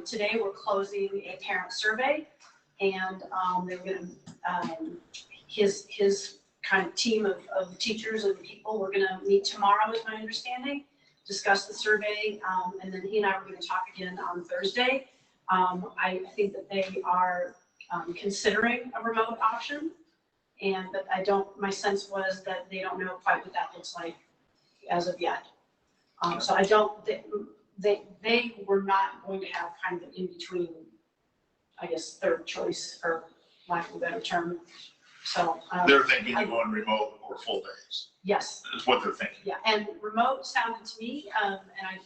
today we're closing a parent survey, and they're going to his kind of team of teachers and people. We're going to meet tomorrow, is my understanding, discuss the survey, and then he and I were going to talk again on Thursday. I think that they are considering a remote option, but my sense was that they don't know quite what that looks like as of yet. So I don't, they were not going to have kind of an in-between, I guess, third choice, for lack of a better term. So they're thinking of going remote or full days. Yes. Is what they're thinking. Yeah, and remote sounded to me, and I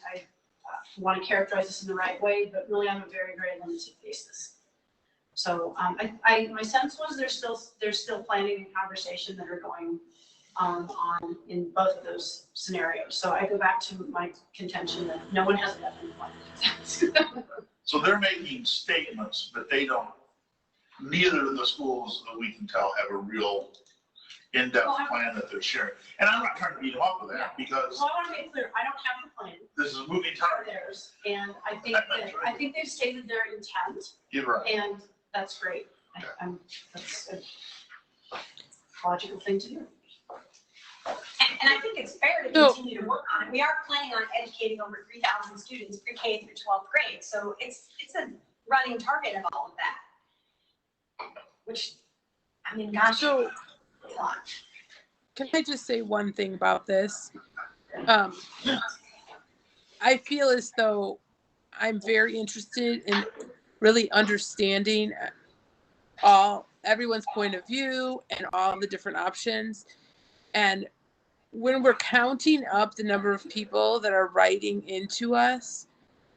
want to characterize this in the right way, but really on a very, very limited basis. So my sense was there's still planning and conversation that are going on in both of those scenarios. So I go back to my contention that no one has a definite plan. So they're making statements, but they don't. Neither of the schools that we can tell have a real in-depth plan that they're sharing. And I'm not trying to beat them up with that because. Well, I want to be clear. I don't have the plan. This is a moving target. Theirs, and I think that I think they've stated their intent. You're right. And that's great. Okay. That's a logical thing to do. And I think it's fair to continue to work on it. We are planning on educating over 3,000 students pre-K through 12th grade. So it's a running target of all of that. Which, I mean, gosh, So, a lot. Can I just say one thing about this? I feel as though I'm very interested in really understanding everyone's point of view and all the different options. And when we're counting up the number of people that are writing into us,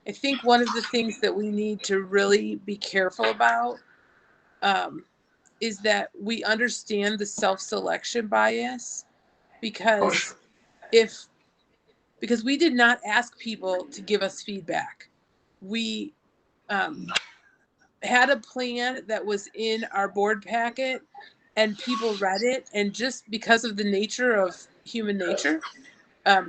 I think one of the things that we need to really be careful about is that we understand the self-selection bias, because we did not ask people to give us feedback. We had a plan that was in our board packet and people read it, and just because of the nature of human nature,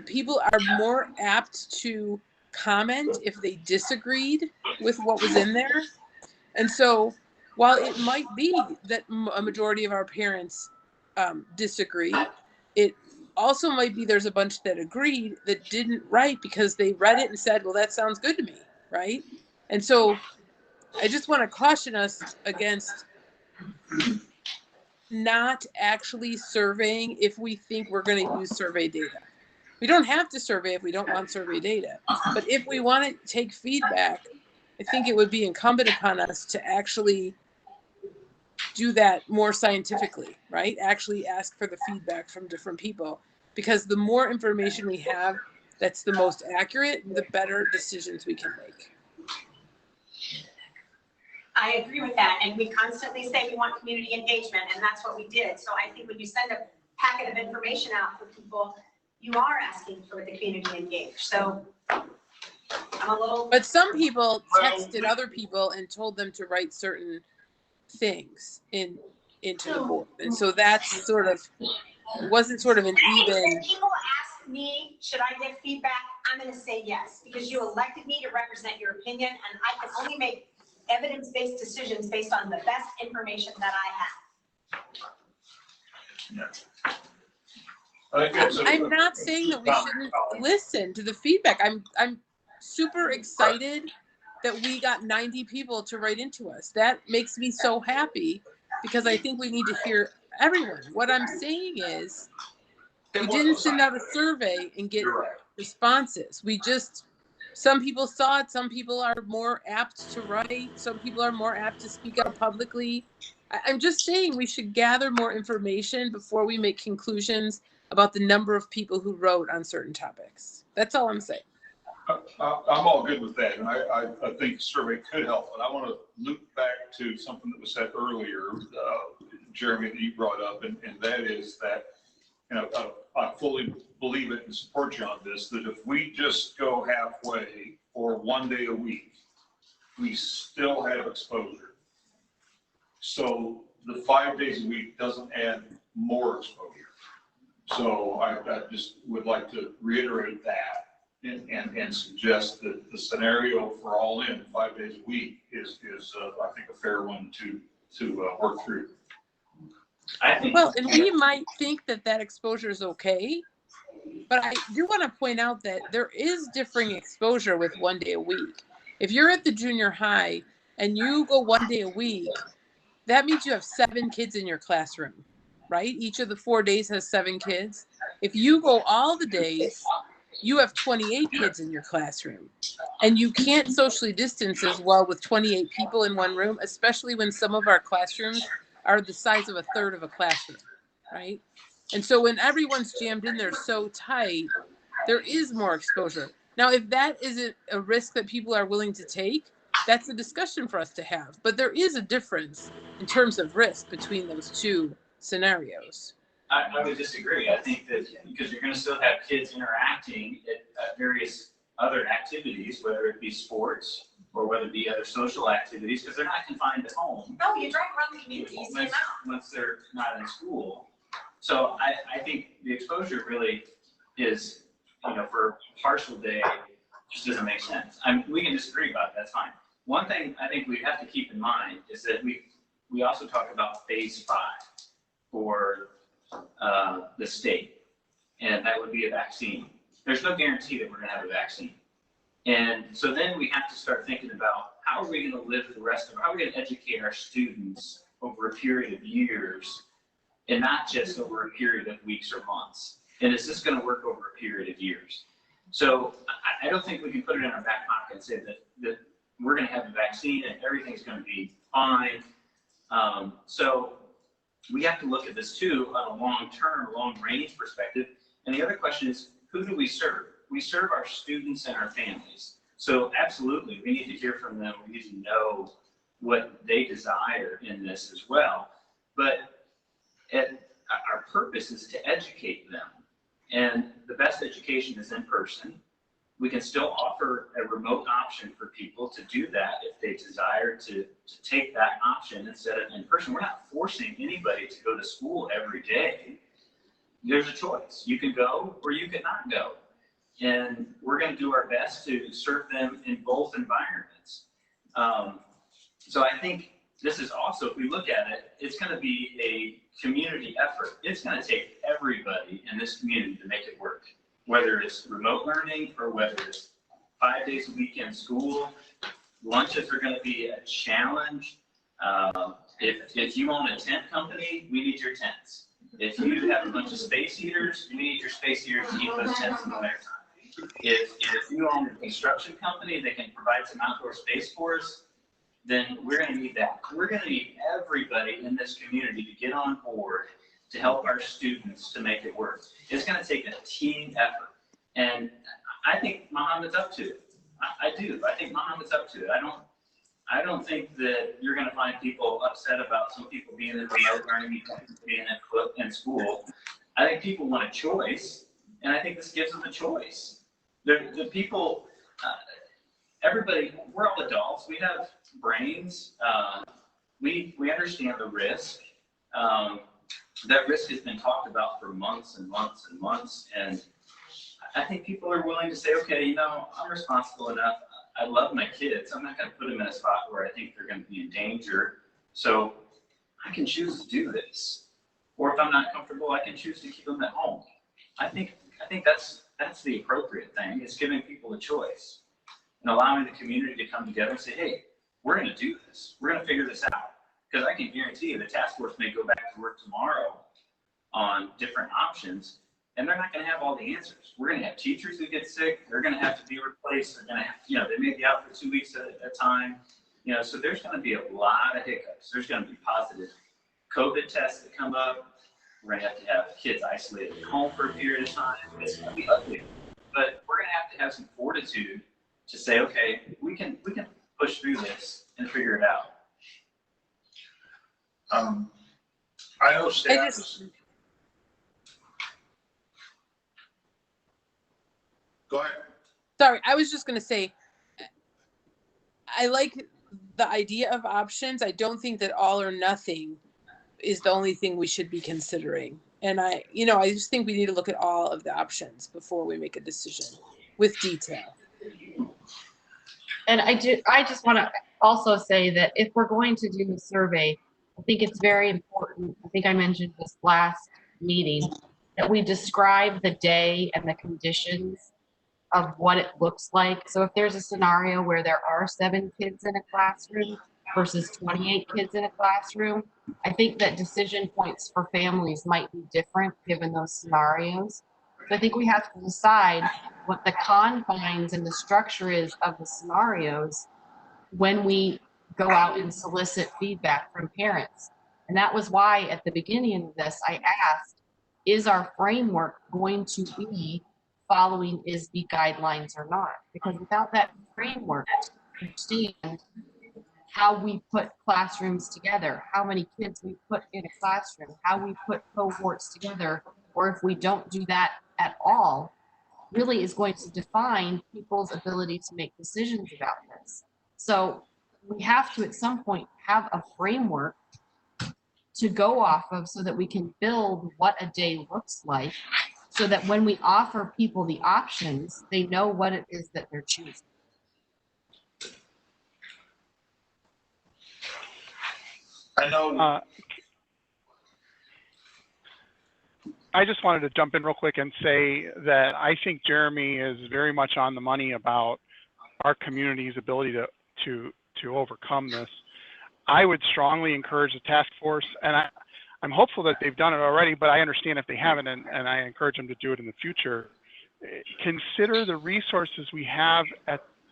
people are more apt to comment if they disagreed with what was in there. And so while it might be that a majority of our parents disagree, it also might be there's a bunch that agreed that didn't write because they read it and said, well, that sounds good to me, right? And so I just want to caution us against not actually surveying if we think we're going to use survey data. We don't have to survey if we don't want survey data. But if we want to take feedback, I think it would be incumbent upon us to actually do that more scientifically, right? Actually ask for the feedback from different people, because the more information we have that's the most accurate, the better decisions we can make. I agree with that, and we constantly say we want community engagement, and that's what we did. So I think when you send a packet of information out for people, you are asking for the community engaged. So I'm a little. But some people texted other people and told them to write certain things into the board. And so that's sort of, wasn't sort of an even. If people ask me, should I give feedback? I'm going to say yes, because you elected me to represent your opinion, and I can only make evidence-based decisions based on the best information that I have. I'm not saying that we shouldn't listen to the feedback. I'm super excited that we got 90 people to write into us. That makes me so happy because I think we need to hear everyone. What I'm saying is we didn't send out a survey and get responses. We just, some people saw it, some people are more apt to write, some people are more apt to speak out publicly. I'm just saying we should gather more information before we make conclusions about the number of people who wrote on certain topics. That's all I'm saying. I'm all good with that, and I think survey could help. But I want to loop back to something that was said earlier, Jeremy, that you brought up, and that is that, you know, I fully believe it and support you on this, that if we just go halfway or 1 day a week, we still have exposure. So the 5 days a week doesn't add more exposure. So I just would like to reiterate that and suggest that the scenario for all in 5 days a week is I think a fair one to work through. I think. Well, and we might think that that exposure is okay, but I do want to point out that there is differing exposure with 1 day a week. If you're at the junior high and you go 1 day a week, that means you have 7 kids in your classroom, right? Each of the 4 days has 7 kids. If you go all the days, you have 28 kids in your classroom. And you can't socially distance as well with 28 people in one room, especially when some of our classrooms are the size of a third of a classroom, right? And so when everyone's jammed in there so tight, there is more exposure. Now, if that isn't a risk that people are willing to take, that's a discussion for us to have. But there is a difference in terms of risk between those two scenarios. I would disagree. I think that because you're going to still have kids interacting at various other activities, whether it be sports or whether it be other social activities, because they're not confined at home. No, you drive around the community, you see them out. Once they're not in school. So I think the exposure really is, you know, for a partial day, just doesn't make sense. I mean, we can disagree about it, that's fine. One thing I think we have to keep in mind is that we also talk about phase 5 for the state, and that would be a vaccine. There's no guarantee that we're going to have a vaccine. And so then we have to start thinking about how are we going to live the rest of, how are we going to educate our students over a period of years and not just over a period of weeks or months? And is this going to work over a period of years? So I don't think we can put it in our back pocket and say that we're going to have a vaccine and everything's going to be fine. So we have to look at this too on a long-term, long-range perspective. And the other question is, who do we serve? We serve our students and our families. So absolutely, we need to hear from them. We need to know what they desire in this as well. But our purpose is to educate them. And the best education is in person. We can still offer a remote option for people to do that if they desire to take that option instead of in person. We're not forcing anybody to go to school every day. There's a choice. You can go or you can not go. And we're going to do our best to serve them in both environments. So I think this is also, if we look at it, it's going to be a community effort. It's going to take everybody in this community to make it work, whether it's remote learning or whether it's 5 days a week in school. Lunches are going to be a challenge. If you own a tent company, we need your tents. If you have a bunch of space heaters, we need your space heaters to keep those tents in the wintertime. If you own a construction company that can provide some outdoor space for us, then we're going to need that. We're going to need everybody in this community to get on board to help our students to make it work. It's going to take a team effort. And I think Mahomet's up to it. I do. I think Mahomet's up to it. I don't think that you're going to find people upset about some people being in remote learning, being in school. I think people want a choice, and I think this gives them a choice. The people, everybody, we're all adults. We have brains. We understand the risk. That risk has been talked about for months and months and months. And I think people are willing to say, okay, you know, I'm responsible enough. I love my kids. I'm not going to put them in a spot where I think they're going to be in danger. So I can choose to do this. Or if I'm not comfortable, I can choose to keep them at home. I think that's the appropriate thing, is giving people a choice and allowing the community to come together and say, hey, we're going to do this. We're going to figure this out. Because I can guarantee you the task force may go back to work tomorrow on different options, and they're not going to have all the answers. We're going to have teachers who get sick. They're going to have to be replaced. They're going to have, you know, they may be out for 2 weeks at a time. You know, so there's going to be a lot of hiccups. There's going to be positive COVID tests that come up. We're going to have kids isolated at home for a period of time. It's going to be ugly, but we're going to have some fortitude to say, okay, we can push through this and figure it out. I know staff Go ahead. Sorry, I was just going to say, I like the idea of options. I don't think that all or nothing is the only thing we should be considering. And I just think we need to look at all of the options before we make a decision with detail. And I just want to also say that if we're going to do a survey, I think it's very important. I think I mentioned this last meeting, that we describe the day and the conditions of what it looks like. So if there's a scenario where there are 7 kids in a classroom versus 28 kids in a classroom, I think that decision points for families might be different given those scenarios. So I think we have to decide what the confines and the structure is of the scenarios when we go out and solicit feedback from parents. And that was why at the beginning of this, I asked, is our framework going to be following ISB guidelines or not? Because without that framework, to understand how we put classrooms together, how many kids we put in a classroom, how we put cohorts together, or if we don't do that at all, really is going to define people's ability to make decisions about this. So we have to, at some point, have a framework to go off of so that we can build what a day looks like, so that when we offer people the options, they know what it is that they're choosing. I know. I just wanted to jump in real quick and say that I think Jeremy is very much on the money about our community's ability to overcome this. I would strongly encourage the task force, and I'm hopeful that they've done it already, but I understand if they haven't, and I encourage them to do it in the future. Consider the resources we have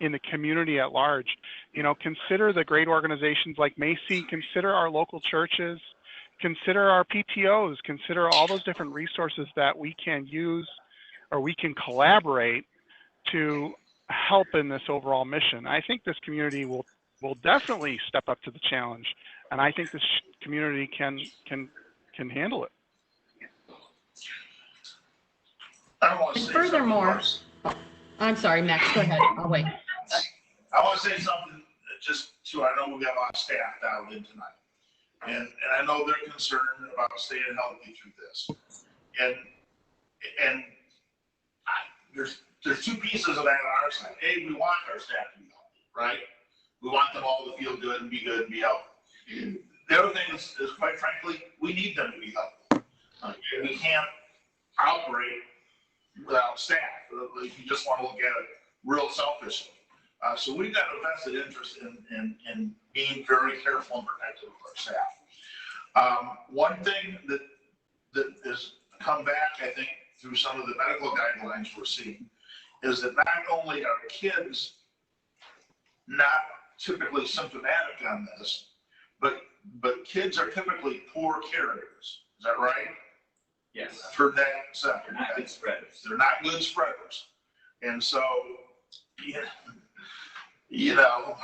in the community at large. You know, consider the great organizations like Macy, consider our local churches, consider our PTOs, consider all those different resources that we can use or we can collaborate to help in this overall mission. I think this community will definitely step up to the challenge, and I think this community can handle it. And furthermore, I'm sorry, Max, go ahead. I'll wait. I want to say something just to, I know we got a lot of staff dialed in tonight. And I know they're concerned about staying healthy through this. And there's 2 pieces of that on our side. A, we want our staff to be healthy, right? We want them all to feel good and be healthy. The other thing is quite frankly, we need them to be healthy. We can't operate without staff if you just want to look at it real selfishly. So we've got a vested interest in being very careful and protective of our staff. One thing that has come back, I think, through some of the medical guidelines we're seeing, is that not only are kids not typically symptomatic on this, but kids are typically poor carriers. Is that right? Yes. I've heard that said. They're not good spreaders. They're not good spreaders. And so, you know,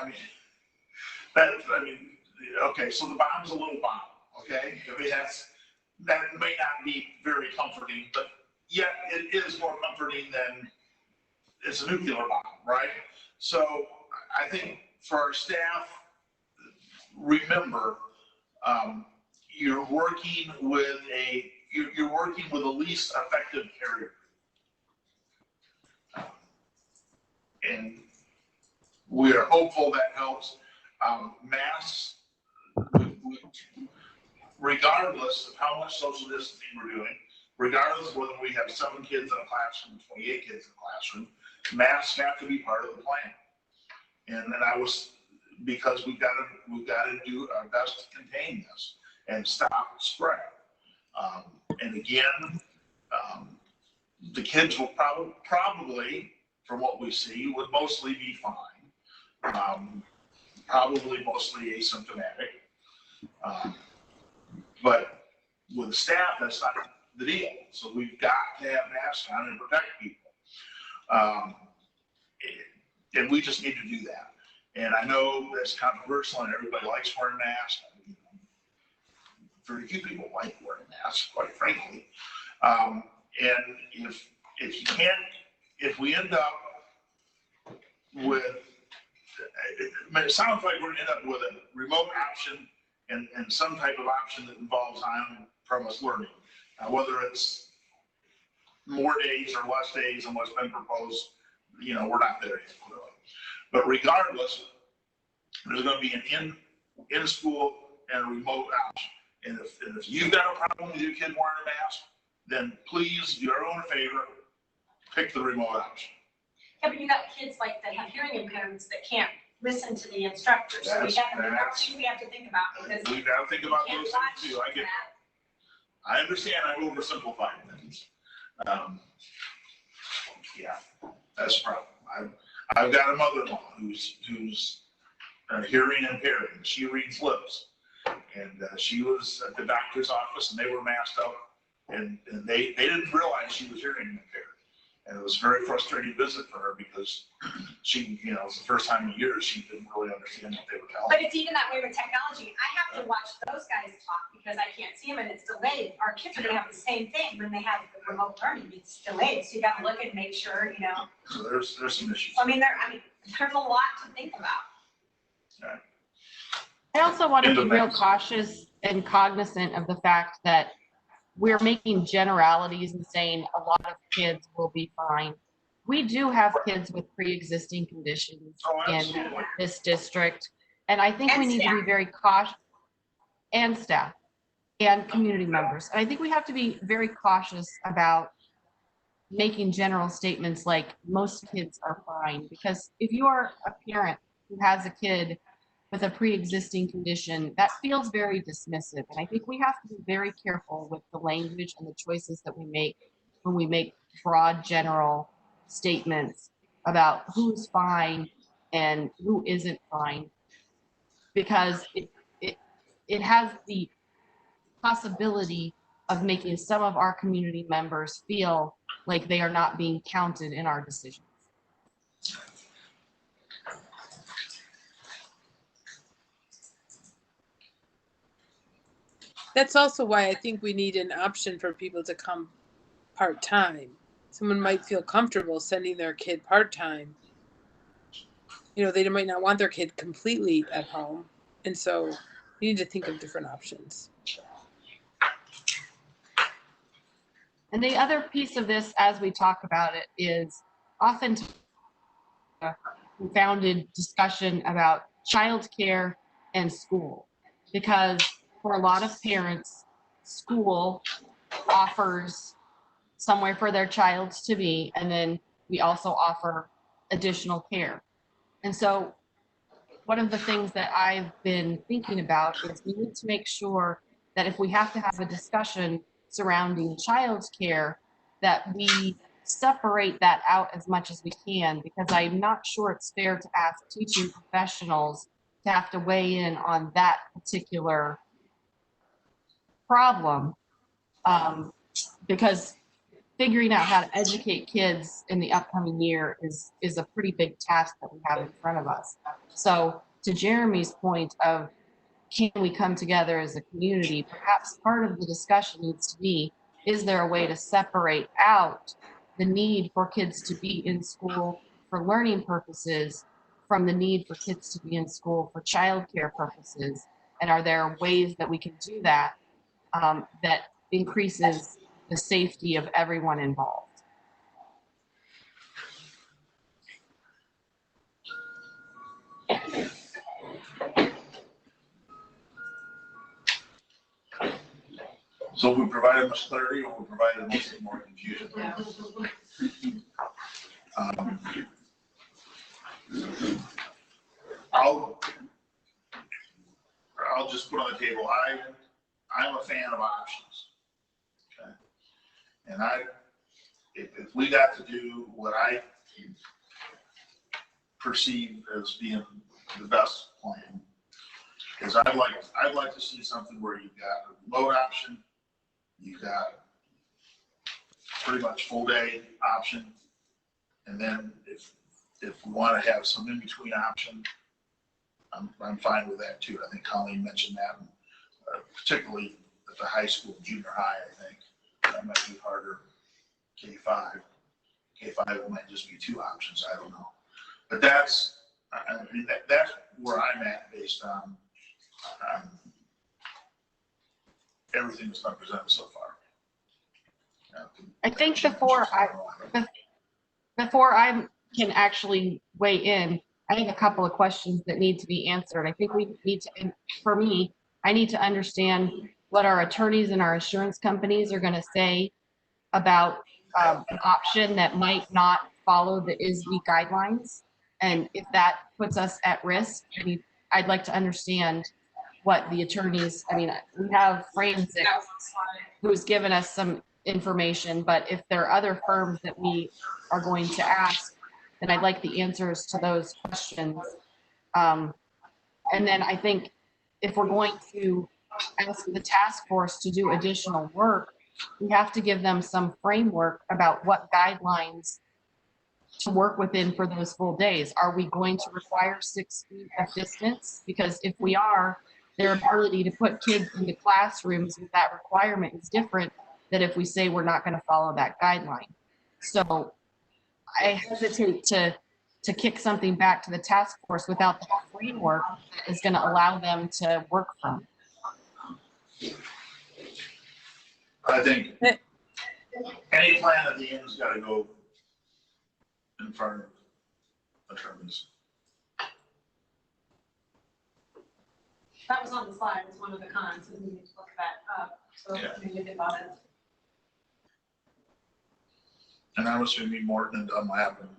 okay, so the bomb's a little bomb, okay? I mean, that may not be very comforting, but yet it is more comforting than it's a nuclear bomb, right? So I think for our staff, remember, you're working with the least effective carrier. And we are hopeful that helps. Masks, regardless of how much social distancing we're doing, regardless of whether we have 7 kids in a classroom, 28 kids in a classroom, masks have to be part of the plan. And then because we've got to do our best to contain this and stop spread. And again, the kids will probably, from what we see, would mostly be fine. Probably mostly asymptomatic. But with the staff, that's not the deal. So we've got to have masks on and protect people. And we just need to do that. And I know that's controversial and everybody likes wearing masks. Very few people like wearing masks, quite frankly. And if we end up with, it sounds like we're going to end up with a remote option and some type of option that involves on-premise learning. Whether it's more days or less days than what's been proposed, we're not there yet, clearly. But regardless, there's going to be an in-school and a remote option. And if you've got a problem with your kid wearing a mask, then please do your own favor, pick the remote option. Yeah, but you got kids like that have hearing impairments that can't listen to the instructors. So that's things we have to think about because we've got to think about those things too. I understand I'm oversimplifying things. Yeah, that's a problem. I've got a mother-in-law who's hearing impaired. She reads lips, and she was at the doctor's office, and they were masked up, and they didn't realize she was hearing impaired. And it was a very frustrating visit for her because she, it was the first time in years she didn't really understand what they were telling her. But it's even that way with technology. I have to watch those guys talk because I can't see them and it's delayed. Our kids are going to have the same thing when they have the remote learning. It's delayed, so you got to look and make sure, So there's some issues. there's a lot to think about. Right. I also want to be real cautious and cognizant of the fact that we're making generalities and saying a lot of kids will be fine. We do have kids with pre-existing conditions in this district. And I think we need to be very cautious, and staff and community members. And I think we have to be very cautious about making general statements like most kids are fine. Because if you are a parent who has a kid with a pre-existing condition, that feels very dismissive. And I think we have to be very careful with the language and the choices that we make when we make broad, general statements about who's fine and who isn't fine, because it has the possibility of making some of our community members feel like they are not being counted in our decisions. That's also why I think we need an option for people to come part-time. Someone might feel comfortable sending their kid part-time. They might not want their kid completely at home. And so you need to think of different options. And the other piece of this, as we talk about it, is often founded discussion about childcare and school, because for a lot of parents, school offers somewhere for their child to be, and then we also offer additional care. And so one of the things that I've been thinking about is we need to make sure that if we have to have a discussion surrounding childcare, that we separate that out as much as we can, because I'm not sure it's fair to ask teaching professionals to have to weigh in on that particular problem, because figuring out how to educate kids in the upcoming year is a pretty big task that we have in front of us. So to Jeremy's point of, can we come together as a community, perhaps part of the discussion needs to be, is there a way to separate out the need for kids to be in school for learning purposes from the need for kids to be in school for childcare purposes? And are there ways that we can do that that increases the safety of everyone involved? So we provided much clarity, or we provided mostly more confusion? I'll just put on the table, I'm a fan of options. Okay. And if we got to do what I perceive as being the best plan, is I'd like to see something where you've got a remote option, you've got pretty much full day option, and then if we want to have some in between option, I'm fine with that too. I think Colleen mentioned that, particularly at the high school, junior high. I think that might be harder. K5 might just be two options. I don't know, but that's where I'm at based on everything that's been presented so far. I think before I can actually weigh in, I have a couple of questions that need to be answered. I think we need to, for me, I need to understand what our attorneys and our insurance companies are going to say about an option that might not follow the ISB guidelines. And if that puts us at risk, I'd like to understand what the attorneys, we have forensic who's given us some information, but if there are other firms that we are going to ask, then I'd like the answers to those questions. And then I think if we're going to ask the task force to do additional work, we have to give them some framework about what guidelines to work within for those full days. Are we going to require 6 feet of distance? Because if we are, their ability to put kids into classrooms with that requirement is different than if we say we're not going to follow that guideline. So I hesitate to kick something back to the task force without the framework that is going to allow them to work from. I think any plan at the end has got to go in front of attorneys. That was on the slide, it's one of the cons, and we need to look that up, so maybe think about it. And I'm assuming Morton and Dunlap and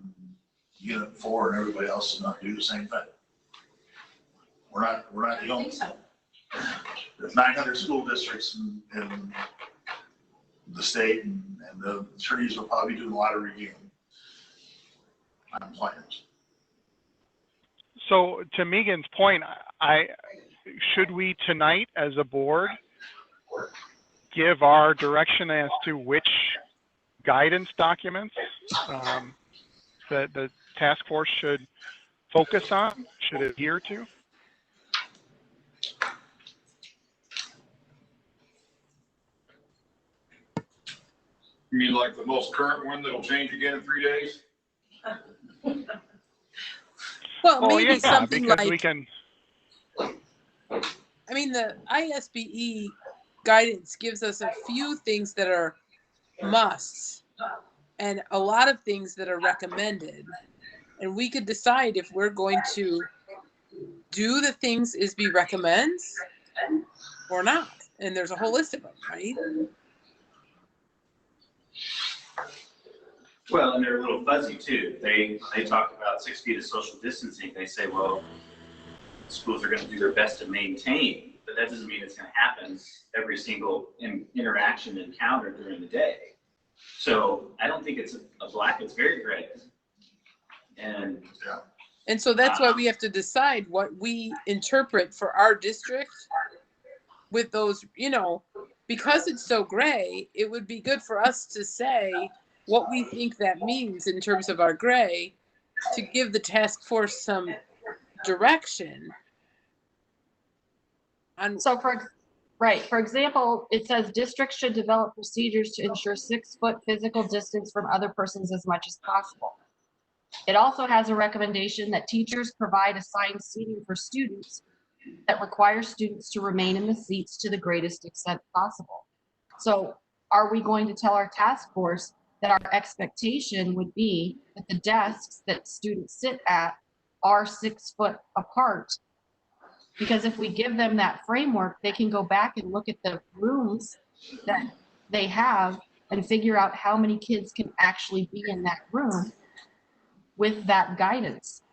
Unit 4 and everybody else is not do the same thing. We're not the only. So. There's 900 school districts in the state, and the attorneys will probably do a lot of reviewing on plans. So to Megan's point, should we tonight as a board give our direction as to which guidance documents that the task force should focus on, should adhere to? You mean like the most current one that'll change again in 3 days? Well, maybe yeah, something because like, we can. I mean, the ISBE guidance gives us a few things that are musts and a lot of things that are recommended. And we could decide if we're going to do the things ISB recommends or not. And there's a whole list of them, right? Well, and they're a little fuzzy too. They talk about 6 feet of social distancing. They say, well, schools are going to do their best to maintain, but that doesn't mean it's going to happen every single interaction encounter during the day. So I don't think it's a black, it's very gray. And so that's why we have to decide what we interpret for our district with those, because it's so gray, it would be good for us to say what we think that means in terms of our gray to give the task force some direction. So for example, it says districts should develop procedures to ensure 6 foot physical distance from other persons as much as possible. It also has a recommendation that teachers provide assigned seating for students that requires students to remain in the seats to the greatest extent possible. So are we going to tell our task force that our expectation would be that the desks that students sit at are 6 foot apart? Because if we give them that framework, they can go back and look at the rooms that they have and figure out how many kids can actually be in that room with that guidance.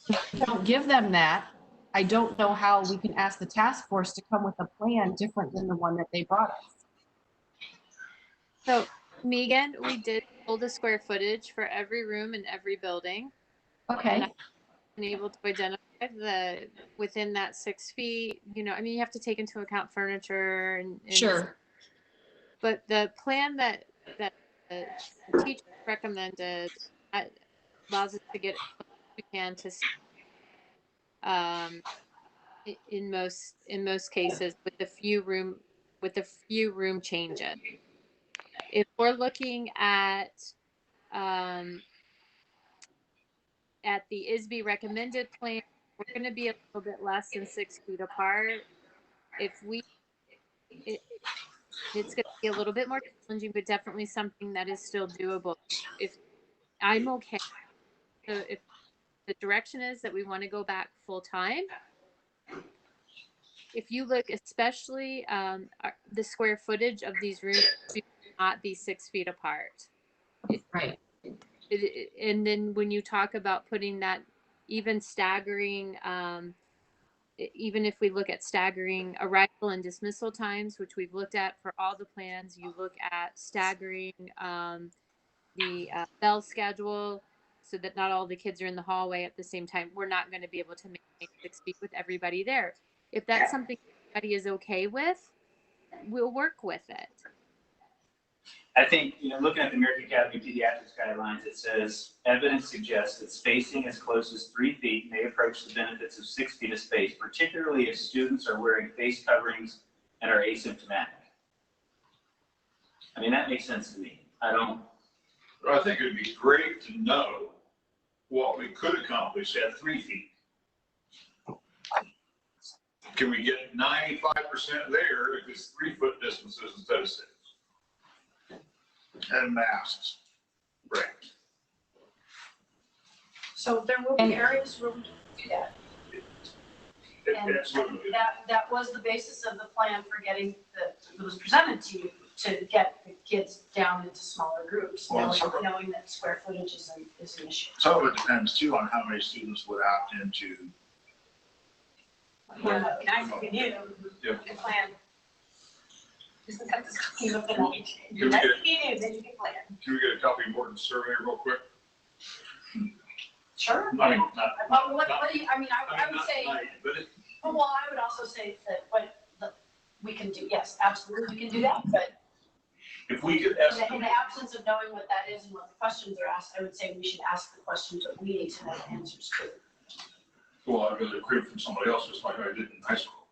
If we don't give them that, I don't know how we can ask the task force to come with a plan different than the one that they brought us. So, Megan, we did pull the square footage for every room in every building. Okay. And I've been able to identify the within that 6 feet. You know, I mean, you have to take into account furniture and Sure. But the plan that the teacher recommended allows us to get as close as we can to in most cases with a few room changes. If we're looking at the ISB recommended plan, we're going to be a little bit less than 6 feet apart. It's going to be a little bit more challenging, but definitely something that is still doable. If I'm okay, so if the direction is that we want to go back full time, if you look, especially the square footage of these rooms should not be 6 feet apart. Right. And then when you talk about putting that, even staggering, even if we look at staggering arrival and dismissal times, which we've looked at for all the plans, you look at staggering the bell schedule so that not all the kids are in the hallway at the same time. We're not going to be able to maintain 6 feet with everybody there. If that's something everybody is okay with, we'll work with it. I think, looking at the American Academy Pediatrics guidelines, it says evidence suggests that spacing as close as 3 feet may approach the benefits of 6 feet of space, particularly if students are wearing face coverings and are asymptomatic. I mean, that makes sense to me. I think it'd be great to know what we could accomplish at 3 feet. Can we get 95% there if it's 3 foot distances instead of 6? And masks. Right. So there will be areas where we can do that. And Absolutely. that was the basis of the plan for getting it was presented to you, to get the kids down into smaller groups, Well, knowing that square footage is an issue. Some of it depends too on how many students would opt into. Nice of you, Yep. good plan. Isn't that the scheme of the night? Can we Nice get- of you, then you can plan. Can we get a copy of Morton's survey real quick? Sure. I mean, What do you, I would not say, tonight, but well, I would also say that we can do, yes, absolutely, we can do that, but if we could in estimate, the absence of knowing what that is and what the questions are asked, I would say we should ask the questions that we need to know the answers to. well, I'd rather crib from somebody else, just like I did in high school.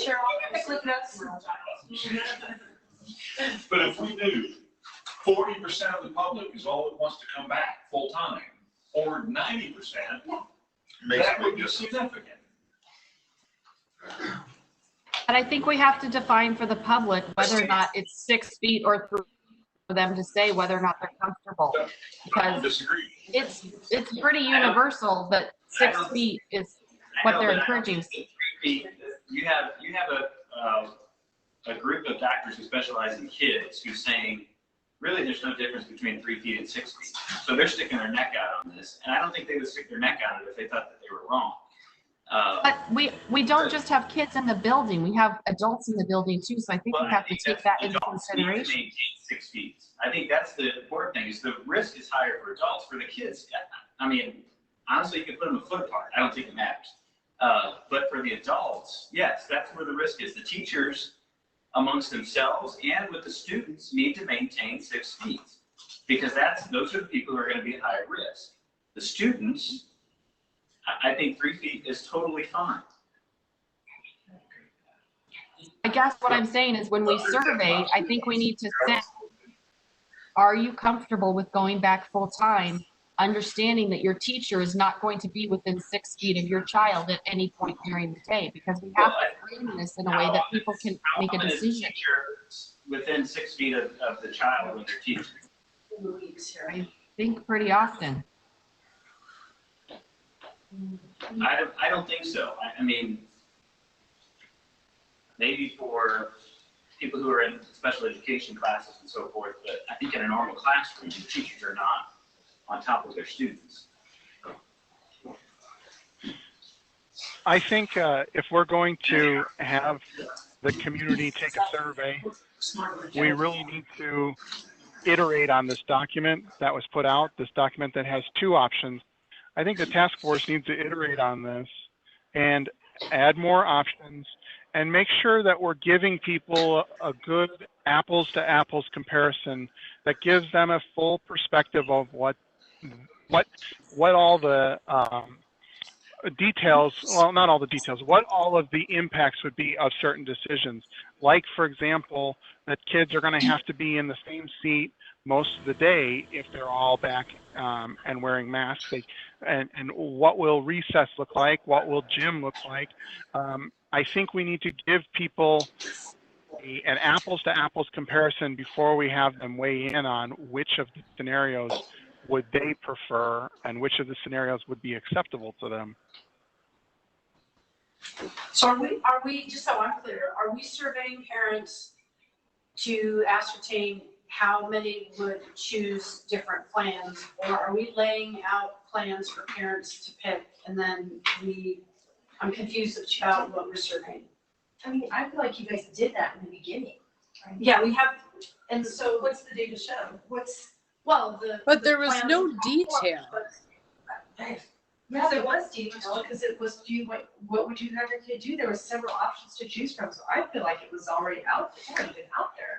Sure, I'll get the clip notes. But if we knew 40% of the public is all that wants to come back full time, or 90%, that would be significant. And I think we have to define for the public whether or not it's 6 feet or for them to say whether or not they're comfortable. I don't Because disagree. it's pretty universal that 6 feet is what they're encouraging. 3 feet, you have a group of doctors who specialize in kids who's saying, really, there's no difference between 3 feet and 6 feet. So they're sticking their neck out on this. And I don't think they would stick their neck out on it if they thought that they were wrong. But we don't just have kids in the building, we have adults in the building too, so I think we have to take that into consideration. Maintain 6 feet. I think that's the important thing, is the risk is higher for adults. For the kids, I mean, honestly, you can put them a foot apart. I don't think it matters. But for the adults, yes, that's where the risk is. The teachers amongst themselves and with the students need to maintain 6 feet, because those are the people who are going to be at higher risk. The students, I think 3 feet is totally fine. I guess what I'm saying is when we survey, I think we need to send are you comfortable with going back full time, understanding that your teacher is not going to be within 6 feet of your child at any point during the day? Because we have to frame this in a way that people can make a decision. Within 6 feet of the child when they're teaching. I think pretty often. I don't think so. I mean, maybe for people who are in special education classes and so forth, but I think in a normal classroom, the teachers are not on top of their students. I think if we're going to have the community take a survey, we really need to iterate on this document that was put out, this document that has 2 options. I think the task force needs to iterate on this and add more options and make sure that we're giving people a good apples to apples comparison that gives them a full perspective of what all the details, well, not all the details, what all of the impacts would be of certain decisions. Like, for example, that kids are going to have to be in the same seat most of the day if they're all back and wearing masks. And what will recess look like? What will gym look like? I think we need to give people an apples to apples comparison before we have them weigh in on which of the scenarios would they prefer and which of the scenarios would be acceptable to them. So are we, just so I'm clear, are we surveying parents to ascertain how many would choose different plans? Or are we laying out plans for parents to pick and then I'm confused about what we're surveying. I mean, I feel like you guys did that in the beginning. Right? Yeah, we have, and So what's the data show? But there was no detail. Yeah, there was detail because it was, what would you have your kid do? There were several options to choose from. So I feel like it was already out there.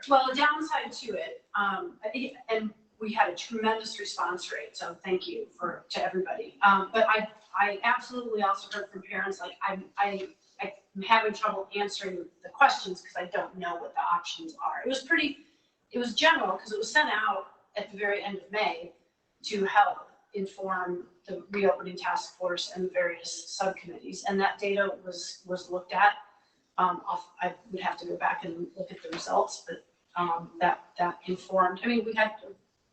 Well, the downside to it, I think, and we had a tremendous response rate. So thank you to everybody. But I absolutely also heard from parents, like I'm having trouble answering the questions because I don't know what the options are. It was general because it was sent out at the very end of May to help inform the reopening task force and the various subcommittees. And that data was looked at. I would have to go back and look at the results, but that informed, I mean, we had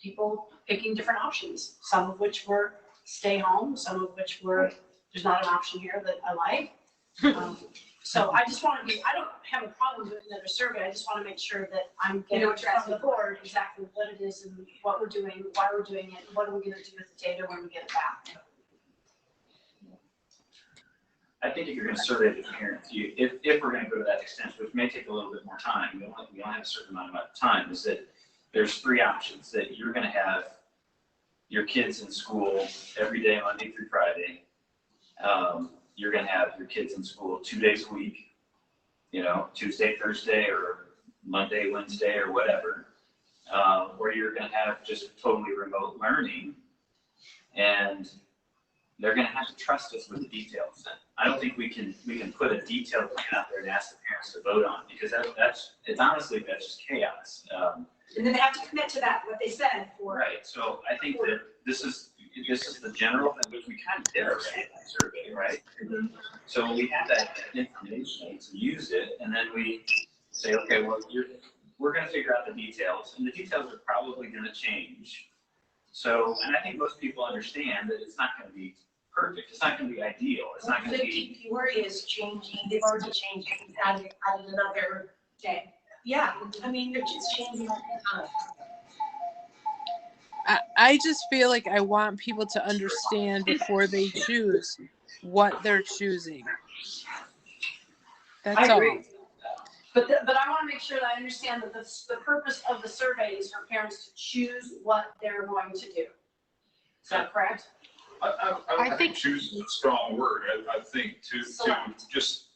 people picking different options, some of which were stay home, some of which were, there's not an option here that I like. So I just want to I don't have a problem with another survey. I just want to make sure that I'm getting from the board exactly what it is and what we're doing, why we're doing it, and what are we going to do with the data when we get it back. I think if you're going to survey the parents, if we're going to go to that extent, which may take a little bit more time, we don't have a certain amount of time, is that there's 3 options that you're going to have your kids in school every day, Monday through Friday. You're going to have your kids in school 2 days a week, Tuesday, Thursday, or Monday, Wednesday, or whatever. Or you're going to have just totally remote learning, and they're going to have to trust us with the details. I don't think we can put a detailed plan out there and ask the parents to vote on, because that's just chaos. And then they have to commit to that, what they said. Right. So I think that this is the general thing, which we kind of did already in that survey, right? Mm-hmm. So we have that information to use it, and then we say, okay, well, we're going to figure out the details, and the details are probably going to change. So, and I think most people understand that it's not going to be perfect. It's not going to be ideal. It's not going to be. The PPORI is changing. They've already changed. Added another day. Yeah, I mean, they're just changing all the time. I just feel like I want people to understand before they choose what they're choosing. That's all. But I want to make sure that I understand that the purpose of the survey is for parents to choose what they're going to do. Is that correct? I think choose is a strong word. I think to just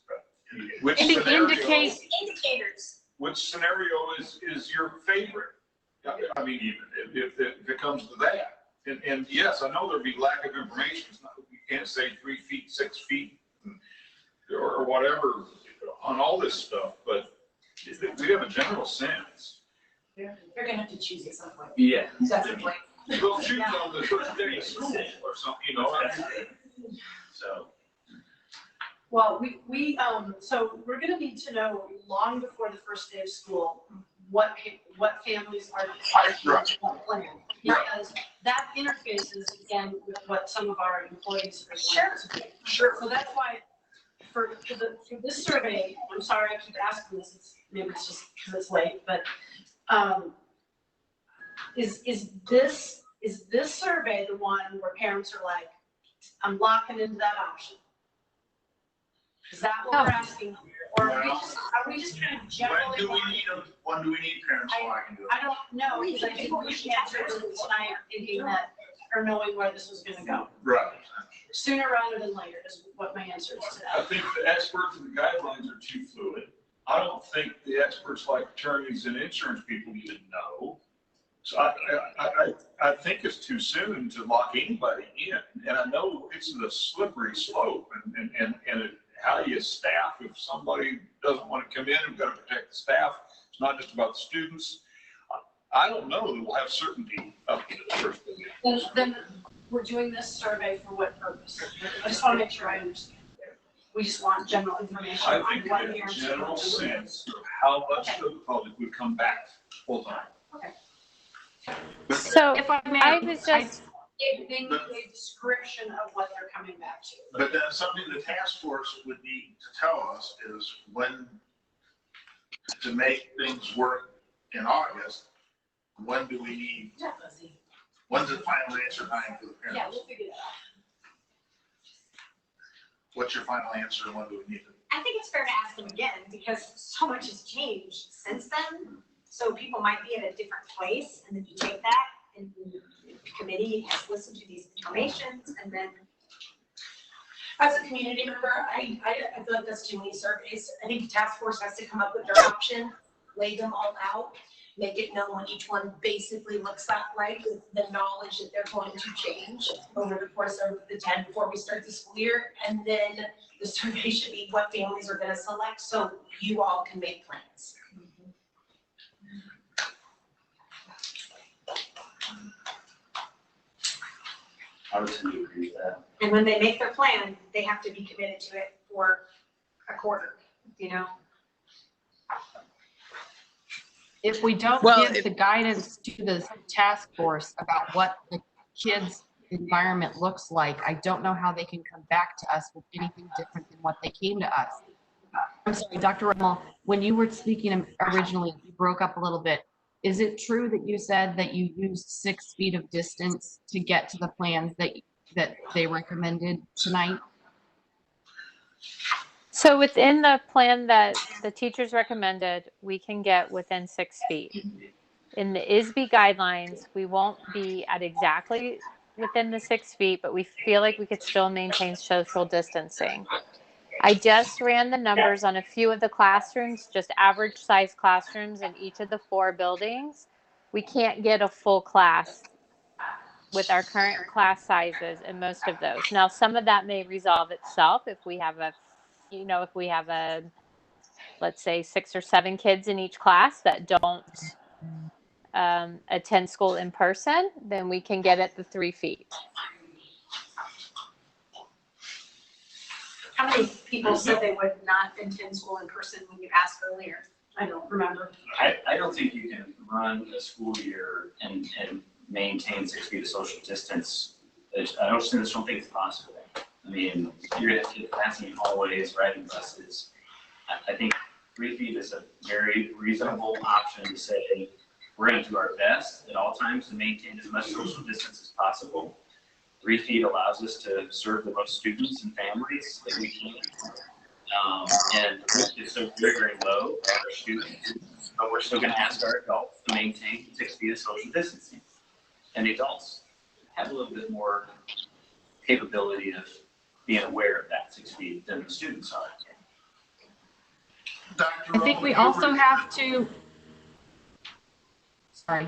which indicators. Which scenario is your favorite? I mean, even if it comes to that, and yes, I know there'll be lack of information. It's not, you can't say 3 feet, 6 feet, or whatever on all this stuff. But we have a general sense They're gonna have to choose at some point. Yeah. Definitely. Well, choose on the first day of school or something, you know. So. Well, so we're gonna need to know long before the first day of school, what families are what plan. Because that interfaces again with what some of our employees are going to do. Sure. So that's why for this survey, I'm sorry I keep asking this, maybe it's just because it's late, but is this survey the one where parents are like, I'm locking into that option? Is that what we're asking? Or are we just trying to generally? When do we need parents so I can do it? I don't know, because I think we should answer it tonight thinking that, or knowing where this was gonna go. Right. Sooner rather than later is what my answer is to I that. think the experts and the guidelines are too fluid. I don't think the experts like attorneys and insurance people even know. So I think it's too soon to lock anybody in. And I know it's the slippery slope and how you staff. If somebody doesn't want to come in, we've got to protect the staff. It's not just about the students. I don't know that we'll have certainty up to the first day. Then we're doing this survey for what purpose? I just want to make sure I understand. We just want general information. I on think what in a parents general are doing. sense of how much of the public would come back full time. Okay. So If I may, I was just, A description of what they're coming back to. But then something the task force would need to tell us is when to make things work in August, when do we need, when's the final answer time for the parents? Yeah, we'll figure that out. What's your final answer and when do we need it? I think it's fair to ask them again because so much has changed since then. So people might be at a different place, and then you take that and the committee has listened to these informations and then. As a community member, I feel like that's too many surveys. I think the task force has to come up with their option, lay them all out, make it known what each one basically looks like with the knowledge that they're going to change over the course of the 10 before we start the school year. And then the survey should be what families are going to select so you all can make plans. I would tend to agree with that. And when they make their plan, they have to be committed to it for a quarter, you know? If we don't give the guidance to the task force about what the kids' environment looks like, I don't know how they can come back to us with anything different than what they came to us. I'm sorry, Dr. Rummel, when you were speaking originally, you broke up a little bit. Is it true that you said that you used 6 feet of distance to get to the plans that they recommended tonight? so within the plan that the teachers recommended, we can get within 6 feet. In the ISB guidelines, we won't be at exactly within the 6 feet, but we feel like we could still maintain social distancing. I just ran the numbers on a few of the classrooms, just average size classrooms in each of the 4 buildings. We can't get a full class with our current class sizes in most of those. Now, some of that may resolve itself if we have let's say 6 or 7 kids in each class that don't attend school in person, then we can get at the 3 feet. How many people said they would not attend school in person when you asked earlier? I don't remember. I don't think you can run a school year and maintain 6 feet of social distance. I don't think it's possible. I mean, you're gonna have to get passing in hallways, riding buses. I think 3 feet is a very reasonable option to say, we're gonna do our best at all times to maintain as much social distance as possible. 3 feet allows us to serve the most students and families that we can. And it's so very, very low for our students, but we're still gonna ask our adults to maintain 6 feet of social distancing. And the adults have a little bit more capability of being aware of that 6 feet than the students are. I think we also have to, sorry.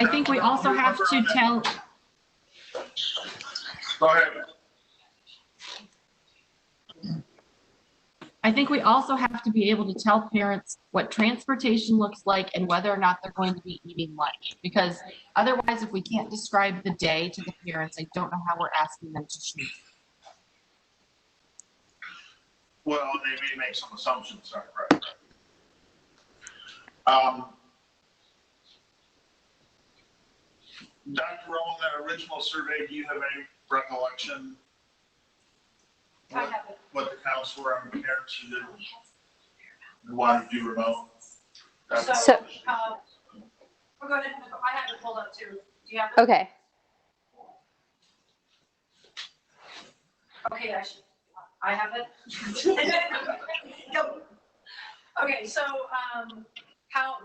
I think we also have to tell. Go ahead. I think we also have to be able to tell parents what transportation looks like and whether or not they're going to be eating lunch. Because otherwise, if we can't describe the day to the parents, I don't know how we're asking them to choose. Well, they may make some assumptions, right? Dr. Rowan, that original survey, do you have any recollection? I have it. What the counts were on the parents who didn't want to do remote? So, we'll go ahead and, I have it pulled up too. Do you have it? Okay. Okay, I have it. Go. Okay, so,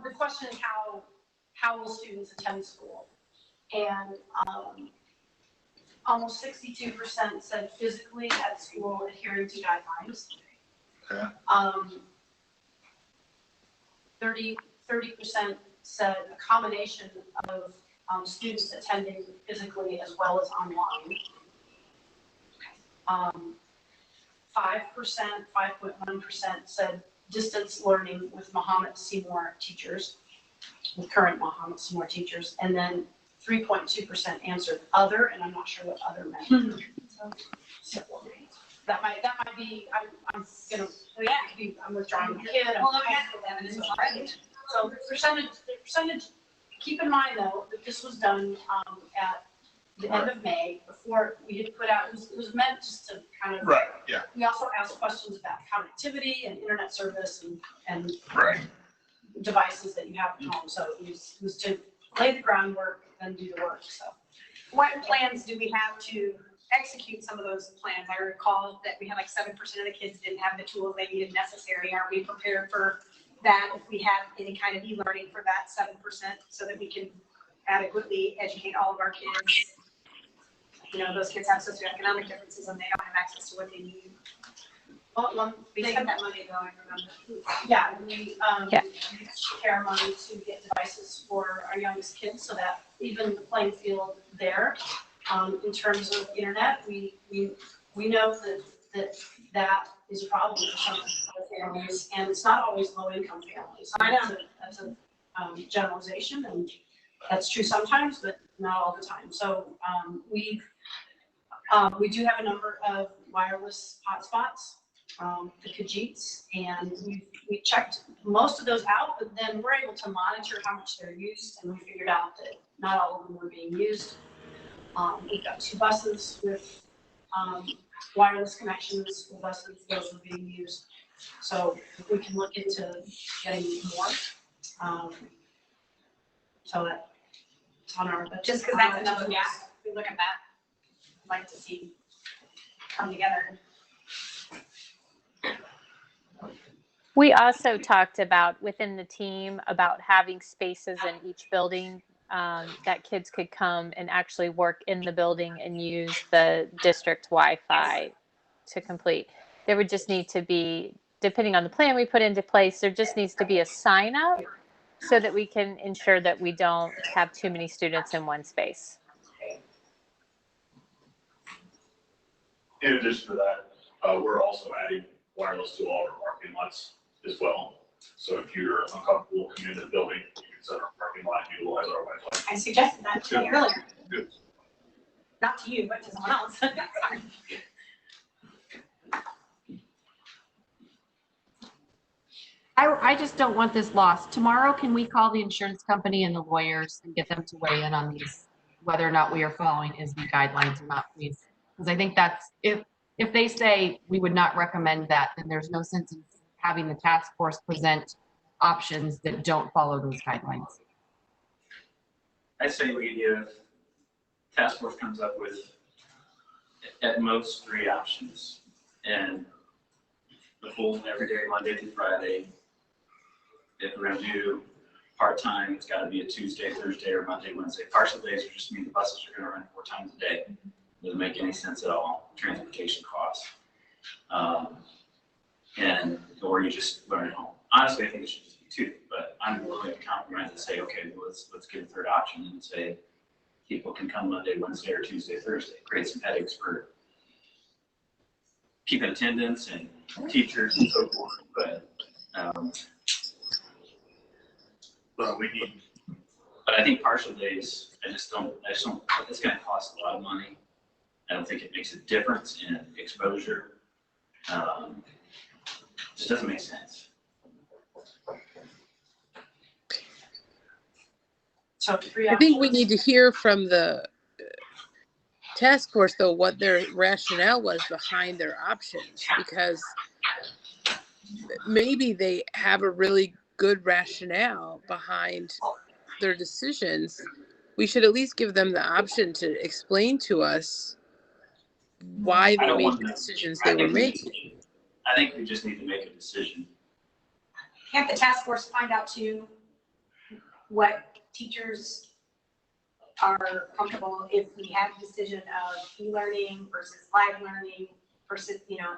the question is how will students attend school? And, almost 62% said physically at school adhering to guidelines. Okay. 30% said a combination of students attending physically as well as online. 5.1% said distance learning with Mahomet-Seymour teachers, with current Mahomet-Seymour teachers, and then 3.2% answered other, and I'm not sure what other meant. So that might be, I'm withdrawing my kid. Well, look at the evidence already. So the percentage, keep in mind though, that this was done at the end of May, before we had put out, it was meant just to kind of. Right, yeah. We also asked questions about connectivity and internet service and Right. devices that you have at home. So it was to lay the groundwork and do the work, so. What plans do we have to execute some of those plans? I recall that we had like 7% of the kids didn't have the tools they needed necessary. Are we prepared for that if we have any kind of e-learning for that 7% so that we can adequately educate all of our kids? You know, those kids have socioeconomic differences and they don't have access to what they need. Well, They have that money though, I remember. yeah, we share money to get devices for our youngest kids so that even the playing field there, in terms of internet, we know that is a problem for some families, and it's not always low income families. I know. That's a generalization, and that's true sometimes, but not all the time. So we do have a number of wireless hotspots, the Kajits, and we checked most of those out, but then we're able to monitor how much they're used, and we figured out that not all of them were being used. We've got 2 buses with wireless connections, school buses, those are being used. So we can look into getting more. So that's on our budget. Just because that's another gap, we look at that. I'd like to see come together. We also talked about within the team about having spaces in each building that kids could come and actually work in the building and use the district Wi-Fi to complete. There would just need to be, depending on the plan we put into place, there just needs to be a sign up so that we can ensure that we don't have too many students in one space. In addition to that, we're also adding wireless to all of our parking lots as well. So if you're uncomfortable coming into the building, you can set our parking lot and utilize our Wi-Fi. I suggested that to you earlier. Good. Not to you, but to someone else. Sorry. I just don't want this lost. Tomorrow, can we call the insurance company and the lawyers and get them to weigh in on these, whether or not we are following ISB guidelines or not, please? Because I think that's, if they say we would not recommend that, then there's no sense in having the task force present options that don't follow those guidelines. I say we give, task force comes up with at most 3 options. And the full every day, Monday through Friday. If we're gonna do part-time, it's gotta be a Tuesday, Thursday, or Monday, Wednesday. Partial days are just mean the buses are gonna run 4 times a day. Doesn't make any sense at all, transportation costs. Or you just learn at home. Honestly, I think it should just be 2, but I'm willing to compromise and say, okay, well, let's get a 3rd option and say people can come Monday, Wednesday, or Tuesday, Thursday. Create some headaches for keeping attendance and teachers and so forth, but, Well, we need, but I think partial days, I just don't, it's gonna cost a lot of money. I don't think it makes a difference in exposure. Just doesn't make sense. So I think we need to hear from the task force, though, what their rationale was behind their options, because maybe they have a really good rationale behind their decisions. We should at least give them the option to explain to us why they made the decisions they were making. I think we just need to make a decision. Can't the task force find out too what teachers are comfortable if we have a decision of e-learning versus live learning versus, you know?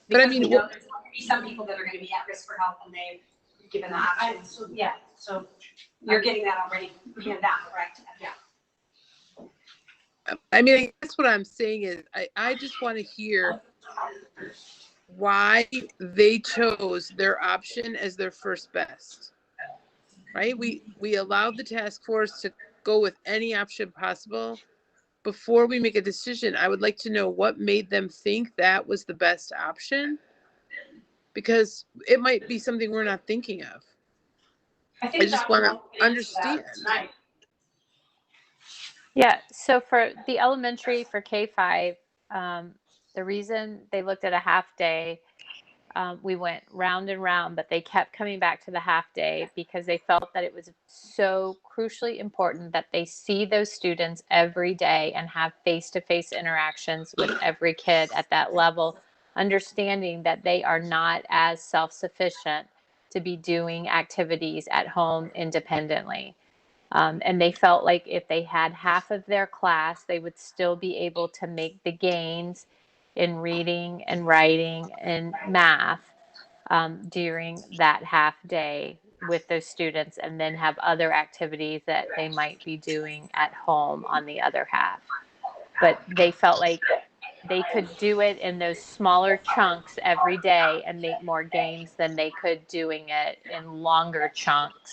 But I Because mean, we know there's going to be some people that are going to be at risk for help and they've given the option. So, yeah, so you're getting that already handed out, correct? Yeah. I mean, I guess what I'm saying is I just want to hear why they chose their option as their first best, right? We allowed the task force to go with any option possible. Before we make a decision, I would like to know what made them think that was the best option, because it might be something we're not thinking of. I think I just want to understand. Yeah, so for the elementary, for K-5, the reason they looked at a half day, we went round and round, but they kept coming back to the half day because they felt that it was so crucially important that they see those students every day and have face-to-face interactions with every kid at that level, understanding that they are not as self-sufficient to be doing activities at home independently. And they felt like if they had half of their class, they would still be able to make the gains in reading and writing and math during that half day with those students, and then have other activities that they might be doing at home on the other half. But they felt like they could do it in those smaller chunks every day and make more gains than they could doing it in longer chunks.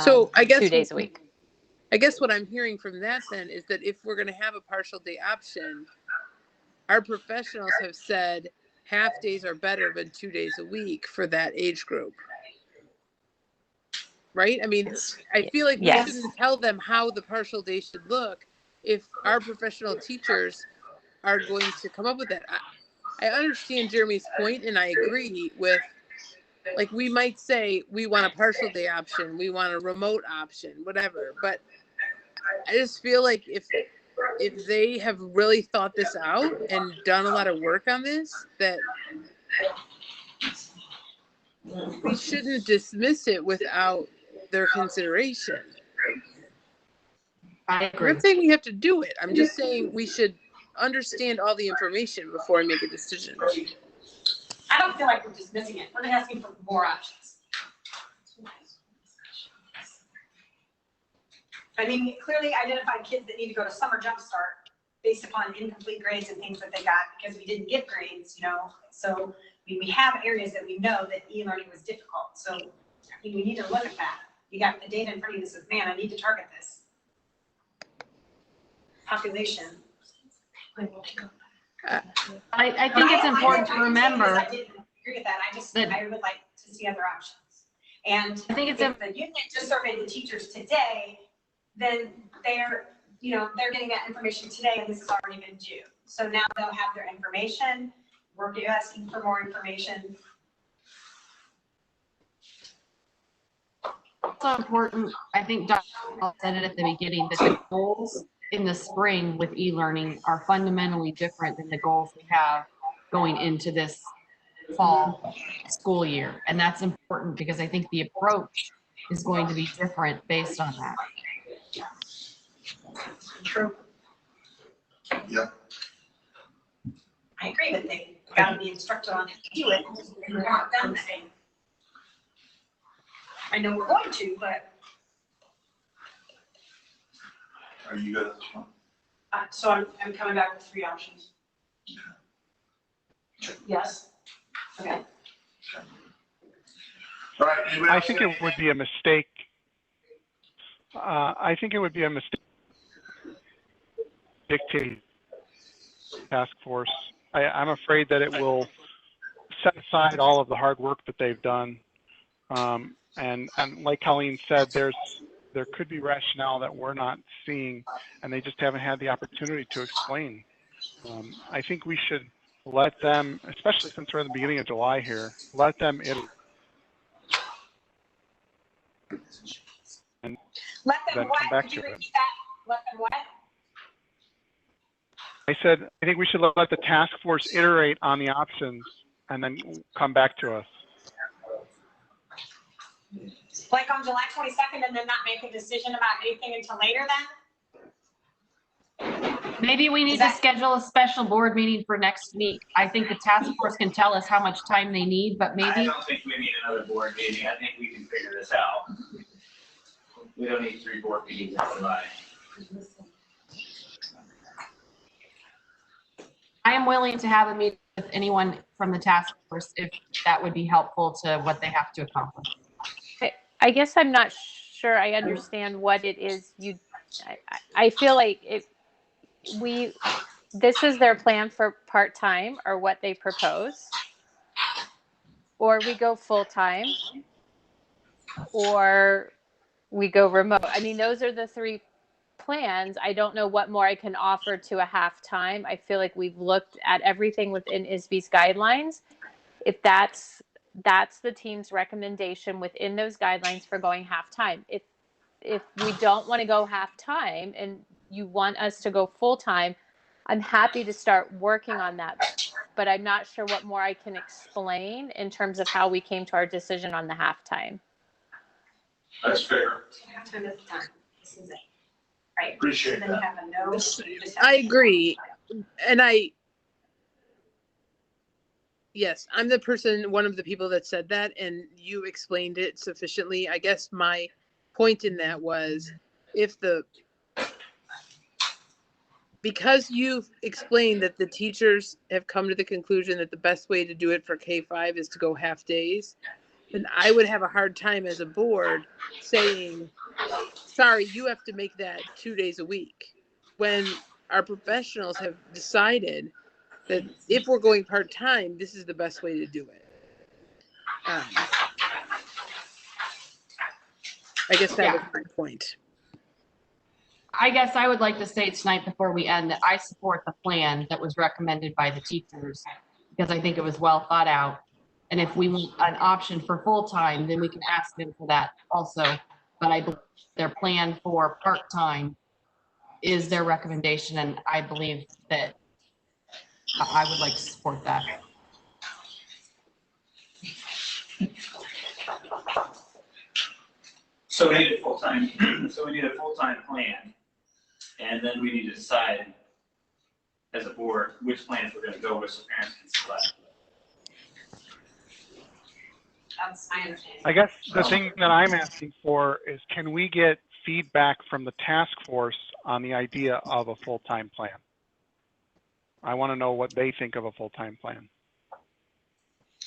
So I guess 2 days a week. I guess what I'm hearing from that then is that if we're going to have a partial day option, our professionals have said half days are better than 2 days a week for that age group. Right? I mean, I feel like we shouldn't tell them how the partial day should look if our professional teachers are going to come up with that. I understand Jeremy's point, and I agree with, like, we might say we want a partial day option, we want a remote option, whatever. But I just feel like if they have really thought this out and done a lot of work on this, that we shouldn't dismiss it without their consideration. I agree. I'm not saying we have to do it. I'm just saying we should understand all the information before we make a decision. I don't feel like we're dismissing it. We're just asking for more options. I mean, clearly identified kids that need to go to summer jump start based upon incomplete grades and things that they got because we didn't get grades, you know. So we have areas that we know that e-learning was difficult. So I think we need to look at that. You got the data in front of you that says, man, I need to target this population. I think it's important to remember. I didn't agree with that. I would like to see other options. And I think it's if the union just surveyed the teachers today, then they're getting that information today, and this has already been due. So now they'll have their information. We're asking for more information. It's also important, I think Dr. said it at the beginning, that the goals in the spring with e-learning are fundamentally different than the goals we have going into this fall school year. And that's important because I think the approach is going to be different based on that. True. Yeah. I agree that they got to be instructed on how to do it. We're not done that. I know we're going to, but. Are you good at this one? So I'm coming back with 3 options. Yes? Okay. All right, anybody I else? think it would be a mistake. I think it would be a mistake to dictate task force. I'm afraid that it will set aside all of the hard work that they've done. And like Colleen said, there could be rationale that we're not seeing, and they just haven't had the opportunity to explain. I think we should let them, especially since we're in the beginning of July here, let them iterate. And Let them then what? come back Could to you it. repeat that? Let them what? I said, I think we should let the task force iterate on the options and then come back to us. Like on July 22nd and then not make a decision about anything until later then? Maybe we need to schedule a special board meeting for next week. I think the task force can tell us how much time they need, but I maybe, don't think we need another board meeting. I think we can figure this out. We don't need 3 board meetings in July. I am willing to have a meeting with anyone from the task force if that would be helpful to what they have to accomplish. I guess I'm not sure I understand what it is I feel like this is their plan for part-time or what they propose, or we go full-time, or we go remote. I mean, those are the 3 plans. I don't know what more I can offer to a half-time. I feel like we've looked at everything within ISB's guidelines. If that's the team's recommendation within those guidelines for going half-time. If we don't want to go half-time and you want us to go full-time, I'm happy to start working on that, but I'm not sure what more I can explain in terms of how we came to our decision on the half-time. That's fair. Half-time at the time. This is it. Right. Appreciate So then you that. have a no. I agree. And yes, I'm the person, one of the people that said that, and you explained it sufficiently. I guess my point in that was because you've explained that the teachers have come to the conclusion that the best way to do it for K-5 is to go half days, then I would have a hard time as a board saying, sorry, you have to make that 2 days a week. When our professionals have decided that if we're going part-time, this is the best way to do it. I guess that was my point. I guess I would like to say tonight before we end that I support the plan that was recommended by the teachers because I think it was well thought out. And if we want an option for full-time, then we can ask them for that also. But I believe their plan for part-time is their recommendation, and I believe that I would like to support that. So we need a full-time, plan, and then we need to decide as a board which plans we're gonna go with so parents can select. That's my understanding. I guess the thing that I'm asking for is, can we get feedback from the task force on the idea of a full-time plan? I want to know what they think of a full-time plan.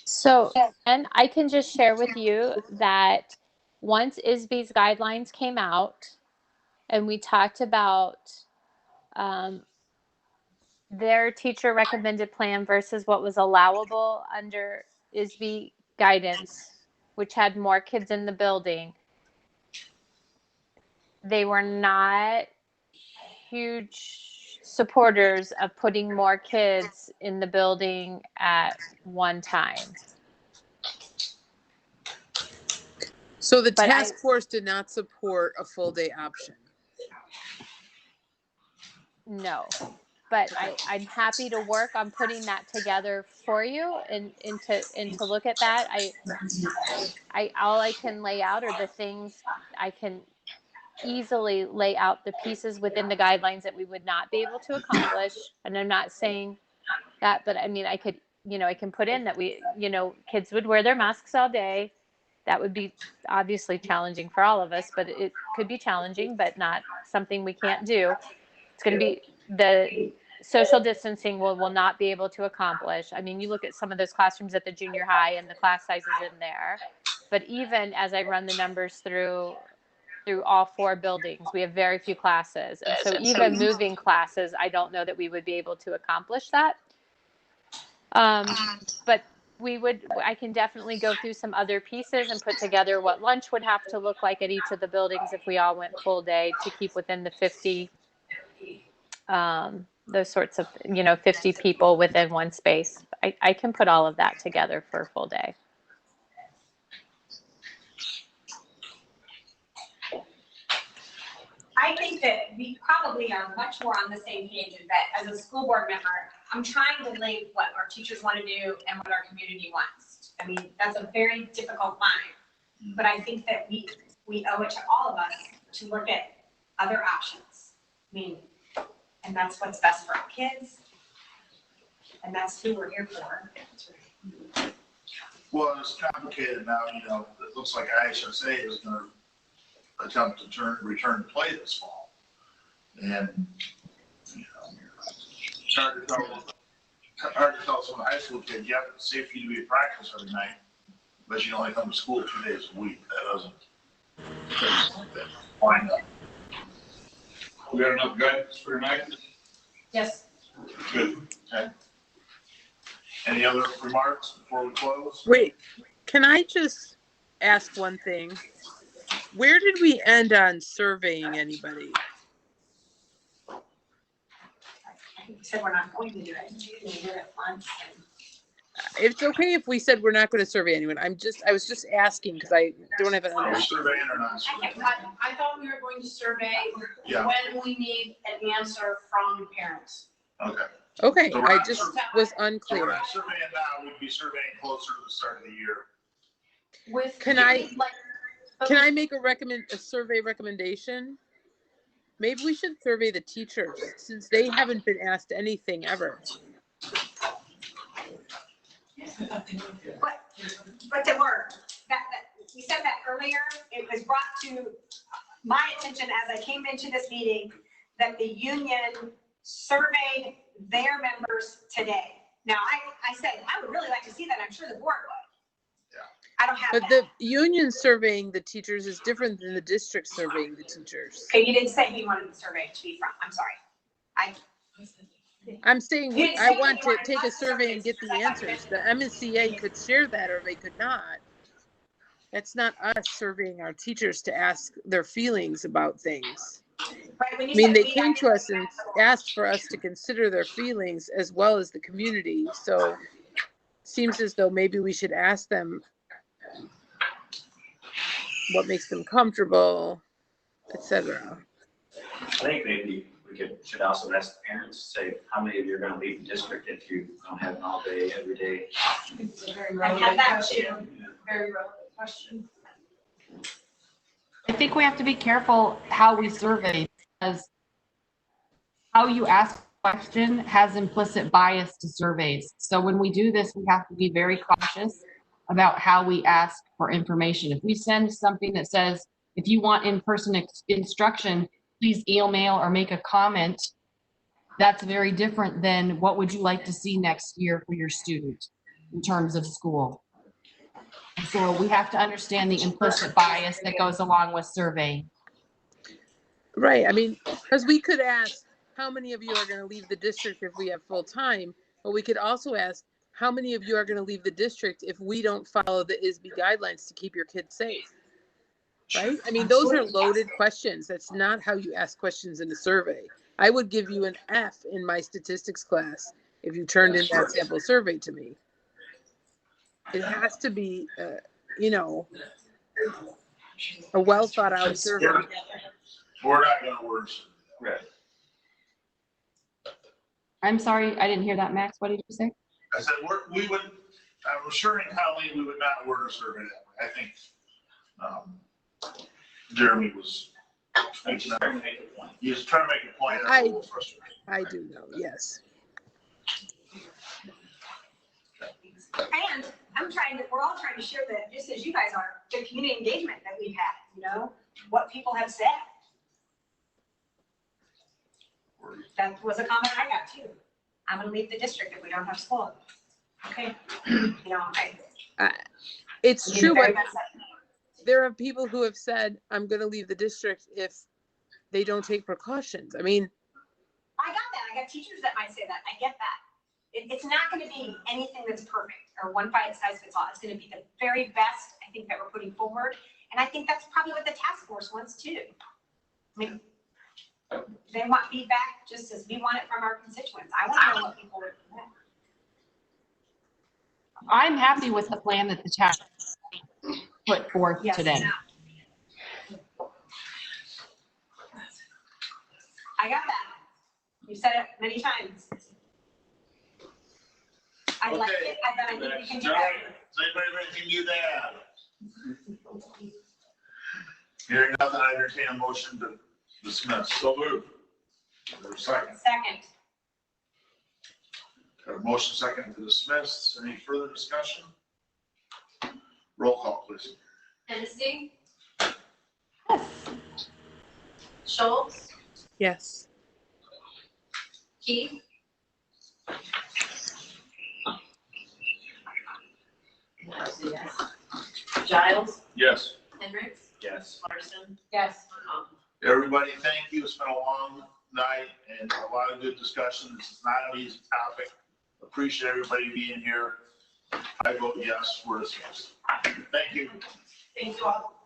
So, and I can just share with you that once ISB's guidelines came out and we talked about their teacher recommended plan versus what was allowable under ISB guidance, which had more kids in the building, they were not huge supporters of putting more kids in the building at one time. So the task force did not support a full day option. No, but I'm happy to work on putting that together for you and to look at that. All I can lay out are the things I can easily lay out the pieces within the guidelines that we would not be able to accomplish. And I'm not saying that, but I mean, I could, I can put in that kids would wear their masks all day. That would be obviously challenging for all of us, but it could be challenging, but not something we can't do. It's going to be the social distancing will not be able to accomplish. I mean, you look at some of those classrooms at the junior high and the class sizes in there. But even as I run the numbers through all 4 buildings, we have very few classes. And so even moving classes, I don't know that we would be able to accomplish that. But I can definitely go through some other pieces and put together what lunch would have to look like at each of the buildings if we all went full day to keep within the 50, those sorts of, 50 people within one space. I can put all of that together for a full day. I think that we probably are much more on the same page in that as a school board member, I'm trying to link what our teachers want to do and what our community wants. I mean, that's a very difficult line, but I think that we owe it to all of us to look at other options. I mean, and that's what's best for our kids, and that's who we're here for. Well, it's complicated now, it looks like IHSA is going to attempt to return to play this fall. And, it's hard to tell some high school kids, yeah, it's safe for you to be at practice every night, but you only come to school 2 days a week. That doesn't wind up. We got enough guidance for tonight? Yes. Good. Okay. Any other remarks before we close? Wait, can I just ask one thing? Where did we end on surveying anybody? We said we're not going to do it. We did it once. It's okay if we said we're not going to survey anyone. I was just asking because I don't have an Are we understanding. surveying or not surveying? I thought we were going to survey Yeah. when we need an answer from parents. Okay. Okay, So I just was So we're unclear. not surveying now, we'd be surveying closer to the start of the year. Can I make a survey recommendation? Maybe we should survey the teachers since they haven't been asked anything ever. But there were, we said that earlier, it was brought to my attention as I came into this meeting that the union surveyed their members today. Now, I said, I would really like to see that. I'm sure the board would. Yeah. I don't have But that. the union surveying the teachers is different than the district surveying the teachers. Okay, you didn't say you wanted the survey to be from, I'm sorry. I'm saying You didn't I say want you to wanted take a us to survey survey and get teachers. the I thought you answers. meant- The MSCA could share that or they could not. That's not us surveying our teachers to ask their feelings about things. Right, when I you mean, said they we, came I to didn't us and think that's asked for us to consider their feelings as well as the community. So seems as though maybe we should ask them what makes them comfortable, etc. I think maybe we should also ask the parents, say, how many of you are going to leave the district if you don't have an all day, every day? It's a very I relevant have that question. too. Very relevant question. I think we have to be careful how we survey because how you ask a question has implicit bias to surveys. So when we do this, we have to be very cautious about how we ask for information. If we send something that says, if you want in-person instruction, please email or make a comment, that's very different than what would you like to see next year for your student in terms of school. So we have to understand the implicit bias that goes along with surveying. Right. I mean, because we could ask how many of you are going to leave the district if we have full time, but we could also ask how many of you are going to leave the district if we don't follow the ISB guidelines to keep your kids safe. Right? I mean, those are loaded questions. That's not how you ask questions in a survey. I would give you an F in my statistics class if you turned in that sample survey to me. It has to be, a well thought out survey. We're not going to worse. Right. I'm sorry, I didn't hear that, Max. What did you say? I said, I'm assuring Colleen we would not word a survey that way. I think Jeremy was I'm just trying to make a point. he was trying to make a point. I do know, yes. And we're all trying to share that, just as you guys are, the community engagement that we've had, what people have said. for you. That was a comment I got too. I'm gonna leave the district if we don't have school. Okay, you know, It's I true, very but much there are people who have said, I'm going to leave the district if they don't take precautions. I mean, I got that. I got teachers that might say that. I get that. It's not going to be anything that's perfect or one size fits all. It's going to be the very best, I think, that we're putting forward. And I think that's probably what the task force wants too. I mean, they want feedback just as we want it from our constituents. I want to know what people are doing. I'm happy with the plan that the task put forth Yes. today. I got that. You said it many times. I like it. I think we can do All that. right. Does anybody ready to do that? Hearing nothing, I entertain a motion to dismiss. So moved. Second. Second. Got a motion second to dismiss. Any further discussion? Roll call, please. Hennessy. Schultz. yes. Keith. Giles. Yes. Hendricks. Yes. Larson. Yes. Everybody, thank you. It's been a long night and a lot of good discussion. This is not an easy topic. Appreciate everybody being here. I vote yes, we're dismissed. Thank you. Thank you all.